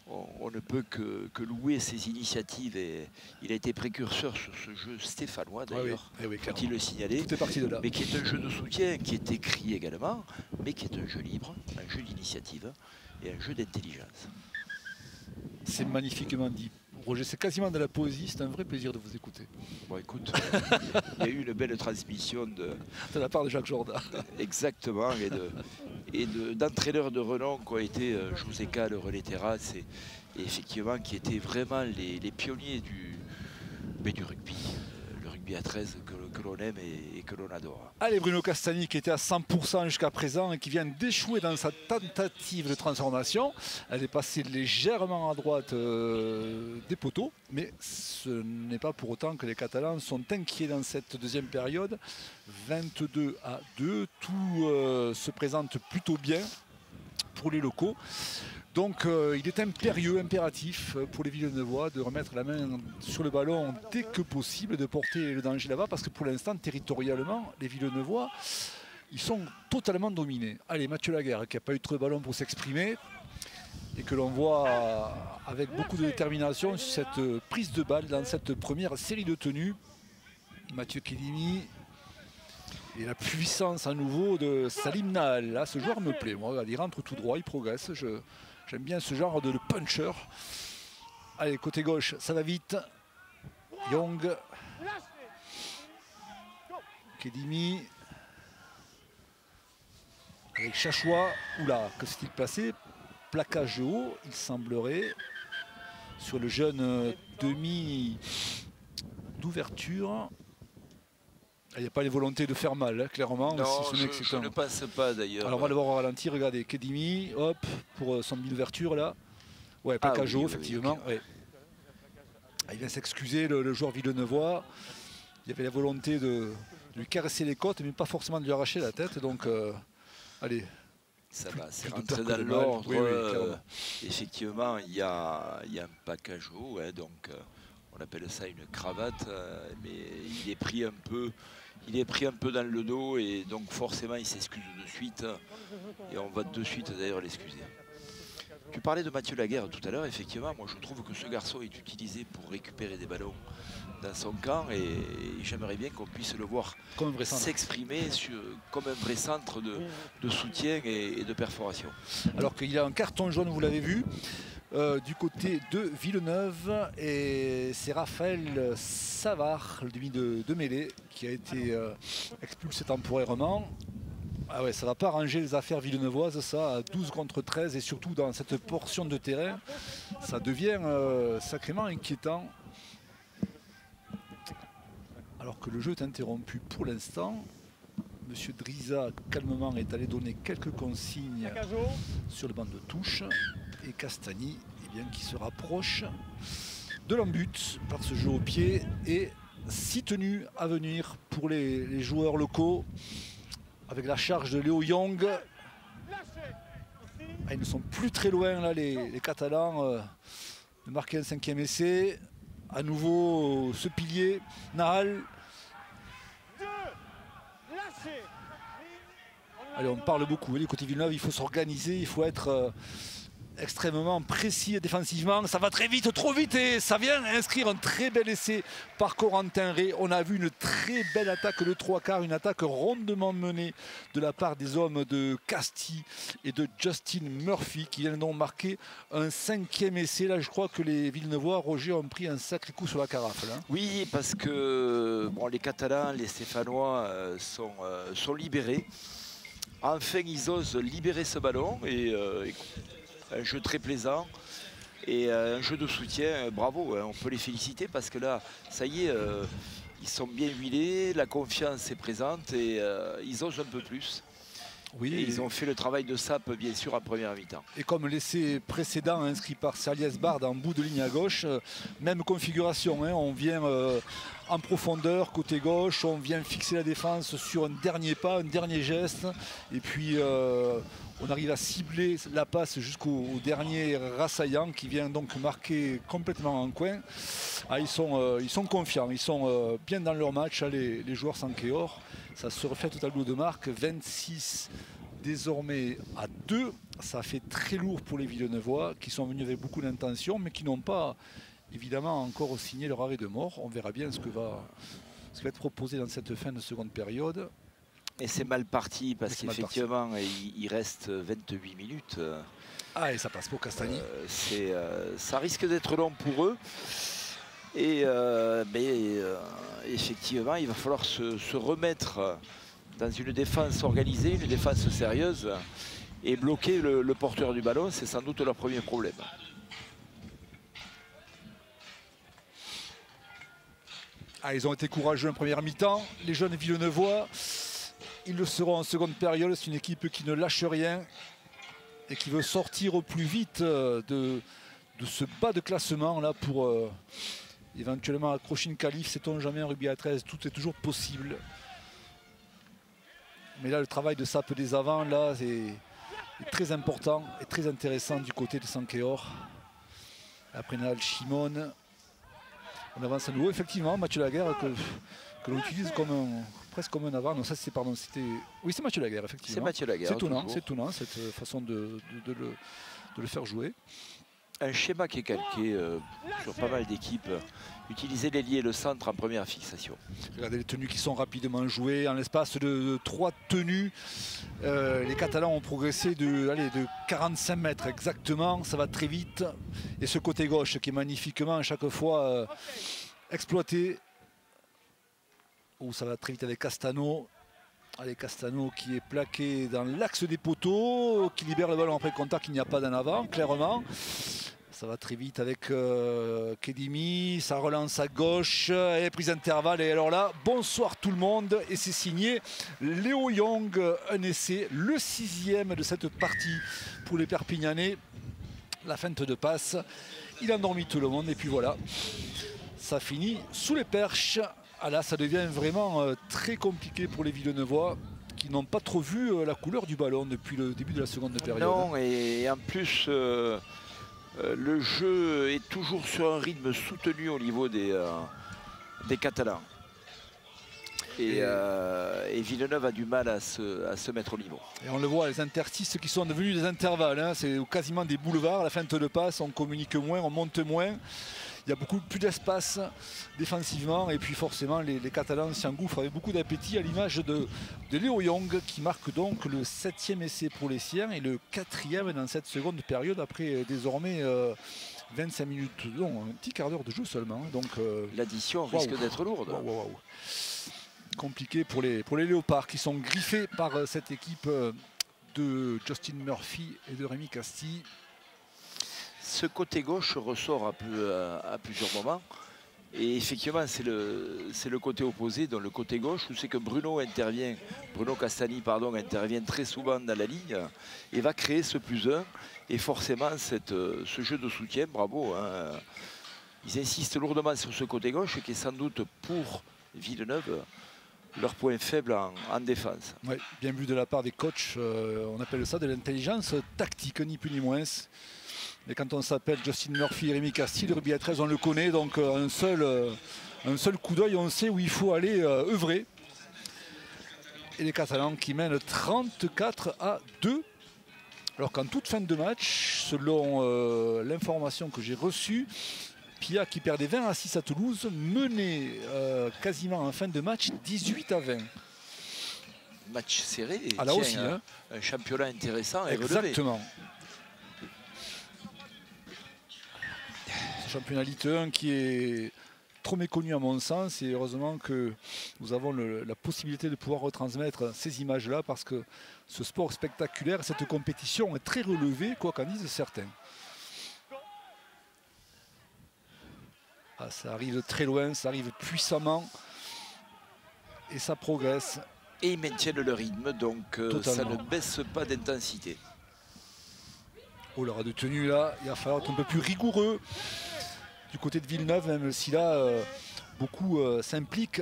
on ne peut que louer ses initiatives. Et il a été précurseur sur ce jeu stéphanois d'ailleurs, faut-il le signaler. Tout est parti de là. Mais qui est un jeu de soutien, qui est écrit également, mais qui est un jeu libre, un jeu d'initiative et un jeu d'intelligence. C'est magnifiquement dit. Roger, c'est quasiment de la poésie, c'est un vrai plaisir de vous écouter. Bon écoute, il y a eu une belle transmission de la part de Jacques Jordan. Exactement, et d'entraîneurs de renom qui ont été José K, le relais terrasse, et effectivement qui étaient vraiment les pionniers du rugby. Le rugby à 13 que l'on aime et que l'on adore. Allez, Bruno Castagni qui était à 100% jusqu'à présent et qui vient d'échouer dans sa tentative de transformation. Elle est passée légèrement à droite des poteaux, mais ce n'est pas pour autant que les Catalans sont inquiets dans cette deuxième période. 22-2, tout se présente plutôt bien pour les locaux. Donc il est impérieux, impératif pour les Villeneuvois de remettre la main sur le ballon dès que possible, de porter le danger là-bas, parce que pour l'instant, territorialement, les Villeneuvois, ils sont totalement dominés. Allez, Mathieu Laguerre, qui n'a pas eu trop de ballon pour s'exprimer, et que l'on voit avec beaucoup de détermination sur cette prise de balle dans cette première série de tenues. Mathieu Kedimi. Et la puissance à nouveau de Salim Nahal. Là, ce joueur me plaît. Moi, il rentre tout droit, il progresse. J'aime bien ce genre de puncher. Allez, côté gauche, ça va vite. Young. Kedimi. Avec Chachoua. Oula, que s'est-il passé? Plaquage haut, il semblerait. Sur le jeune demi d'ouverture. Il n'y a pas les volontés de faire mal, hein, clairement. Non, si je ne pense pas d'ailleurs. Alors on va le voir au ralenti, regardez, Kedimi, hop, pour son demi-ouverture là. Ouais, plaquage haut, effectivement. Okay. Ouais. Il vient s'excuser, le joueur villeneuvois. Il y avait la volonté de lui caresser les côtes, mais pas forcément de lui arracher la tête. Donc, allez. Ça va, c'est rentré dans l'ordre. Oui, effectivement, il y a un plaquage haut, hein, donc on appelle ça une cravate, mais il est pris un peu. Il est pris un peu dans le dos et donc forcément il s'excuse de suite et on va de suite d'ailleurs l'excuser. Tu parlais de Mathieu Laguerre tout à l'heure, effectivement, moi je trouve que ce garçon est utilisé pour récupérer des ballons dans son camp et j'aimerais bien qu'on puisse le voir s'exprimer comme un vrai centre de soutien et de perforation. Alors qu'il a un carton jaune, vous l'avez vu, du côté de Villeneuve, et c'est Raphaël Savard, le demi de mêlée, qui a été expulsé temporairement. Ah ouais, ça ne va pas arranger les affaires villeneuvoises, ça, à 12 contre 13, et surtout dans cette portion de terrain, ça devient sacrément inquiétant. Alors que le jeu est interrompu pour l'instant. Monsieur Driza, calmement, est allé donner quelques consignes sur le banc de touche. Et Castagni, eh bien, qui se rapproche de l'embut par ce jeu au pied. Et 6 tenues à venir pour les joueurs locaux. Avec la charge de Léo Young. Ah, ils ne sont plus très loin, là, les Catalans, de marquer un 5e essai. À nouveau, ce pilier, Nahal. Allez, on parle beaucoup. Du côté Villeneuve, il faut s'organiser, il faut être extrêmement précis défensivement. Ça va très vite, trop vite, et ça vient inscrire un très bel essai par Corentin Ray. On a vu une très belle attaque de 3/4, une attaque rondement menée de la part des hommes de Casti et de Justin Murphy, qui viennent donc marquer un 5e essai. Là, je crois que les Villeneuvois, Roger, ont pris un sacré coup sur la carafe. Là. Oui, parce que bon, les Catalans, les Stéphanois sont libérés. Enfin, ils osent libérer ce ballon et un jeu très plaisant et un jeu de soutien. Bravo, hein, on peut les féliciter parce que là, ça y est, ils sont bien huilés, la confiance est présente et ils osent un peu plus. Oui, et ils ont fait le travail de sape, bien sûr, en première mi-temps. Et comme l'essai précédent inscrit par Salias Bard en bout de ligne à gauche, même configuration, hein, on vient en profondeur, côté gauche, on vient fixer la défense sur un dernier pas, un dernier geste, et puis on arrive à cibler la passe jusqu'au dernier rassaillant qui vient donc marquer complètement en coin. Ah, ils sont confiants, ils sont bien dans leur match, hein, les joueurs Sankeor. Ça se reflète au tableau de marque, 26 désormais à 2. Ça fait très lourd pour les Villeneuvois qui sont venus avec beaucoup d'intention mais qui n'ont pas évidemment encore signé leur arrêt de mort. On verra bien ce qui va être proposé dans cette fin de seconde période. Et c'est mal parti parce qu'effectivement il reste 28 minutes. Ah, et ça passe pour Castagni. Ça risque d'être long pour eux. Et effectivement, il va falloir se remettre dans une défense organisée, une défense sérieuse et bloquer le porteur du ballon. C'est sans doute leur premier problème. Ah, ils ont été courageux en première mi-temps. Les jeunes Villeneuvois, ils le seront en seconde période. C'est une équipe qui ne lâche rien et qui veut sortir au plus vite de ce bas de classement là pour éventuellement accrocher une qualif. Sait-on jamais, un rugby à 13, tout est toujours possible. Mais là, le travail de sape des avants là est très important et très intéressant du côté de Sankeor. Après Nahal Shimon, on avance à nouveau. Effectivement, Mathieu Laguerre que l'on utilise presque comme un avant. Non, ça c'est oui, c'est Mathieu Laguerre, effectivement. C'est Mathieu Laguerre. C'est étonnant cette façon de le faire jouer. Un schéma qui est calqué sur pas mal d'équipes. Utiliser l'ailier et le centre en première fixation. Regardez les tenues qui sont rapidement jouées. En l'espace de 3 tenues, les Catalans ont progressé de 45 mètres exactement. Ça va très vite. Et ce côté gauche qui est magnifiquement à chaque fois exploité. Oh, ça va très vite avec Castano. Allez, Castano qui est plaqué dans l'axe des poteaux, qui libère le ballon après contact, il n'y a pas d'en avant, clairement. Ça va très vite avec Kedimi, ça relance à gauche, et prise d'intervalle. Et alors là, bonsoir tout le monde, et c'est signé Léo Young, un essai, le 6e de cette partie pour les Perpignanais. La feinte de passe, il a endormi tout le monde, et puis voilà, ça finit sous les perches. Ah là, ça devient vraiment très compliqué pour les Villeneuvois qui n'ont pas trop vu la couleur du ballon depuis le début de la seconde période. Non, et en plus, le jeu est toujours sur un rythme soutenu au niveau des Catalans. Et Villeneuve a du mal à se mettre au niveau. Et on le voit, les interstices qui sont devenus des intervalles, hein, c'est quasiment des boulevards. À la feinte de passe, on communique moins, on monte moins. Il y a beaucoup plus d'espace défensivement. Et puis forcément, les Catalans s'y engouffrent avec beaucoup d'appétit, à l'image de Léo Young, qui marque donc le 7e essai pour les siens et le 4e dans cette seconde période, après désormais 25 minutes, non, un petit quart d'heure de jeu seulement. Donc l'addition risque d'être lourde. Compliqué pour les Léopards, qui sont griffés par cette équipe de Justin Murphy et de Rémi Castille. Ce côté gauche ressort à plusieurs moments. Et effectivement, c'est le côté opposé, dans le côté gauche, où c'est que Bruno Castagni intervient très souvent dans la ligne et va créer ce +1. Et forcément, ce jeu de soutien, bravo. Hein, ils insistent lourdement sur ce côté gauche, qui est sans doute pour Villeneuve leur point faible en défense. Ouais, bien vu de la part des coachs. On appelle ça de l'intelligence tactique, ni plus ni moins. Mais quand on s'appelle Justin Murphy et Rémi Castille, le rugby à 13, on le connaît. Donc un seul coup d'œil, on sait où il faut aller œuvrer. Et les Catalans qui mènent 34-2. Alors qu'en toute fin de match, selon l'information que j'ai reçue, Pia, qui perdait 20-6 à Toulouse, menait quasiment en fin de match 18-20. Match serré. Ah, là aussi, hein. Un championnat intéressant et relevé. Exactement. Ce championnat Ligue 1 qui est trop méconnu à mon sens, et heureusement que nous avons la possibilité de pouvoir retransmettre ces images-là, parce que ce sport spectaculaire, cette compétition est très relevée, quoi qu'en disent certains. Ah, ça arrive de très loin, ça arrive puissamment et ça progresse. Et ils maintiennent le rythme, donc ça ne baisse pas d'intensité. Oh, l'heure de tenue là, il va falloir être un peu plus rigoureux du côté de Villeneuve, même si là beaucoup s'impliquent,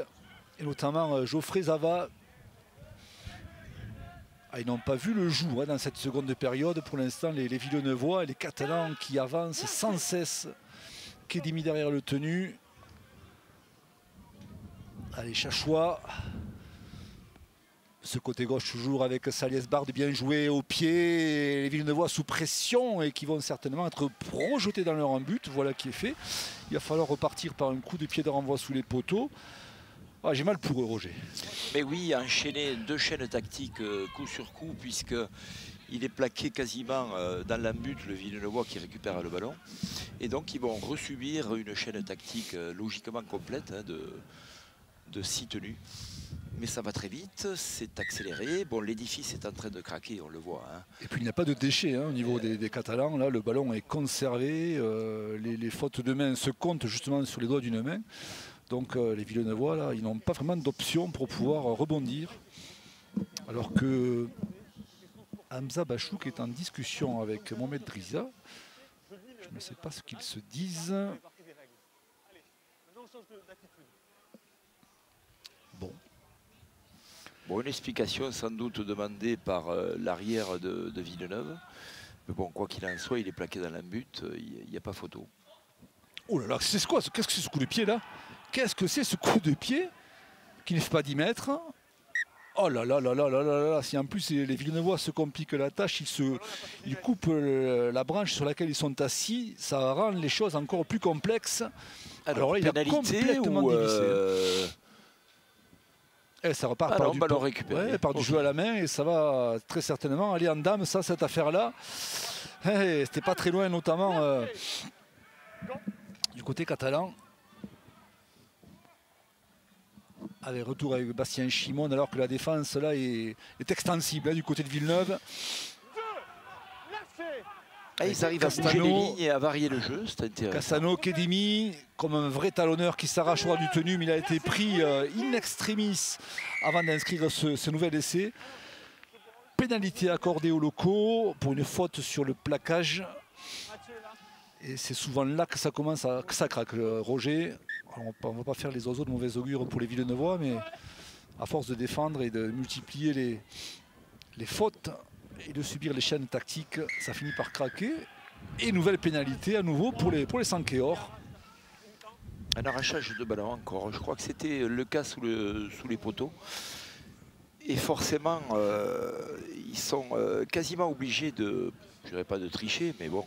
et notamment Geoffrey Zava. Ah, ils n'ont pas vu le jour dans cette seconde période. Pour l'instant, les Villeneuvois et les Catalans qui avancent sans cesse. Kedimi derrière le tenu. Allez, Chachois. Ce côté gauche toujours avec Saliès Bard bien joué au pied. Et les Villeneuvois sous pression et qui vont certainement être projetés dans leur but. Voilà qui est fait. Il va falloir repartir par un coup de pied de renvoi sous les poteaux. Ah, j'ai mal pour eux, Roger. Mais oui, enchaîner deux chaînes tactiques coup sur coup, puisque il est plaqué quasiment dans l'embut, le Villeneuvois qui récupère le ballon. Et donc ils vont resubir une chaîne tactique logiquement complète, hein, de 6 tenues. Mais ça va très vite, c'est accéléré. Bon, l'édifice est en train de craquer, on le voit. Hein. Et puis il n'y a pas de déchets hein, au niveau des Catalans. Là, le ballon est conservé. Les fautes de main se comptent justement sur les doigts d'une main. Donc les Villeneuvois, là, ils n'ont pas vraiment d'option pour pouvoir rebondir. Alors que Hamza Bachouk est en discussion avec Mohamed Driza. Je ne sais pas ce qu'ils se disent. Bon, une explication sans doute demandée par l'arrière de Villeneuve. Mais bon, quoi qu'il en soit, il est plaqué dans l'embut, il n'y a pas photo. Oh là là, c'est quoi? Qu'est-ce que c'est ce coup de pied là? Qu'est-ce que c'est ce coup de pied qui ne fait pas 10 mètres? Oh là là là là là là là. Si en plus les Villeneuvois se compliquent la tâche, ils coupent la branche sur laquelle ils sont assis, ça rend les choses encore plus complexes. Alors là, il a complètement divisé. Et ça repart par du jeu à la main, et ça va très certainement aller en dame, ça, cette affaire-là. C'était pas très loin, notamment du côté catalan. Allez, retour avec Bastien Chimon, alors que la défense là est extensible hein, du côté de Villeneuve. Ah, ils arrivent à bouger les lignes et à varier le jeu, c'est intéressant. Cassano, Kedimi, comme un vrai talonneur qui s'arrache au du tenu, mais il a été pris in extremis avant d'inscrire ce nouvel essai. Pénalité accordée aux locaux pour une faute sur le plaquage. Et c'est souvent là que ça commence que ça craque, Roger. Alors, on ne va pas faire les oiseaux de mauvais augure pour les Villeneuvois, mais à force de défendre et de multiplier les fautes et de subir les chaînes tactiques, ça finit par craquer. Et nouvelle pénalité à nouveau pour les Sankéors. Un arrachage de ballon encore. Je crois que c'était le cas sous les poteaux. Et forcément, ils sont quasiment obligés de, je dirais pas de tricher, mais bon,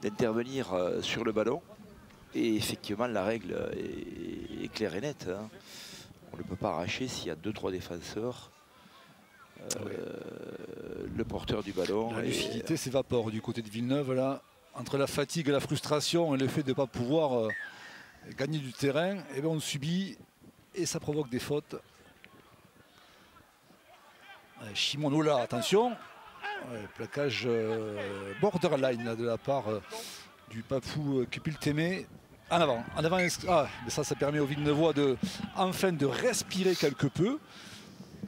d'intervenir sur le ballon. Et effectivement, la règle est claire et nette. Hein. On ne peut pas arracher s'il y a 2-3 défenseurs. Le porteur du ballon. La lucidité s'évapore du côté de Villeneuve. Là, entre la fatigue et la frustration et le fait de ne pas pouvoir gagner du terrain, et bien on subit et ça provoque des fautes. Shimonola, attention. Plaquage borderline là, de la part du Papou Kipilteme. En avant. Ah, mais ça permet aux Villeneuvois enfin de respirer quelque peu,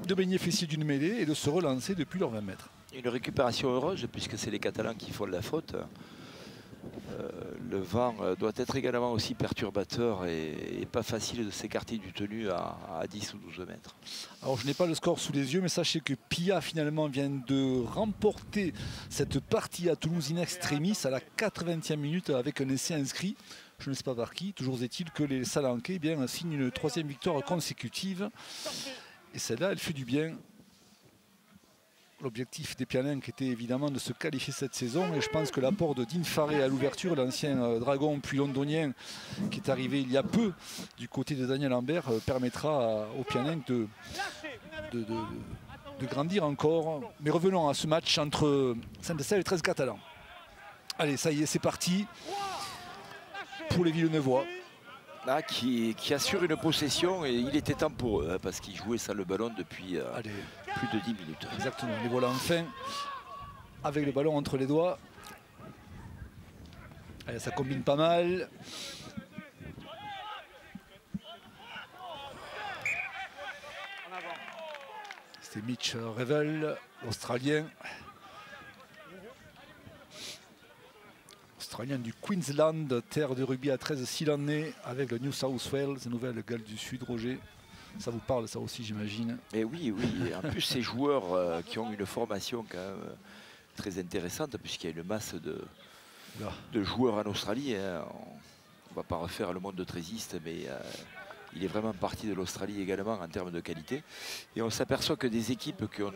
de bénéficier d'une mêlée et de se relancer depuis leurs 20 mètres. Une récupération heureuse puisque c'est les Catalans qui font la faute. Le vent doit être également aussi perturbateur et pas facile de s'écarter du tenu à 10 ou 12 mètres. Alors je n'ai pas le score sous les yeux, mais sachez que Pia finalement vient de remporter cette partie à Toulouse in extremis à la 80e minute avec un essai inscrit. Je ne sais pas par qui. Toujours est-il que les Salankais signent une 3e victoire consécutive. Et celle-là, elle fait du bien. L'objectif des Pianinques était évidemment de se qualifier cette saison. Et je pense que l'apport de Dean Farré à l'ouverture, l'ancien dragon puis londonien qui est arrivé il y a peu du côté de Daniel Lambert, permettra aux Pianinques de grandir encore. Mais revenons à ce match entre Saint-Estève et 13 Catalans. Allez, ça y est, c'est parti pour les Villeneuvois. Là, qui assure une possession et il était temps pour eux, hein, parce qu'ils jouaient ça le ballon depuis plus de 10 minutes. Exactement, les voilà enfin avec le ballon entre les doigts. Allez, ça combine pas mal. C'était Mitch Revel, l'Australien. Australien du Queensland, terre de rugby à 13 s'il en est, avec le New South Wales, Nouvelle-Galles du Sud. Roger, ça vous parle ça aussi, j'imagine? Et oui, oui. En plus, ces joueurs qui ont une formation quand même très intéressante, puisqu'il y a une masse de joueurs en Australie. Hein. On ne va pas refaire le monde de trésiste, mais il est vraiment parti de l'Australie également en termes de qualité. Et on s'aperçoit que des équipes qui ont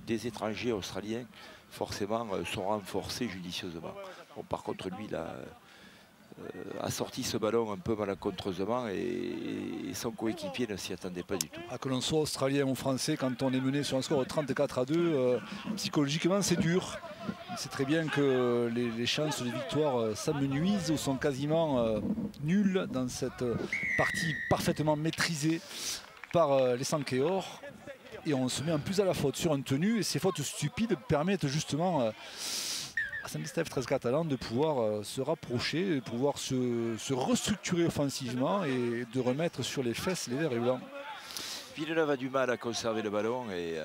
des étrangers australiens, forcément, sont renforcées judicieusement. Bon, par contre, lui, il a sorti ce ballon un peu malencontreusement et son coéquipier ne s'y attendait pas du tout. Que l'on soit australien ou français, quand on est mené sur un score de 34-2, psychologiquement, c'est dur. C'est très bien que les chances de victoire s'amenuisent ou sont quasiment nulles dans cette partie parfaitement maîtrisée par les Sankéors. Et on se met en plus à la faute sur un tenu. Et ces fautes stupides permettent justement à Saint-Estève 13 Catalans de pouvoir se rapprocher, de pouvoir se restructurer offensivement et de remettre sur les fesses les verts et blancs. Villeneuve a du mal à conserver le ballon et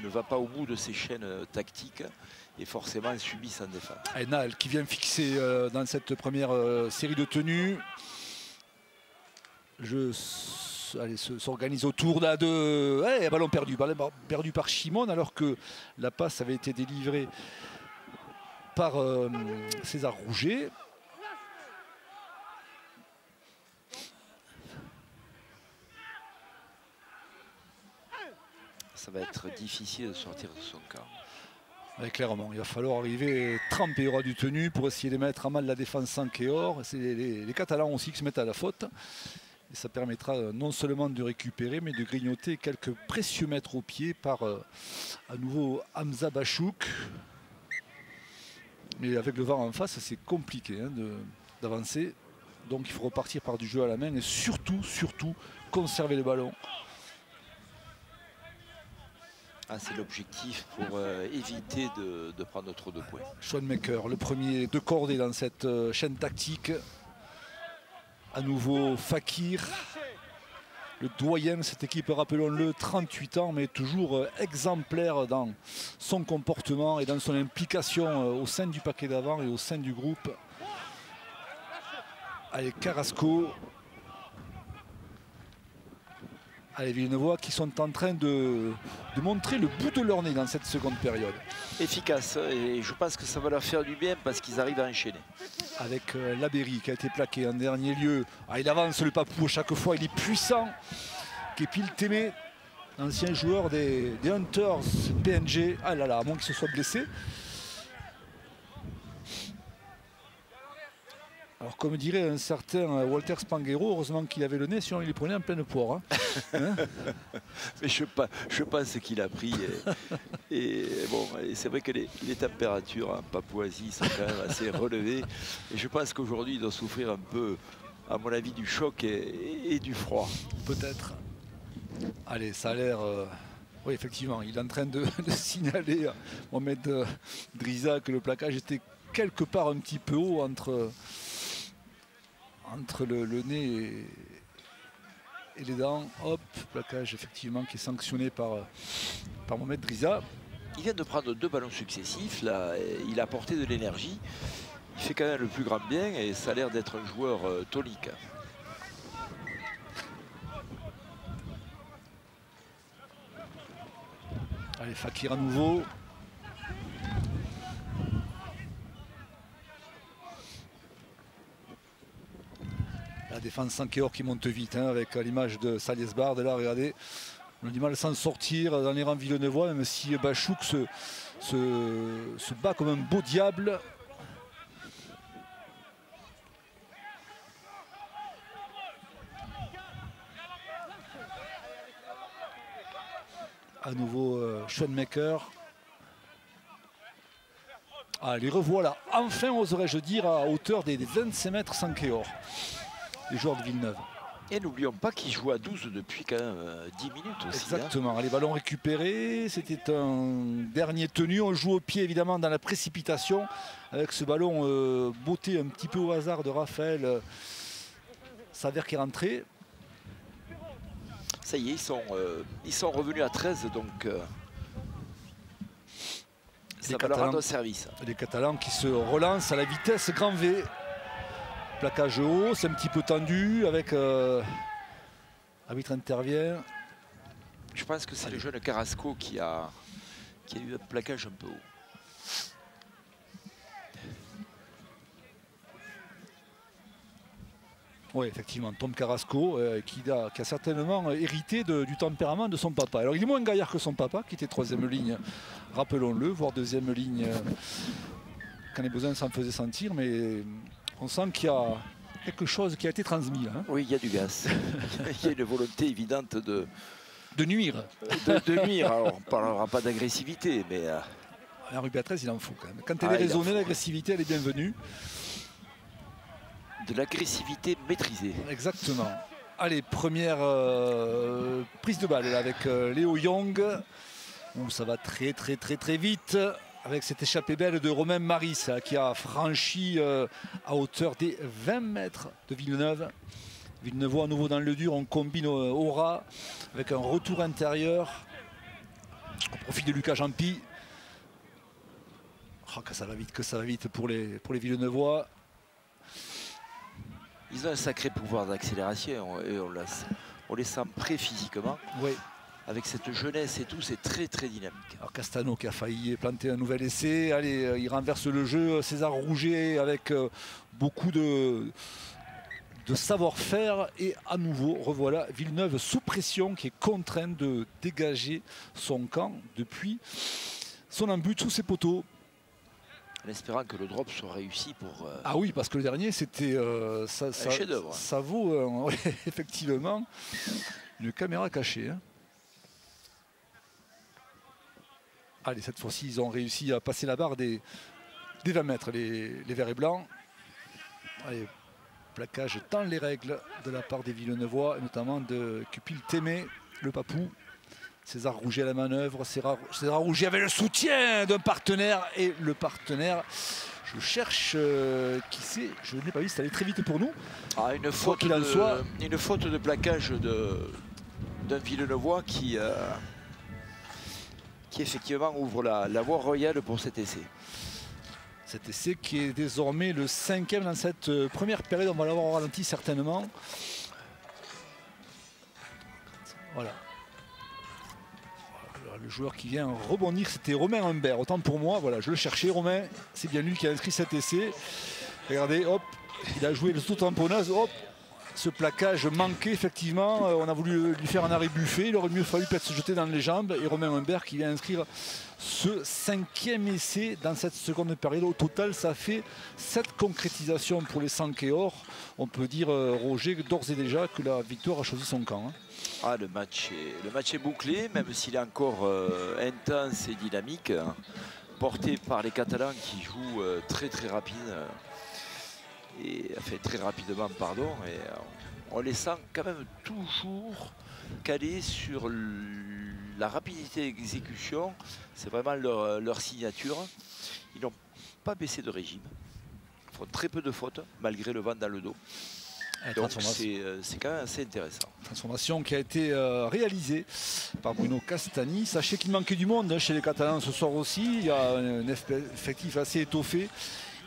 ne va pas au bout de ses chaînes tactiques et forcément subit sa défense. Nal qui vient fixer dans cette première série de tenues. S'organise autour là de ballon perdu par Chimone, alors que la passe avait été délivrée par César Rouget. Ça va être difficile de sortir de son camp. Clairement, il va falloir arriver trempé au ras du tenu pour essayer de mettre à mal la défense Sankéor. C'est les Catalans aussi qui se mettent à la faute. Et ça permettra non seulement de récupérer, mais de grignoter quelques précieux mètres au pied par à nouveau Hamza Bachouk. Mais avec le vent en face, c'est compliqué d'avancer. Donc il faut repartir par du jeu à la main et surtout conserver le ballon. C'est l'objectif pour éviter de prendre trop de points. Schoenmaker, le premier de cordée dans cette chaîne tactique. À nouveau Fakir, le doyen de cette équipe, rappelons-le, 38 ans, mais toujours exemplaire dans son comportement et dans son implication au sein du paquet d'avant et au sein du groupe. Allez, Carrasco. Allez, Villeneuvois qui sont en train de montrer le bout de leur nez dans cette seconde période. Efficace, et je pense que ça va leur faire du bien parce qu'ils arrivent à enchaîner. avec Labéry qui a été plaqué en dernier lieu. Ah, il avance le Papou à chaque fois, il est puissant. Kepil Témé, ancien joueur des Hunters PNG. Ah là là, à moins qu'il se soit blessé. Alors comme dirait un certain Walter Spanghero, heureusement qu'il avait le nez, sinon il les prenait en pleine poire. Hein. Mais je pense qu'il a pris. Et bon, c'est vrai que les températures en Papouasie sont quand même assez relevées. Et je pense qu'aujourd'hui, il doit souffrir un peu, à mon avis, du choc et du froid. Peut-être. Allez, ça a l'air... oui, effectivement, il est en train de signaler à Mohamed Driza que le plaquage était quelque part un petit peu haut entre le nez et les dents. Hop, plaquage effectivement qui est sanctionné par Mohamed Driza. Il vient de prendre 2 ballons successifs, là, il a apporté de l'énergie. Il fait quand même le plus grand bien et ça a l'air d'être un joueur tonique. Allez, Fakir à nouveau. La défense Sankeor qui monte vite, hein, avec l'image de Salies Bard. Là, regardez, on a du mal à s'en sortir dans les rangs villeneuvois, même si Bachouk se bat comme un beau diable. À nouveau Schoenmaker. Ah, les revoilà. Enfin, oserais-je dire, à hauteur des 25 mètres Sankeor. Les joueurs de Villeneuve. Et n'oublions pas qu'il joue à 12 depuis quand même 10 minutes aussi. Exactement, hein. Les ballons récupérés, c'était un dernier tenu. On joue au pied évidemment dans la précipitation avec ce ballon botté un petit peu au hasard de Raphaël Savert qui est rentré. Ça y est, ils sont revenus à 13, donc ça va leur rendre service. Les Catalans qui se relancent à la vitesse grand V. Plaquage haut, c'est un petit peu tendu avec l'arbitre intervient. Je pense que c'est le jeune Carrasco qui a eu un plaquage un peu haut. Oui, effectivement, Tom Carrasco qui a certainement hérité du tempérament de son papa. Alors il est moins gaillard que son papa qui était 3e ligne, rappelons-le, voire 2e ligne quand les besoins s'en faisaient sentir, mais on sent qu'il y a quelque chose qui a été transmis. Hein. Oui, il y a du gaz. Il y a une volonté évidente de nuire. De nuire. Alors, on ne parlera pas d'agressivité, mais... La rugby à 13, il en faut quand même. Quand elle est raisonnée, l'agressivité, elle est bienvenue. De l'agressivité maîtrisée. Exactement. Allez, première prise de balle là, avec Léo Young. Où ça va très vite. Avec cette échappée belle de Romain Maris qui a franchi à hauteur des 20 mètres de Villeneuve. Villeneuve à nouveau dans le dur, on combine au ras avec un retour intérieur au profit de Lucas Jampi. Oh, que ça va vite pour les Villeneuvois. Ils ont un sacré pouvoir d'accélération et on les sent prêts physiquement. Oui. Avec cette jeunesse et tout, c'est très dynamique. Alors Castano qui a failli planter un nouvel essai. Allez, il renverse le jeu. César Rouget avec beaucoup de savoir-faire. Et à nouveau, revoilà Villeneuve sous pression qui est contraint de dégager son camp depuis son embut sous ses poteaux. En espérant que le drop soit réussi pour... Ah oui, parce que le dernier, c'était... un chef-d'œuvre. Ça vaut ouais, effectivement une caméra cachée. Hein. Allez, cette fois-ci, ils ont réussi à passer la barre des 20 mètres, les verts et blancs. Allez, plaquage dans les règles de la part des Villeneuvois, et notamment de Kepil Témé, le Papou. César Rouget à la manœuvre. César Rouget avait le soutien d'un partenaire. Et le partenaire, je cherche qui c'est. Je ne l'ai pas vu, ça allait très vite pour nous. Ah, une faute de plaquage d'un Villeneuvois qui effectivement ouvre la voie royale pour cet essai. Cet essai qui est désormais le 5e dans cette première période. On va l'avoir au ralenti certainement. Voilà. Le joueur qui vient rebondir, c'était Romain Humbert. Autant pour moi, voilà, je le cherchais, Romain. C'est bien lui qui a inscrit cet essai. Regardez, hop, il a joué le saut-tamponnaise, hop. Ce plaquage manquait effectivement, on a voulu lui faire un arrêt buffet, il aurait mieux fallu peut-être se jeter dans les jambes et Romain Humbert qui vient inscrire ce 5e essai dans cette seconde période. Au total, ça fait 7 concrétisations pour les Sankéors. On peut dire, Roger, d'ores et déjà que la victoire a choisi son camp. Hein. Ah, le match est bouclé, même s'il est encore intense et dynamique, hein, porté par les Catalans qui jouent très rapide. Et fait très rapidement, pardon, et on les sent quand même toujours calés sur la rapidité d'exécution. C'est vraiment leur signature. Ils n'ont pas baissé de régime. Ils font très peu de fautes malgré le vent dans le dos. Donc c'est quand même assez intéressant. Transformation qui a été réalisée par Bruno Castagni. Sachez qu'il manquait du monde chez les Catalans ce soir aussi. Il y a un effectif assez étoffé.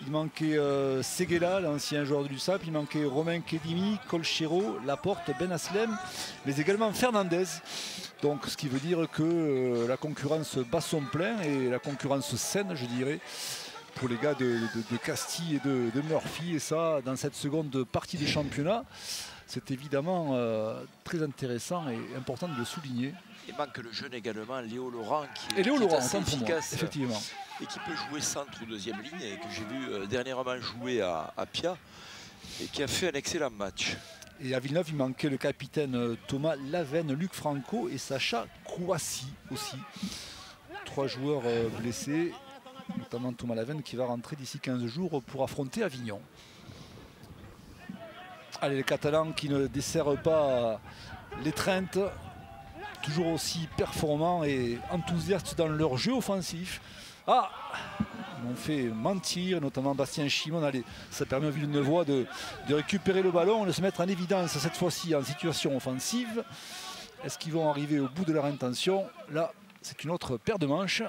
Il manquait Seguela, l'ancien joueur de l'USAP, il manquait Romain Kedimi, Colchero, Laporte, Ben Aslem, mais également Fernandez. Donc ce qui veut dire que la concurrence bat son plein et la concurrence saine, je dirais, pour les gars de Castille et de Murphy. Et ça, dans cette seconde partie des championnats, c'est évidemment très intéressant et important de le souligner. Il manque le jeune également, Léo Laurent, qui est assez efficace, moi, effectivement. Et qui peut jouer centre ou deuxième ligne, et que j'ai vu dernièrement jouer à Pia, et qui a fait un excellent match. Et à Villeneuve, il manquait le capitaine Thomas Lavenne, Luc Franco et Sacha Kouassi aussi. 3 joueurs blessés, notamment Thomas Lavenne qui va rentrer d'ici 15 jours pour affronter Avignon. Allez, les Catalans qui ne desserrent pas l'étreinte, toujours aussi performants et enthousiastes dans leur jeu offensif. Ah, ils m'ont fait mentir, notamment Bastien Chimon. Allez, ça permet aux Villeneuvois de récupérer le ballon, de se mettre en évidence cette fois-ci en situation offensive. Est-ce qu'ils vont arriver au bout de leur intention? Là, c'est une autre paire de manches.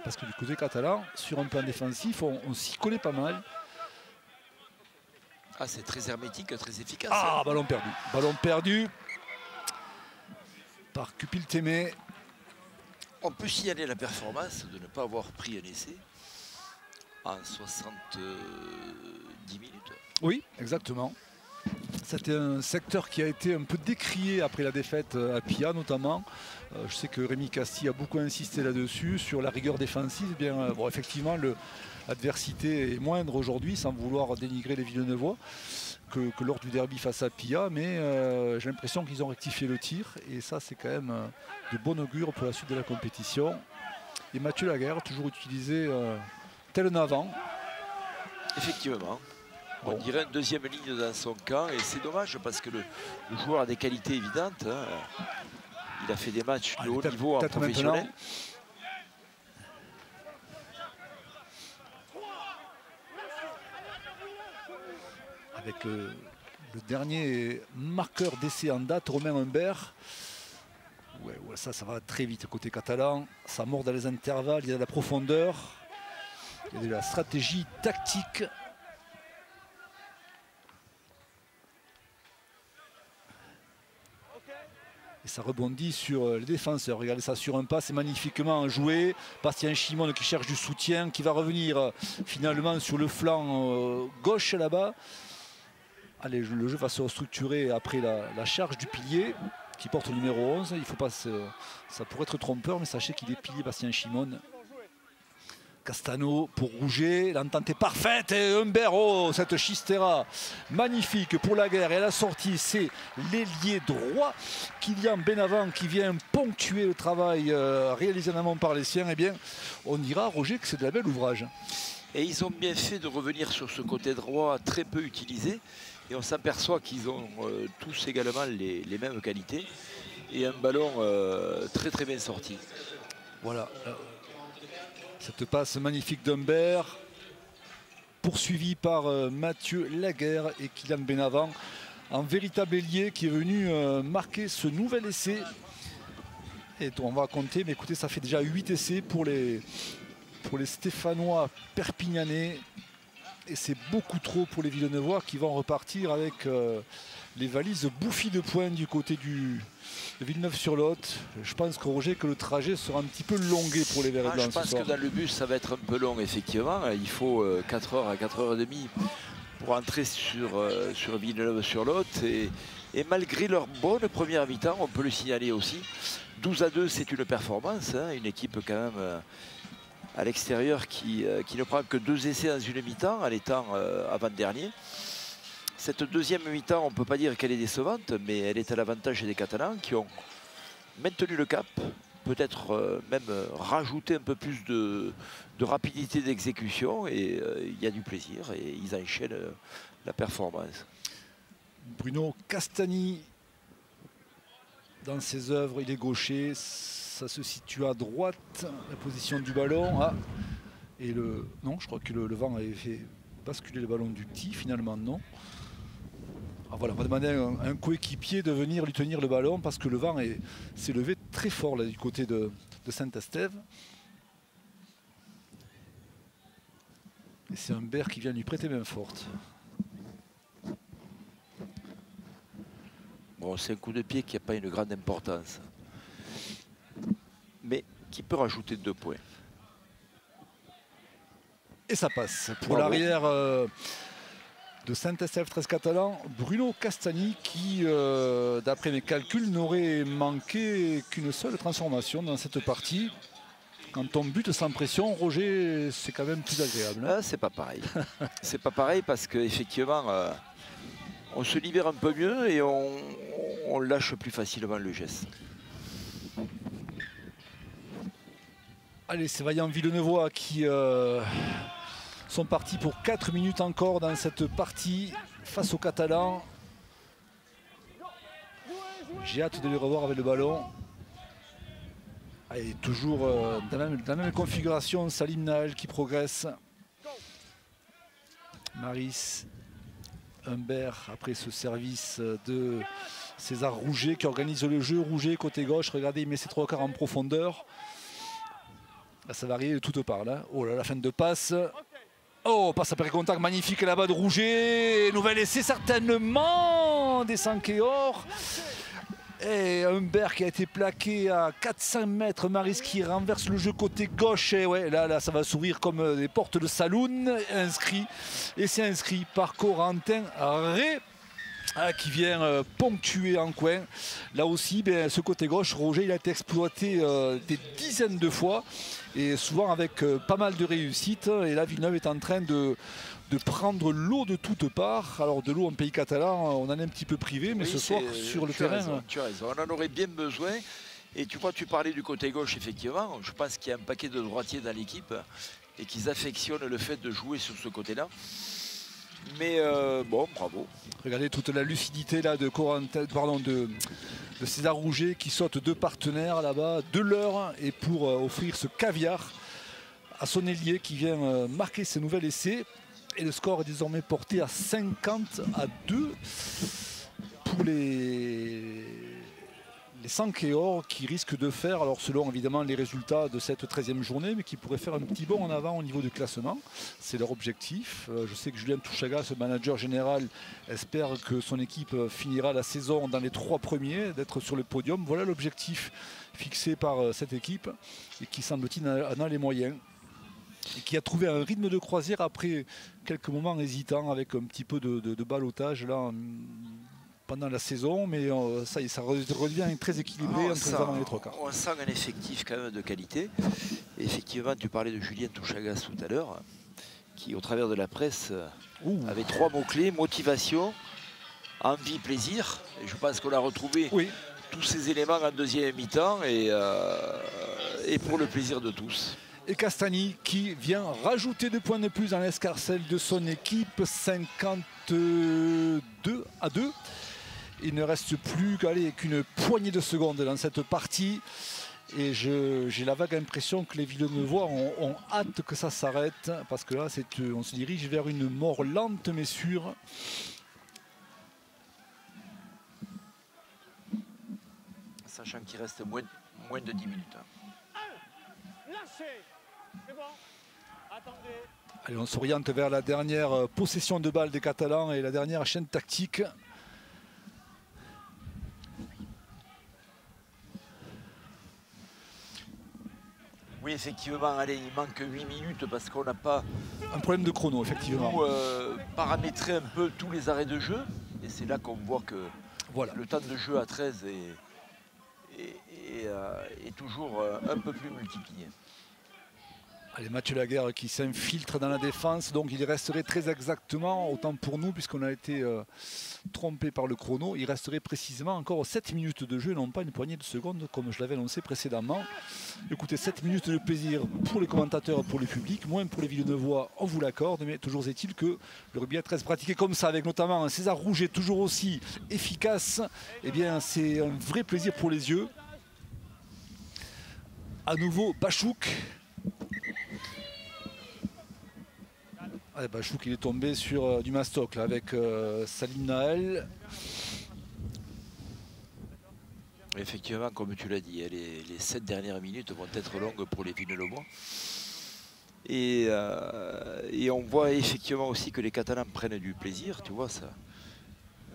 Parce que du côté catalan, sur un plan défensif, on s'y collait pas mal. Ah, c'est très hermétique, très efficace. Ah, ballon perdu. Ballon perdu par Cupil Témé. On peut signaler la performance de ne pas avoir pris un essai en 70 minutes. Oui, exactement. C'était un secteur qui a été un peu décrié après la défaite à Pia notamment. Je sais que Rémi Castille a beaucoup insisté là-dessus, sur la rigueur défensive. Eh bien, bon, effectivement, l'adversité est moindre aujourd'hui, sans vouloir dénigrer les Villeneuvois, que lors du derby face à Pia. Mais j'ai l'impression qu'ils ont rectifié le tir. Et ça, c'est quand même de bon augure pour la suite de la compétition. Et Mathieu Laguerre, toujours utilisé tel un avant. Effectivement. On dirait une deuxième ligne dans son camp et c'est dommage parce que le joueur a des qualités évidentes. Hein. Il a fait des matchs de haut niveau en professionnel. Avec le dernier marqueur d'essai en date, Romain Humbert. Ouais, ça va très vite côté catalan. Ça mord dans les intervalles, il y a de la profondeur. Il y a de la stratégie tactique. Et ça rebondit sur les défenseurs. Regardez ça sur un pas, c'est magnifiquement joué. Bastien Chimon qui cherche du soutien, qui va revenir finalement sur le flanc gauche là-bas. Allez, le jeu va se restructurer après la charge du pilier qui porte le numéro 11. Il faut pas ça pourrait être trompeur, mais sachez qu'il est pilier Bastien Chimon. Castano pour Rouget, l'entente est parfaite et Humbert, oh, cette chistera magnifique pour Laguerre. Et à la sortie, c'est l'ailier droit Kylian Benavent qui vient ponctuer le travail réalisé en amont par les siens. Eh bien, on dira, Roger, que c'est de la belle ouvrage. Et ils ont bien fait de revenir sur ce côté droit très peu utilisé. Et on s'aperçoit qu'ils ont tous également les mêmes qualités. Et un ballon très bien sorti. Voilà. Cette passe magnifique d'Humbert, poursuivie par Mathieu Laguerre et Kylian Benavent. Un véritable ailier qui est venu marquer ce nouvel essai. Et on va compter, mais écoutez, ça fait déjà 8 essais pour les Stéphanois perpignanais. Et c'est beaucoup trop pour les Villeneuvois qui vont repartir avec les valises bouffies de points du côté de Villeneuve-sur-Lot. Je pense que Roger, que le trajet sera un petit peu longué pour les Verts et Blancs. Je pense que dans le bus, ça va être un peu long, effectivement. Il faut 4 heures à 4h30 pour entrer sur Villeneuve-sur-Lot. Et malgré leur bonne première mi-temps, on peut le signaler aussi, 12-2, c'est une performance. Hein, une équipe quand même à l'extérieur qui ne prend que 2 essais dans une mi-temps en étant avant-dernier. Cette deuxième mi-temps, on ne peut pas dire qu'elle est décevante, mais elle est à l'avantage des Catalans qui ont maintenu le cap, peut-être même rajouté un peu plus de rapidité d'exécution, et il y a du plaisir et ils enchaînent la performance. Bruno Castagni, dans ses œuvres, il est gaucher, ça se situe à droite, la position du ballon. Ah, et non, je crois que le vent avait fait basculer le ballon du petit, finalement non. Ah, voilà, on va demander à un coéquipier de venir lui tenir le ballon parce que le vent s'est levé très fort là, du côté de Saint-Estève. Et c'est Humbert qui vient lui prêter main forte. Bon, c'est un coup de pied qui n'a pas une grande importance, mais qui peut rajouter 2 points. Et ça passe pour l'arrière de Saint-Estève 13 Catalans, Bruno Castagni qui, d'après mes calculs, n'aurait manqué qu'une seule transformation dans cette partie. Quand on bute sans pression, Roger, c'est quand même plus agréable. Ah, c'est pas pareil. C'est pas pareil parce qu'effectivement, on se libère un peu mieux et on lâche plus facilement le geste. Allez, c'est Vaillant Villeneuvois qui sont partis pour 4 minutes encore dans cette partie face aux Catalans. J'ai hâte de les revoir avec le ballon. Allez, toujours dans la même configuration, Salim Naël qui progresse. Maris, Humbert après ce service de César Rouget qui organise le jeu. Rouget côté gauche, regardez, il met ses 3 quarts en profondeur. Là, ça va arriver de toutes parts. Là. Oh là, la fin de passe. Oh, passe après contact magnifique là-bas de Rouget. Nouvel essai certainement des Sankéor. Et Humbert qui a été plaqué à 4-5 mètres. Maris qui renverse le jeu côté gauche. Et ouais, là, ça va s'ouvrir comme des portes de saloon. Inscrit. Et c'est inscrit par Corentin Ré. Qui vient ponctuer en coin. Là aussi, ce côté gauche, Roger, il a été exploité des dizaines de fois et souvent avec pas mal de réussite. Et là, Villeneuve est en train de prendre l'eau de toutes parts. Alors de l'eau en pays catalan, on en est un petit peu privé, mais oui, ce soir sur le terrain... Tu as raison, on en aurait bien besoin. Et tu vois, tu parlais du côté gauche, effectivement. Je pense qu'il y a un paquet de droitiers dans l'équipe et qu'ils affectionnent le fait de jouer sur ce côté-là. Mais bon, bravo. Regardez toute la lucidité là de César Rouget qui saute 2 partenaires là-bas, de l'heure, et pour offrir ce caviar à son ailier qui vient marquer ses nouveaux essais. Et le score est désormais porté à 50-2 pour les Sankéor qui risquent de faire, alors selon évidemment les résultats de cette 13e journée, mais qui pourraient faire un petit bond en avant au niveau du classement. C'est leur objectif. Je sais que Julien Touchaga, ce manager général, espère que son équipe finira la saison dans les 3 premiers, d'être sur le podium. Voilà l'objectif fixé par cette équipe et qui semble-t-il en a les moyens. Et qui a trouvé un rythme de croisière après quelques moments hésitants avec un petit peu de ballottage là pendant la saison, mais ça redevient très équilibré entre les avant et les 3 quarts. On sent un effectif quand même de qualité. Et effectivement, tu parlais de Julien Touchagas tout à l'heure, qui au travers de la presse avait 3 mots-clés: motivation, envie, plaisir. Et je pense qu'on a retrouvé tous ces éléments en deuxième mi-temps et pour le plaisir de tous. Et Castagni qui vient rajouter 2 points de plus dans l'escarcelle de son équipe, 52-2. Il ne reste plus qu'une poignée de secondes dans cette partie. Et j'ai la vague impression que les Villeneuvois ont hâte que ça s'arrête. Parce que là, on se dirige vers une mort lente mais sûre. Sachant qu'il reste moins de 10 minutes. Allez, on s'oriente vers la dernière possession de balle des Catalans et la dernière chaîne tactique. Oui, effectivement, allez, il manque 8 minutes parce qu'on n'a pas Un problème de chrono, effectivement. paramétré un peu tous les arrêts de jeu. Et c'est là qu'on voit que Voilà. le temps de jeu à 13 est toujours un peu plus multiplié. Allez, Mathieu Laguerre qui s'infiltre dans la défense, donc il resterait très exactement, autant pour nous puisqu'on a été trompé par le chrono, il resterait précisément encore 7 minutes de jeu, non pas une poignée de secondes comme je l'avais annoncé précédemment. Écoutez, 7 minutes de plaisir pour les commentateurs, pour le public, moins pour les Villeneuvois, on vous l'accorde, mais toujours est-il que le rugby à 13 pratiqué comme ça, avec notamment un César Rouget toujours aussi efficace, eh bien c'est un vrai plaisir pour les yeux. À nouveau, Bachouk. Bachouk, il est tombé sur du mastoc là, avec Salim Naël. Effectivement, comme tu l'as dit, les 7 dernières minutes vont être longues pour les Villeneuvois. Et on voit effectivement aussi que les Catalans prennent du plaisir, tu vois ça.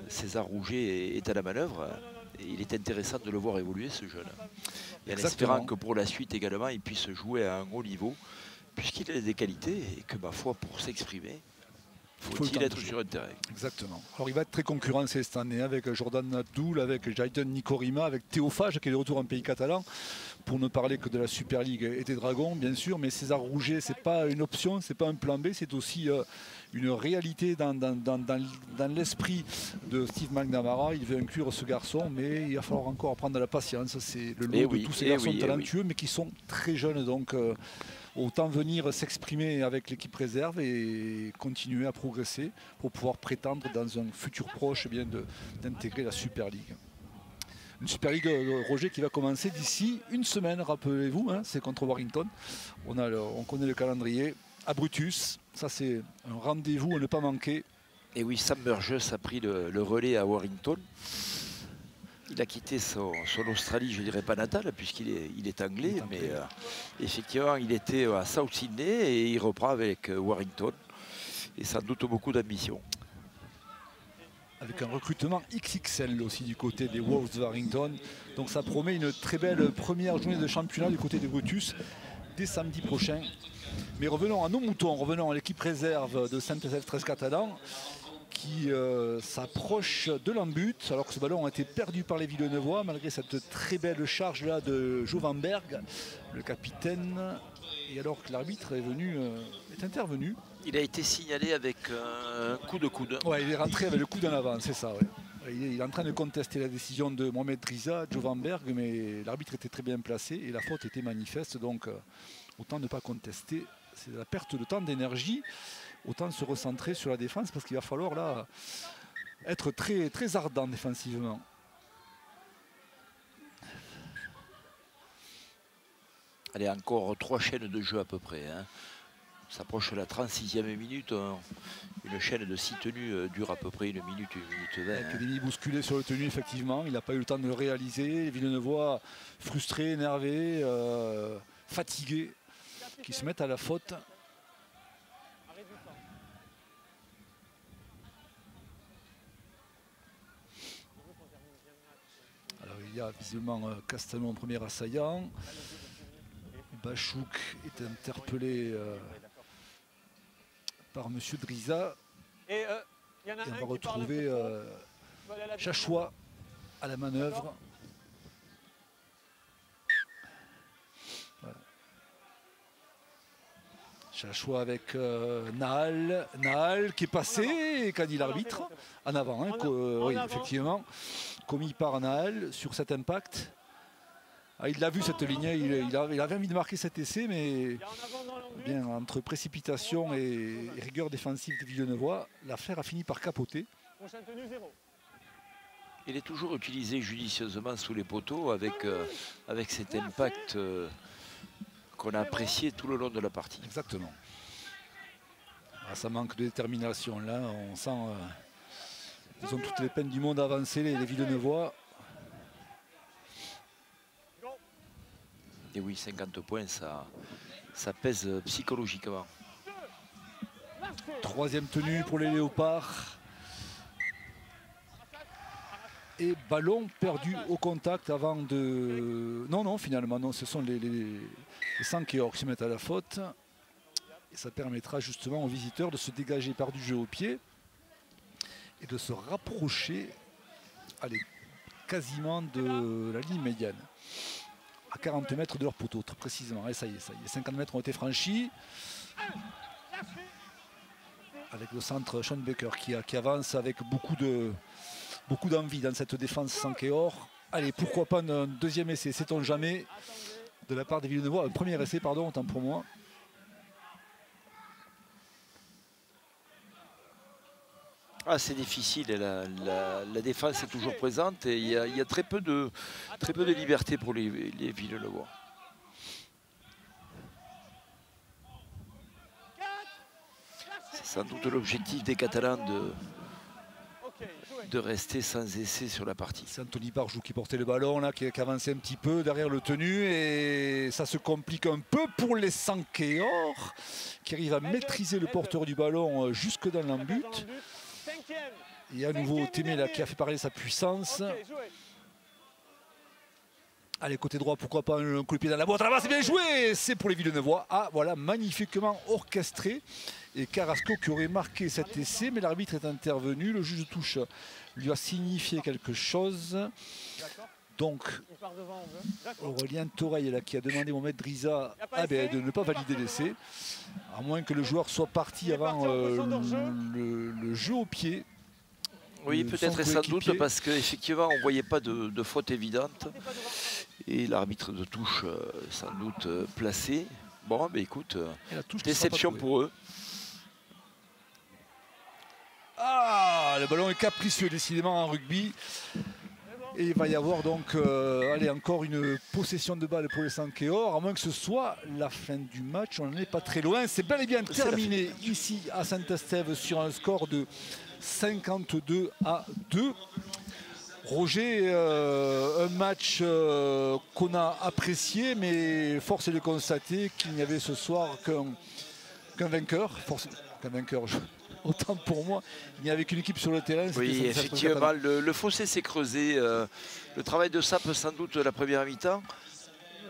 César Rouget est à la manœuvre et il est intéressant de le voir évoluer, ce jeune. Et en espérant que pour la suite également, il puisse jouer à un haut niveau, puisqu'il a des qualités et que, ma foi, pour s'exprimer, faut-il être sur un terrain. Exactement. Alors il va être très concurrencé cette année avec Jordan Abdoul, avec Jaiden Nikorima, avec Théophage qui est de retour en pays catalan, pour ne parler que de la Super League et des Dragons bien sûr, mais César Rouget c'est pas une option, c'est pas un plan B, c'est aussi une réalité dans l'esprit de Steve McNamara. Il veut inclure ce garçon, mais il va falloir encore apprendre de la patience. C'est le lot de tous ces garçons talentueux, mais qui sont très jeunes, donc autant venir s'exprimer avec l'équipe réserve et continuer à progresser pour pouvoir prétendre dans un futur proche d'intégrer la Super League. Une Super League, Roger, qui va commencer d'ici une semaine, rappelez-vous, hein, c'est contre Warrington. On connaît le calendrier. À Brutus, ça c'est un rendez-vous à ne pas manquer. Et oui, Sam Burgess a pris le relais à Warrington. Il a quitté son Australie, je ne dirais pas natale, puisqu'il est anglais, mais effectivement, il était à South Sydney et il reprend avec Warrington. Et sans doute beaucoup d'ambition. Avec un recrutement XXL aussi du côté des Wolves de Warrington. Donc ça promet une très belle première journée de championnat du côté des Brutus dès samedi prochain. Mais revenons à nos moutons, revenons à l'équipe réserve de Saint-Joseph 13 Catalans, qui s'approche de l'embut alors que ce ballon a été perdu par les Villeneuvois malgré cette très belle charge là de Jovanberg, le capitaine, et alors que l'arbitre est intervenu. Il a été signalé avec un coup de coude. Ouais, il est rentré avec le coude en avant, c'est ça. Ouais. Il est en train de contester la décision de Mohamed Riza, Jovanberg, mais l'arbitre était très bien placé et la faute était manifeste, donc autant ne pas contester. C'est la perte de temps, d'énergie. Autant se recentrer sur la défense parce qu'il va falloir là être très, très ardent défensivement. Allez, encore 3 chaînes de jeu à peu près. Hein. On s'approche de la 36e minute. Une chaîne de 6 tenues dure à peu près 1 minute, 1 minute 20. Académie bousculé sur le tenu, effectivement. Il n'a pas eu le temps de le réaliser. Les Villeneuvois frustrés, énervés, fatigués, qui se mettent à la faute. Il y a visiblement Castelon, premier assaillant. Bachouk est interpellé par M. Driza. Et on va retrouver Chachois à la manœuvre. Voilà. Chachois avec Nahal. Nahal qui est passé, qu'a dit l'arbitre, en avant. Hein, oui, effectivement. Commis par Nahal sur cet impact. Ah, il l'a vu cette ligne, il avait envie de marquer cet essai, mais bien, entre précipitation et rigueur défensive des Villeneuvois, l'affaire a fini par capoter. Il est toujours utilisé judicieusement sous les poteaux avec cet impact qu'on a apprécié tout le long de la partie. Exactement. Ah, ça manque de détermination là, on sent... ils ont toutes les peines du monde à avancer, les Villeneuvois. Et oui, 50 points, ça pèse psychologiquement. Troisième tenue pour les Léopards. Et ballon perdu au contact avant de... Non, finalement, non, ce sont les Sankeor qui se mettent à la faute. Et ça permettra justement aux visiteurs de se dégager par du jeu au pied et de se rapprocher, allez, quasiment de la ligne médiane. À 40 mètres de leur poteau, très précisément. Et ça y est, 50 mètres ont été franchis. Avec le centre Sean Baker qui avance avec beaucoup d'envie dans cette défense Sankeor. Allez, pourquoi pas un deuxième essai, sait-on jamais, de la part des Villeneuvois. Un premier essai, pardon, autant pour moi. Ah, c'est difficile, la défense est toujours présente et il y a très peu de liberté pour les Villeneuvois. C'est sans doute l'objectif des Catalans de rester sans essai sur la partie. C'est Anthony Barjou qui portait le ballon, là, qui avançait un petit peu derrière le tenu et ça se complique un peu pour les Sankeor qui arrivent à maîtriser le porteur du ballon jusque dans l'embut. Et à nouveau Témé là qui a fait parler sa puissance. Allez, côté droit, pourquoi pas un coup de pied dans la boîte. Là-bas, c'est bien joué. C'est pour les Villeneuvois. Ah, voilà, magnifiquement orchestré. Et Carrasco qui aurait marqué cet essai, mais l'arbitre est intervenu. Le juge de touche lui a signifié quelque chose. Donc, Aurélien Toreil là, qui a demandé au maître Driza de ne pas valider l'essai. À moins que le joueur soit parti avant le jeu au pied. Oui, peut-être et sans doute parce qu'effectivement on ne voyait pas de faute évidente et l'arbitre de touche sans doute placé. Bon, mais écoute, déception pour eux. Ah, le ballon est capricieux décidément en rugby. Et il va y avoir donc allez, encore une possession de balle pour les Sankeor, à moins que ce soit la fin du match. On n'en est pas très loin. C'est bel et bien terminé ici à Saint-Estève sur un score de 52-2. Roger, un match qu'on a apprécié, mais force est de constater qu'il n'y avait ce soir qu'un vainqueur. Autant pour moi, il n'y avait qu'une équipe sur le terrain. Oui, effectivement, le fossé s'est creusé. Le travail de Sape, sans doute, la première mi-temps.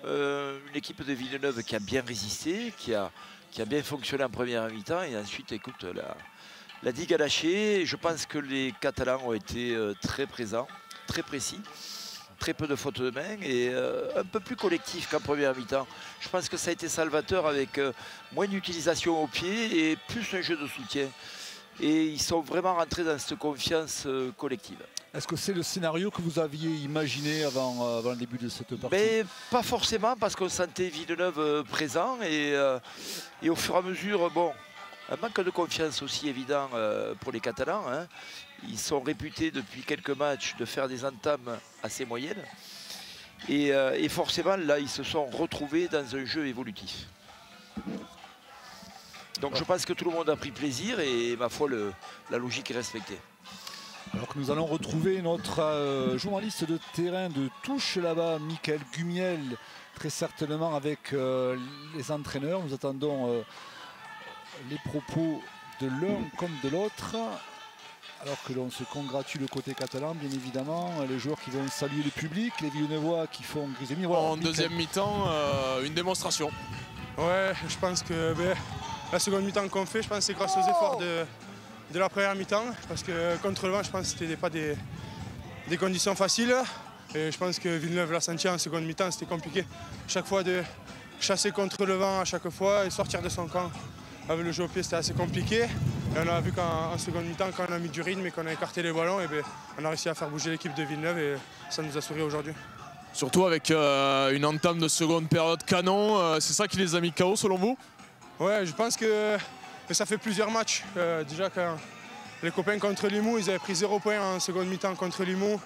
Une équipe de Villeneuve qui a bien résisté, qui a bien fonctionné en première mi-temps. Et ensuite, écoute, la digue a lâché. Je pense que les Catalans ont été très présents, très précis. Très peu de fautes de main et un peu plus collectif qu'en première mi-temps. Je pense que ça a été salvateur avec moins d'utilisation au pied et plus un jeu de soutien. Et ils sont vraiment rentrés dans cette confiance collective. Est-ce que c'est le scénario que vous aviez imaginé avant le début de cette partie? Mais pas forcément, parce qu'on sentait Villeneuve présent et au fur et à mesure, bon, un manque de confiance aussi évident pour les Catalans. Hein. Ils sont réputés depuis quelques matchs de faire des entames assez moyennes. Et forcément, là, ils se sont retrouvés dans un jeu évolutif. Donc je pense que tout le monde a pris plaisir et ma foi, la logique est respectée. Alors que nous allons retrouver notre journaliste de terrain de touche là-bas, Michael Gumiel, très certainement avec les entraîneurs. Nous attendons les propos de l'un comme de l'autre. Alors que l'on se congratule côté catalan, bien évidemment, les joueurs qui vont saluer le public, les Villeneuvois qui font gris et mis. Voilà, en deuxième mi-temps, une démonstration. Ouais, je pense que la seconde mi-temps qu'on fait, je pense que c'est grâce aux efforts de la première mi-temps. Parce que contre le vent, je pense que ce n'était pas des conditions faciles. Et je pense que Villeneuve l'a senti en seconde mi-temps, c'était compliqué. Chaque fois de chasser contre le vent à chaque fois et sortir de son camp. Avec le jeu au pied, c'était assez compliqué. Et on a vu qu'en seconde mi-temps, quand on a mis du rythme et qu'on a écarté les ballons, et on a réussi à faire bouger l'équipe de Villeneuve et ça nous a souri aujourd'hui. Surtout avec une entame de seconde période canon, c'est ça qui les a mis KO selon vous? Ouais, je pense que ça fait plusieurs matchs. Déjà, quand les copains contre Limoux, ils avaient pris 0 points en seconde mi-temps contre Limoux.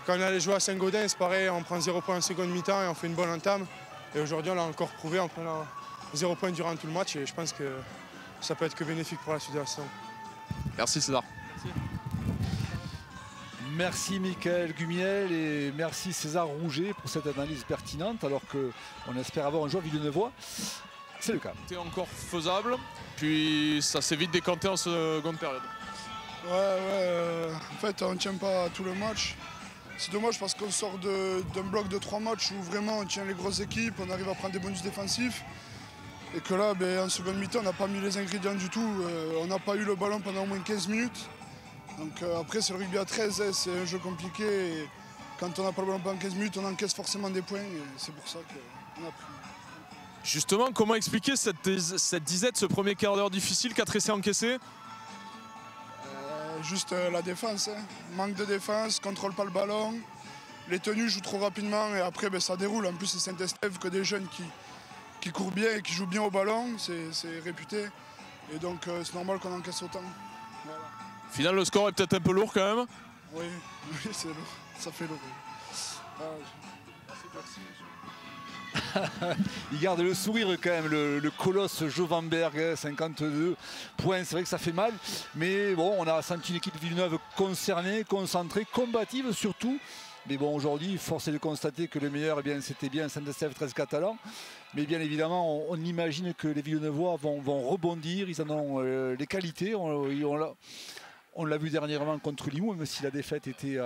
Quand on allait jouer à Saint-Gaudens, c'est pareil, on prend 0 points en seconde mi-temps et on fait une bonne entame. Et aujourd'hui, on l'a encore prouvé en prenant 0 points durant tout le match et je pense que ça peut être que bénéfique pour la suite de la saison. Merci César. Merci Michael Gumiel et merci César Rouget pour cette analyse pertinente alors qu'on espère avoir un joueur villeneuvois. C'est le cas. C'était encore faisable, puis ça s'est vite décanté en seconde période. Ouais, en fait on ne tient pas tout le match. C'est dommage parce qu'on sort d'un bloc de 3 matchs où vraiment on tient les grosses équipes, on arrive à prendre des bonus défensifs. Et que là, en seconde mi-temps, on n'a pas mis les ingrédients du tout. On n'a pas eu le ballon pendant au moins 15 minutes. Donc après, c'est le rugby à 13, hein, c'est un jeu compliqué. Et quand on n'a pas le ballon pendant 15 minutes, on encaisse forcément des points. Et c'est pour ça qu'on a pris. Justement, comment expliquer cette disette, ce premier quart d'heure difficile, 4 essais encaissés? Juste la défense. Hein. Manque de défense, contrôle pas le ballon. Les tenues jouent trop rapidement et après ça déroule. En plus, c'est Saint-Estève que des jeunes qui courent bien et qui jouent bien au ballon, c'est réputé. Et donc c'est normal qu'on encaisse autant. Voilà. Au final, le score est peut-être un peu lourd quand même. Oui, c'est lourd. Ça fait lourd. Il garde le sourire quand même, le colosse Jovanberg, 52 points, c'est vrai que ça fait mal, mais bon, on a senti une équipe de Villeneuve concernée, concentrée, combative surtout. Mais bon, aujourd'hui, force est de constater que le meilleur, eh bien, c'était bien Saint-Estève 13 Catalans. Mais bien évidemment, on imagine que les Villeneuvois vont rebondir, ils en ont les qualités. On l'a vu dernièrement contre Limoux, même si la défaite est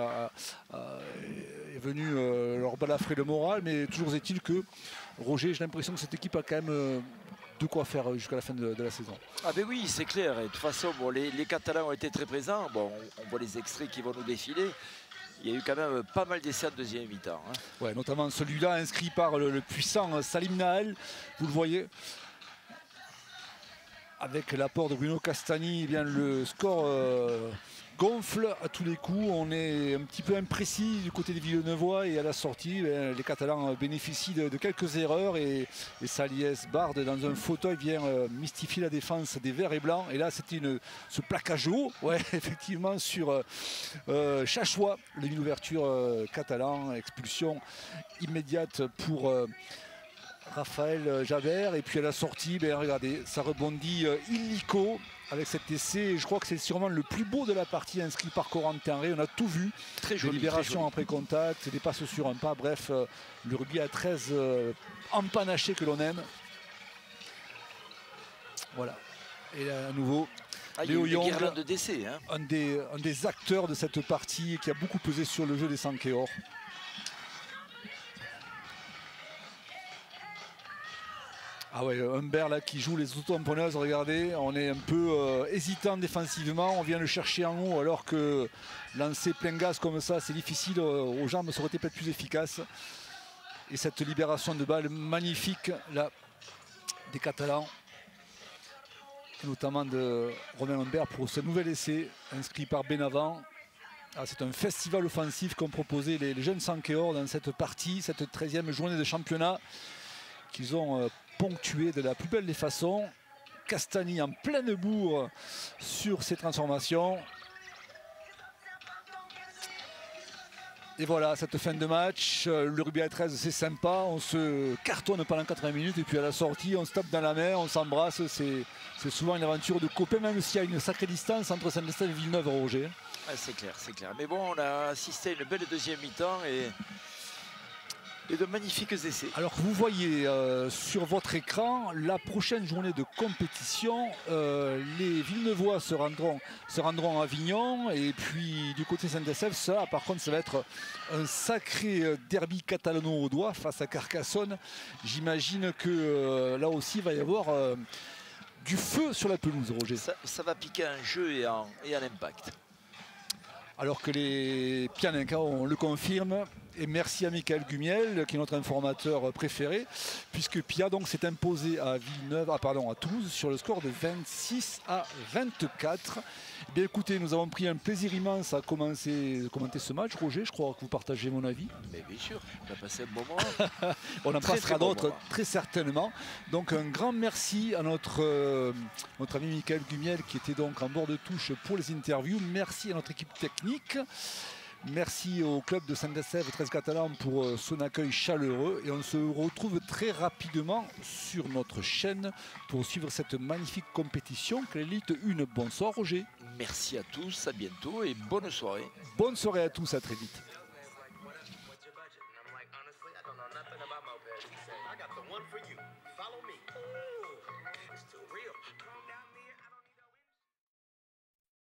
venue leur balafrer le moral. Mais toujours est-il que, Roger, j'ai l'impression que cette équipe a quand même de quoi faire jusqu'à la fin de la saison. Ah ben oui, c'est clair. Et de toute façon, bon, les Catalans ont été très présents. Bon, on voit les extraits qui vont nous défiler. Il y a eu quand même pas mal d'essais en deuxième mi-temps. Hein. Ouais, notamment celui-là inscrit par le puissant Salim Nahel. Vous le voyez. Avec l'apport de Bruno Castagni, eh bien, le score gonfle à tous les coups. On est un petit peu imprécis du côté des Villeneuvois et à la sortie, les Catalans bénéficient de quelques erreurs et Saliès Bard dans un fauteuil vient mystifier la défense des Verts et Blancs. Et là, c'était ce plaquage haut, ouais, effectivement, sur Chachois, une ouverture catalan, expulsion immédiate pour Raphaël Javert. Et puis à la sortie, regardez, ça rebondit illico avec cet essai. Je crois que c'est sûrement le plus beau de la partie inscrit par Corentin Rey. On a tout vu. Très joli. Des libérations après contact, des passes sur un pas. Bref, le rugby à 13 empanaché que l'on aime. Voilà. Et là, à nouveau, Léo Young, de décès, hein. un des acteurs de cette partie qui a beaucoup pesé sur le jeu des Sankéors. Ah ouais, Humbert là qui joue les auto-tamponneuses, regardez, on est un peu hésitant défensivement, on vient le chercher en haut alors que lancer plein gaz comme ça c'est difficile, aux jambes ça aurait été peut-être plus efficace. Et cette libération de balle magnifique là des Catalans, notamment de Romain Humbert pour ce nouvel essai inscrit par Benavent. Ah, c'est un festival offensif qu'ont proposé les jeunes Sankéors dans cette partie, cette 13e journée de championnat qu'ils ont ponctué de la plus belle des façons. Castagni en pleine bourre sur ses transformations. Et voilà, cette fin de match, le rugby à 13 c'est sympa, on se cartonne pendant 80 minutes et puis à la sortie on se tape dans la main, on s'embrasse, c'est souvent une aventure de copains, même s'il y a une sacrée distance entre Saint-Estève et Villeneuve, Roger. Ah, c'est clair, c'est clair. Mais bon, on a assisté à une belle deuxième mi-temps et de magnifiques essais. Alors que vous voyez sur votre écran la prochaine journée de compétition, les Villeneuvois se rendront à Avignon et puis du côté Saint-Estève, ça par contre ça va être un sacré derby catalano-audois face à Carcassonne. J'imagine que là aussi il va y avoir du feu sur la pelouse, Roger. Ça va piquer un jeu et un impact. Alors que les Pianinca, on le confirme. Et merci à Michael Gumiel, qui est notre informateur préféré, puisque Pia s'est imposé à Toulouse sur le score de 26 à 24. Eh bien écoutez, nous avons pris un plaisir immense à commenter ce match. Roger, je crois que vous partagez mon avis. Mais bien sûr, on a passé un bon moment. On en passera d'autres très certainement. Donc un grand merci à notre ami Michael Gumiel qui était donc en bord de touche pour les interviews. Merci à notre équipe technique. Merci au club de Saint-Estève 13 Catalans pour son accueil chaleureux et on se retrouve très rapidement sur notre chaîne pour suivre cette magnifique compétition que l'élite 1. Bonsoir Roger. Merci à tous, à bientôt et bonne soirée. Bonne soirée à tous, à très vite. I got the one for you. Follow me.